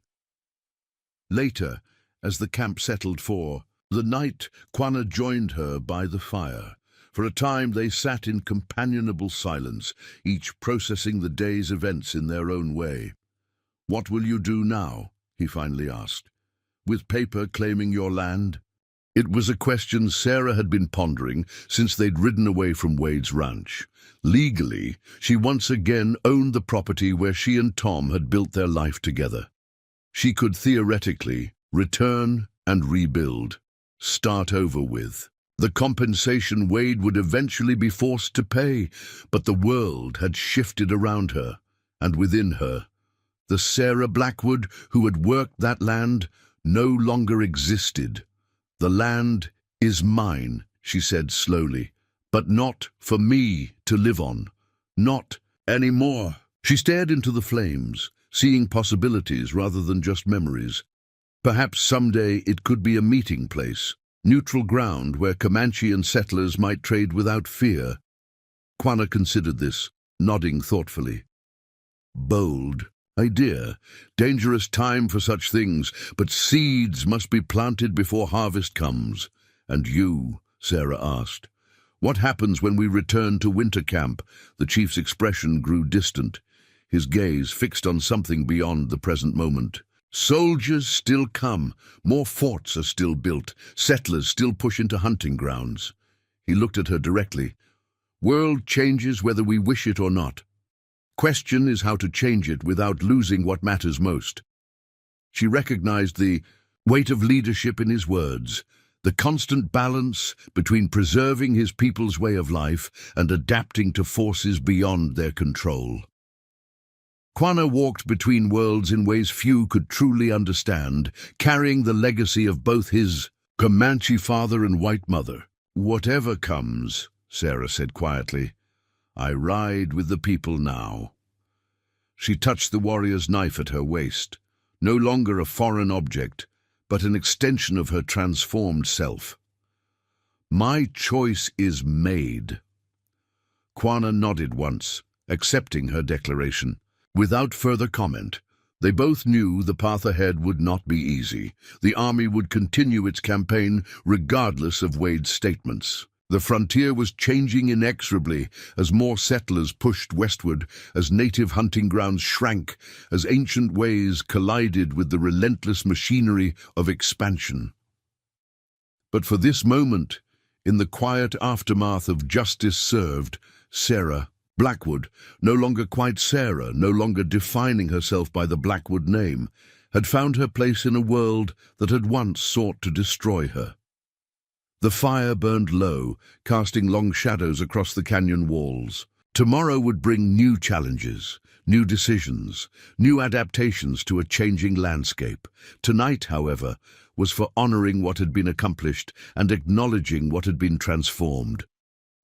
Later, as the camp settled for the night, Quanah joined her by the fire. For a time they sat in companionable silence, each processing the day's events in their own way. "What will you do now?" he finally asked. with paper claiming your land? It was a question Sarah had been pondering since they'd ridden away from Wade's ranch. Legally, she once again owned the property where she and Tom had built their life together. She could theoretically return and rebuild, start over with. The compensation Wade would eventually be forced to pay, but the world had shifted around her, and within her. The Sarah Blackwood who had worked that land no longer existed. "The land is mine," she said slowly, "but not for me to live on. Not anymore." She stared into the flames, seeing possibilities rather than just memories. Perhaps someday it could be a meeting place, neutral ground where Comanche and settlers might trade without fear. Quanah considered this, nodding thoughtfully. Bold idea, dangerous time for such things, but seeds must be planted before harvest comes. "And you?" Sarah asked. "What happens when we return to winter camp?" The chief's expression grew distant, his gaze fixed on something beyond the present moment. "Soldiers still come, more forts are still built, settlers still push into hunting grounds." He looked at her directly. "World changes whether we wish it or not. Question is how to change it without losing what matters most." She recognized the weight of leadership in his words, the constant balance between preserving his people's way of life and adapting to forces beyond their control. Quanah walked between worlds in ways few could truly understand, carrying the legacy of both his Comanche father and white mother. "Whatever comes," Sarah said quietly, "I ride with the people now." She touched the warrior's knife at her waist, no longer a foreign object, but an extension of her transformed self. "My choice is made." Quanah nodded once, accepting her declaration. Without further comment, they both knew the path ahead would not be easy. The army would continue its campaign regardless of Wade's statements. The frontier was changing inexorably as more settlers pushed westward, as native hunting grounds shrank, as ancient ways collided with the relentless machinery of expansion. But for this moment, in the quiet aftermath of justice served, Sarah Blackwood, no longer quite Sarah, no longer defining herself by the Blackwood name, had found her place in a world that had once sought to destroy her. The fire burned low, casting long shadows across the canyon walls. Tomorrow would bring new challenges, new decisions, new adaptations to a changing landscape. Tonight, however, was for honoring what had been accomplished and acknowledging what had been transformed.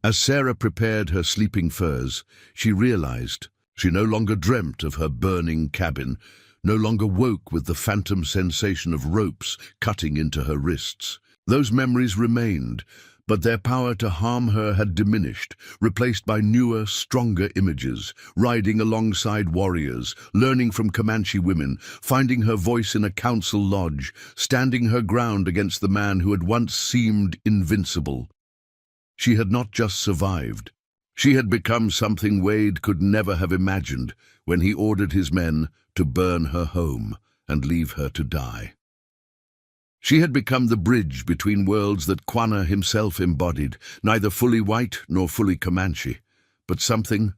As Sarah prepared her sleeping furs, she realized she no longer dreamt of her burning cabin, no longer woke with the phantom sensation of ropes cutting into her wrists. Those memories remained, but their power to harm her had diminished, replaced by newer, stronger images, riding alongside warriors, learning from Comanche women, finding her voice in a council lodge, standing her ground against the man who had once seemed invincible. She had not just survived. She had become something Wade could never have imagined when he ordered his men to burn her home and leave her to die. She had become the bridge between worlds that Quanah himself embodied, neither fully white nor fully Comanche, but something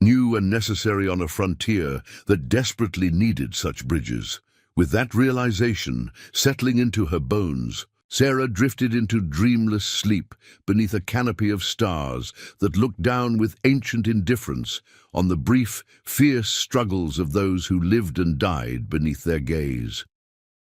new and necessary on a frontier that desperately needed such bridges. With that realization settling into her bones, Sarah drifted into dreamless sleep beneath a canopy of stars that looked down with ancient indifference on the brief, fierce struggles of those who lived and died beneath their gaze.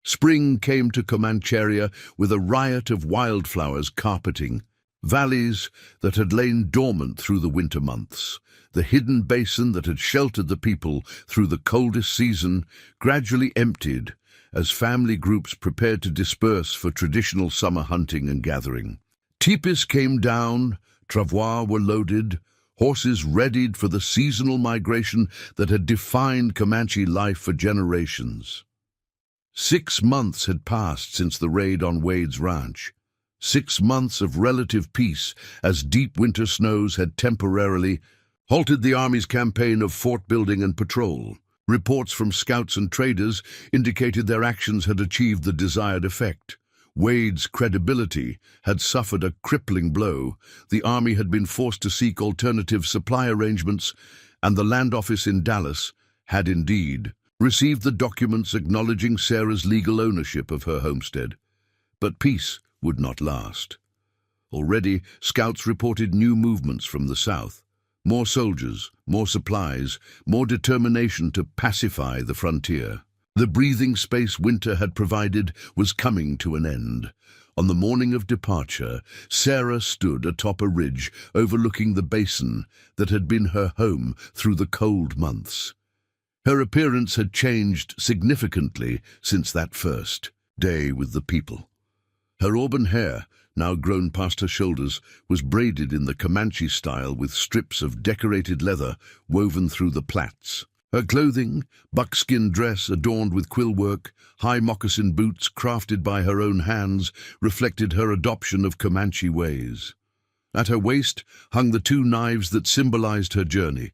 Spring came to Comancheria with a riot of wildflowers carpeting valleys that had lain dormant through the winter months. The hidden basin that had sheltered the people through the coldest season gradually emptied as family groups prepared to disperse for traditional summer hunting and gathering. Tipis came down, travois were loaded, horses readied for the seasonal migration that had defined Comanche life for generations. 6 months had passed since the raid on Wade's ranch. 6 months of relative peace as deep winter snows had temporarily halted the Army's campaign of fort building and patrol. Reports from scouts and traders indicated their actions had achieved the desired effect. Wade's credibility had suffered a crippling blow. The army had been forced to seek alternative supply arrangements, and the land office in Dallas had indeed received the documents acknowledging Sarah's legal ownership of her homestead. But peace would not last. Already, scouts reported new movements from the south. More soldiers, more supplies, more determination to pacify the frontier. The breathing space winter had provided was coming to an end. On the morning of departure, Sarah stood atop a ridge overlooking the basin that had been her home through the cold months. Her appearance had changed significantly since that first day with the people. Her auburn hair, now grown past her shoulders, was braided in the Comanche style with strips of decorated leather woven through the plaits. Her clothing, buckskin dress adorned with quill work, high moccasin boots crafted by her own hands, reflected her adoption of Comanche ways. At her waist hung the two knives that symbolized her journey,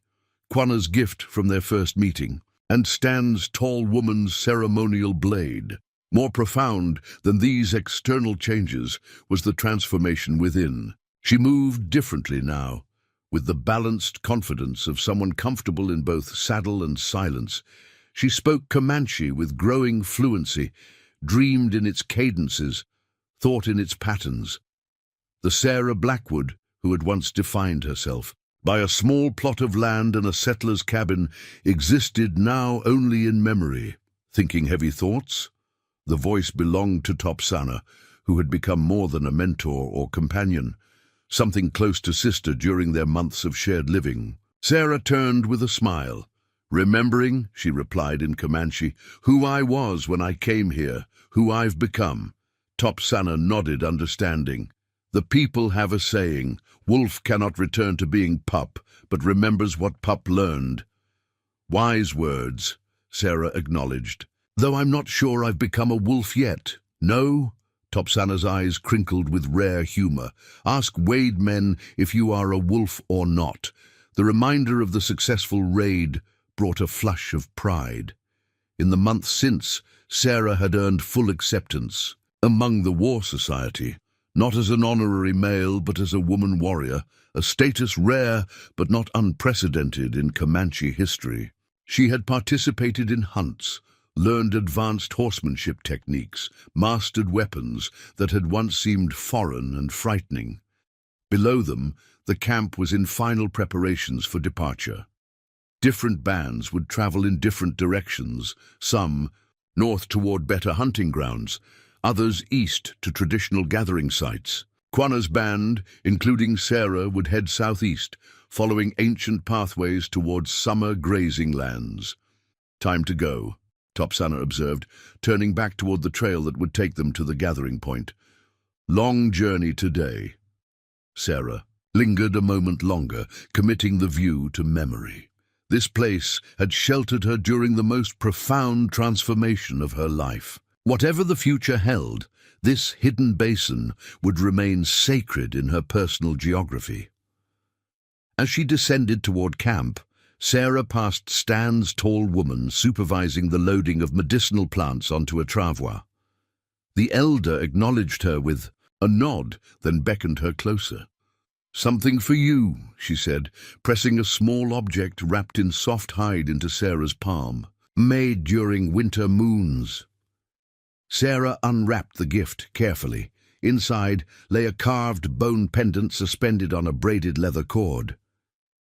Quanah's gift from their first meeting, and Stan's tall woman's ceremonial blade. More profound than these external changes was the transformation within. She moved differently now, with the balanced confidence of someone comfortable in both saddle and silence. She spoke Comanche with growing fluency, dreamed in its cadences, thought in its patterns. The Sarah Blackwood, who had once defined herself by a small plot of land and a settler's cabin, existed now only in memory. Thinking heavy thoughts? The voice belonged to Topsana, who had become more than a mentor or companion, something close to sister during their months of shared living. Sarah turned with a smile. "Remembering," she replied in Comanche, "who I was when I came here, who I've become." Topsana nodded, understanding. "The people have a saying, wolf cannot return to being pup, but remembers what pup learned." "Wise words," Sarah acknowledged, "though I'm not sure I've become a wolf yet." "No?" Topsana's eyes crinkled with rare humor. "Ask Wade men if you are a wolf or not." The reminder of the successful raid brought a flush of pride. In the months since, Sarah had earned full acceptance among the war society, not as an honorary male but as a woman warrior, a status rare but not unprecedented in Comanche history. She had participated in hunts, learned advanced horsemanship techniques, mastered weapons that had once seemed foreign and frightening. Below them, the camp was in final preparations for departure. Different bands would travel in different directions, some north toward better hunting grounds, others east to traditional gathering sites. Quanah's band, including Sarah, would head southeast, following ancient pathways towards summer grazing lands. "Time to go," Topsana observed, turning back toward the trail that would take them to the gathering point. "Long journey today." Sarah lingered a moment longer, committing the view to memory. This place had sheltered her during the most profound transformation of her life. Whatever the future held, this hidden basin would remain sacred in her personal geography. As she descended toward camp, Sarah passed Stan's tall woman supervising the loading of medicinal plants onto a travois. The elder acknowledged her with a nod, then beckoned her closer. "Something for you," she said, pressing a small object wrapped in soft hide into Sarah's palm. "Made during winter moons." Sarah unwrapped the gift carefully. Inside lay a carved bone pendant suspended on a braided leather cord.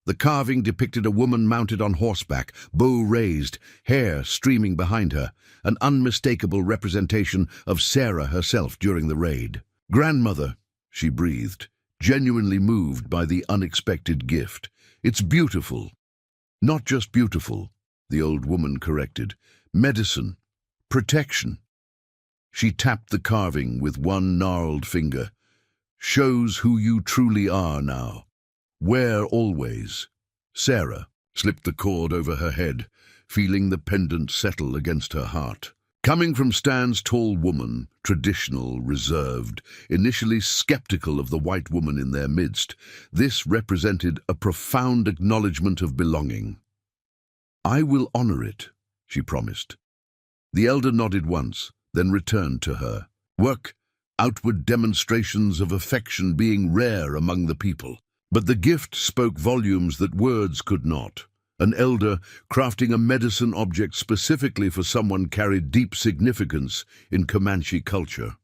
The carving depicted a woman mounted on horseback, bow raised, hair streaming behind her, an unmistakable representation of Sarah herself during the raid. "Grandmother," she breathed, genuinely moved by the unexpected gift. "It's beautiful." "Not just beautiful," the old woman corrected. "Medicine. Protection." She tapped the carving with one gnarled finger. "Shows who you truly are now. Wear always." Sarah slipped the cord over her head, feeling the pendant settle against her heart. Coming from Stan's tall woman, traditional, reserved, initially skeptical of the white woman in their midst, this represented a profound acknowledgement of belonging. "I will honor it," she promised. The elder nodded once, then returned to her. Work, outward demonstrations of affection being rare among the people. But the gift spoke volumes that words could not. An elder crafting a medicine object specifically for someone carried deep significance in Comanche culture.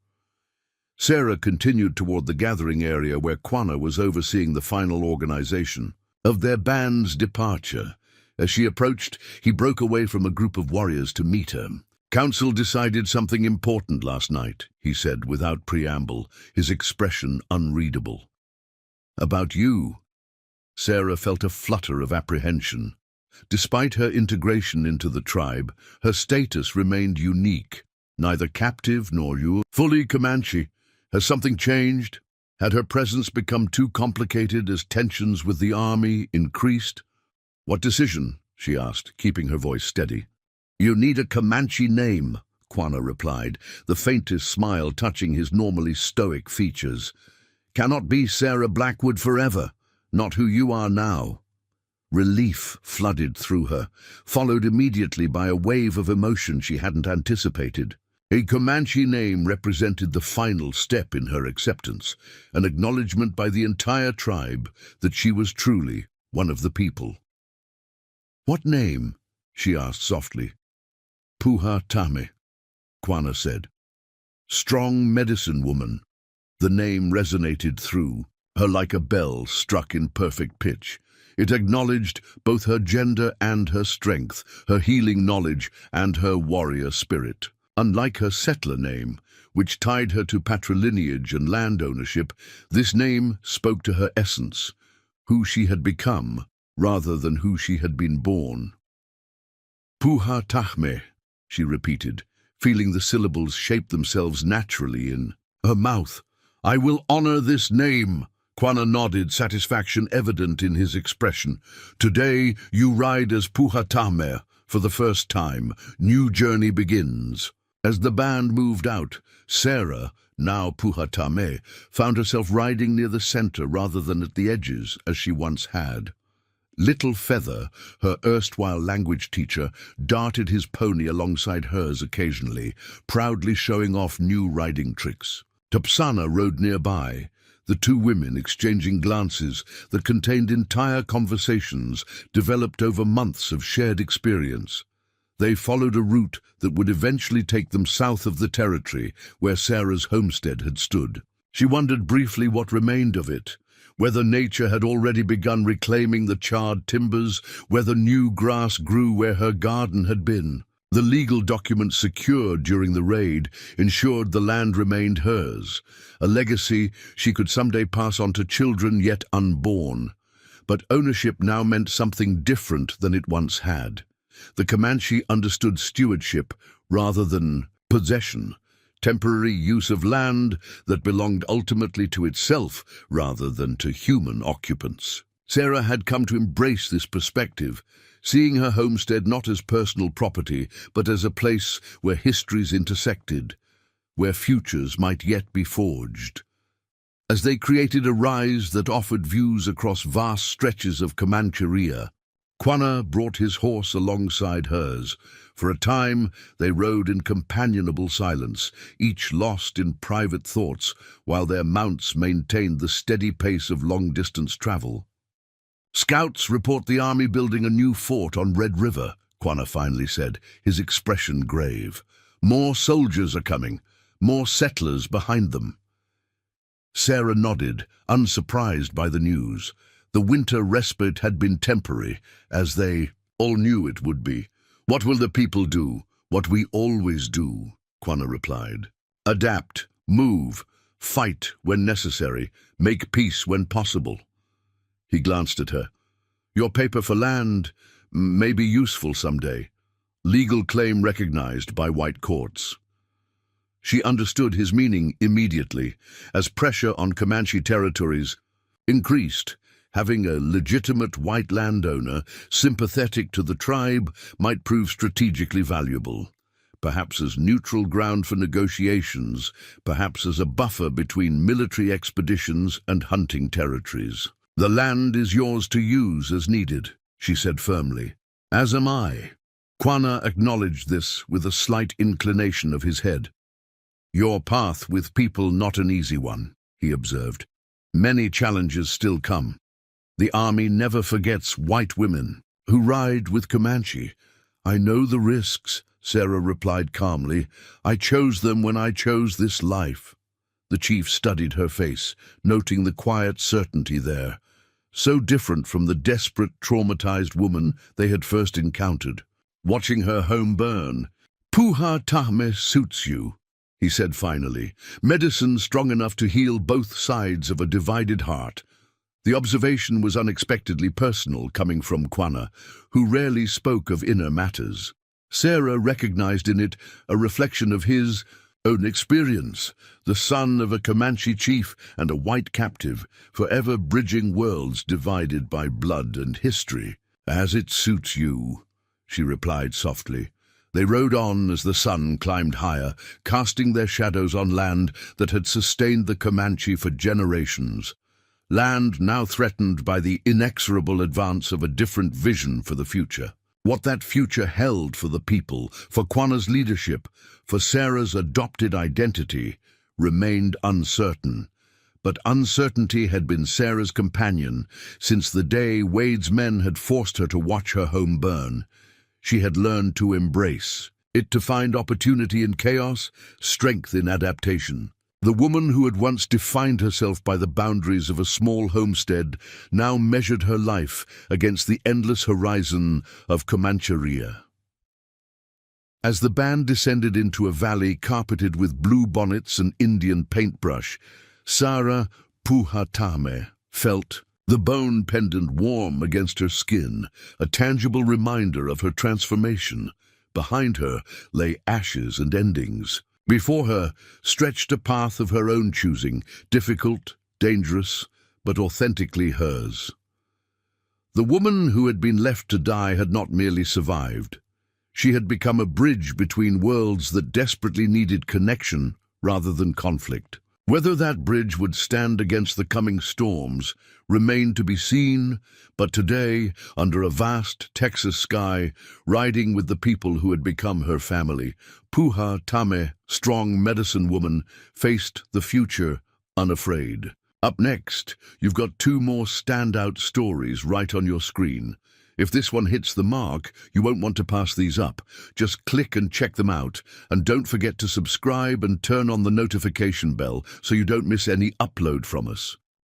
Sarah continued toward the gathering area where Quanah was overseeing the final organization of their band's departure. As she approached, he broke away from a group of warriors to meet her. Council decided something important last night, he said without preamble, his expression unreadable. About you. Sarah felt a flutter of apprehension. Despite her integration into the tribe, her status remained unique, neither captive nor fully Comanche. Has something changed? Had her presence become too complicated as tensions with the army increased? What decision? She asked, keeping her voice steady. You need a Comanche name, Quanah replied, the faintest smile touching his normally stoic features. Cannot be Sarah Blackwood forever, not who you are now. Relief flooded through her, followed immediately by a wave of emotion she hadn't anticipated. A Comanche name represented the final step in her acceptance, an acknowledgement by the entire tribe that she was truly one of the people. What name? She asked softly. Puha-Tame, Quanah said. Strong medicine woman. The name resonated through her like a bell struck in perfect pitch. It acknowledged both her gender and her strength, her healing knowledge and her warrior spirit. Unlike her settler name, which tied her to patrilineage and land ownership, this name spoke to her essence, who she had become, rather than who she had been born. Puha-Tame, she repeated, feeling the syllables shape themselves naturally in her mouth. I will honor this name. Quanah nodded, satisfaction evident in his expression. Today you ride as Puha-Tame for the first time. New journey begins. As the band moved out, Sarah, now Puha-Tame, found herself riding near the center rather than at the edges as she once had. Little Feather, her erstwhile language teacher, darted his pony alongside hers occasionally, proudly showing off new riding tricks. Tupsana rode nearby, the two women exchanging glances that contained entire conversations developed over months of shared experience. They followed a route that would eventually take them south of the territory where Sarah's homestead had stood. She wondered briefly what remained of it, whether nature had already begun reclaiming the charred timbers, whether new grass grew where her garden had been. The legal documents secured during the raid ensured the land remained hers, a legacy she could someday pass on to children yet unborn. But ownership now meant something different than it once had. The Comanche understood stewardship rather than possession, temporary use of land that belonged ultimately to itself rather than to human occupants. Sarah had come to embrace this perspective, seeing her homestead not as personal property, but as a place where histories intersected, where futures might yet be forged. As they created a rise that offered views across vast stretches of Comancheria, Quanah brought his horse alongside hers. For a time they rode in companionable silence, each lost in private thoughts, while their mounts maintained the steady pace of long-distance travel. Scouts report the army building a new fort on Red River, Quanah finally said, his expression grave. More soldiers are coming, more settlers behind them. Sarah nodded, unsurprised by the news. The winter respite had been temporary, as they all knew it would be. What will the people do? What we always do, Quanah replied. Adapt, move, fight when necessary, make peace when possible. He glanced at her. Your paper for land may be useful someday. Legal claim recognized by white courts. She understood his meaning immediately, as pressure on Comanche territories increased. Having a legitimate white landowner sympathetic to the tribe might prove strategically valuable, perhaps as neutral ground for negotiations, perhaps as a buffer between military expeditions and hunting territories. The land is yours to use as needed, she said firmly. As am I. Quana acknowledged this with a slight inclination of his head. "Your path with people not an easy one," he observed. "Many challenges still come. The army never forgets white women who ride with Comanche." "I know the risks," Sarah replied calmly. "I chose them when I chose this life." The chief studied her face, noting the quiet certainty there, so different from the desperate, traumatized woman they had first encountered. Watching her home burn, "Puha Tahme suits you," he said finally. "Medicine strong enough to heal both sides of a divided heart." The observation was unexpectedly personal, coming from Quana, who rarely spoke of inner matters. Sarah recognized in it a reflection of his own experience, the son of a Comanche chief and a white captive, forever bridging worlds divided by blood and history. "As it suits you," she replied softly. They rode on as the sun climbed higher, casting their shadows on land that had sustained the Comanche for generations. Land now threatened by the inexorable advance of a different vision for the future. What that future held for the people, for Quana's leadership, for Sarah's adopted identity, remained uncertain. But uncertainty had been Sarah's companion since the day Wade's men had forced her to watch her home burn. She had learned to embrace it, to find opportunity in chaos, strength in adaptation. The woman who had once defined herself by the boundaries of a small homestead now measured her life against the endless horizon of Comancheria. As the band descended into a valley carpeted with blue bonnets and Indian paintbrush, Sarah Puhatame felt the bone pendant warm against her skin, a tangible reminder of her transformation. Behind her lay ashes and endings. Before her stretched a path of her own choosing, difficult, dangerous, but authentically hers. The woman who had been left to die had not merely survived. She had become a bridge between worlds that desperately needed connection rather than conflict. Whether that bridge would stand against the coming storms remained to be seen, but today, under a vast Texas sky, riding with the people who had become her family, Puha Tame, strong medicine woman, faced the future unafraid. Up next, you've got two more standout stories right on your screen. If this one hits the mark, you won't want to pass these up. Just click and check them out. And don't forget to subscribe and turn on the notification bell so you don't miss any upload from us.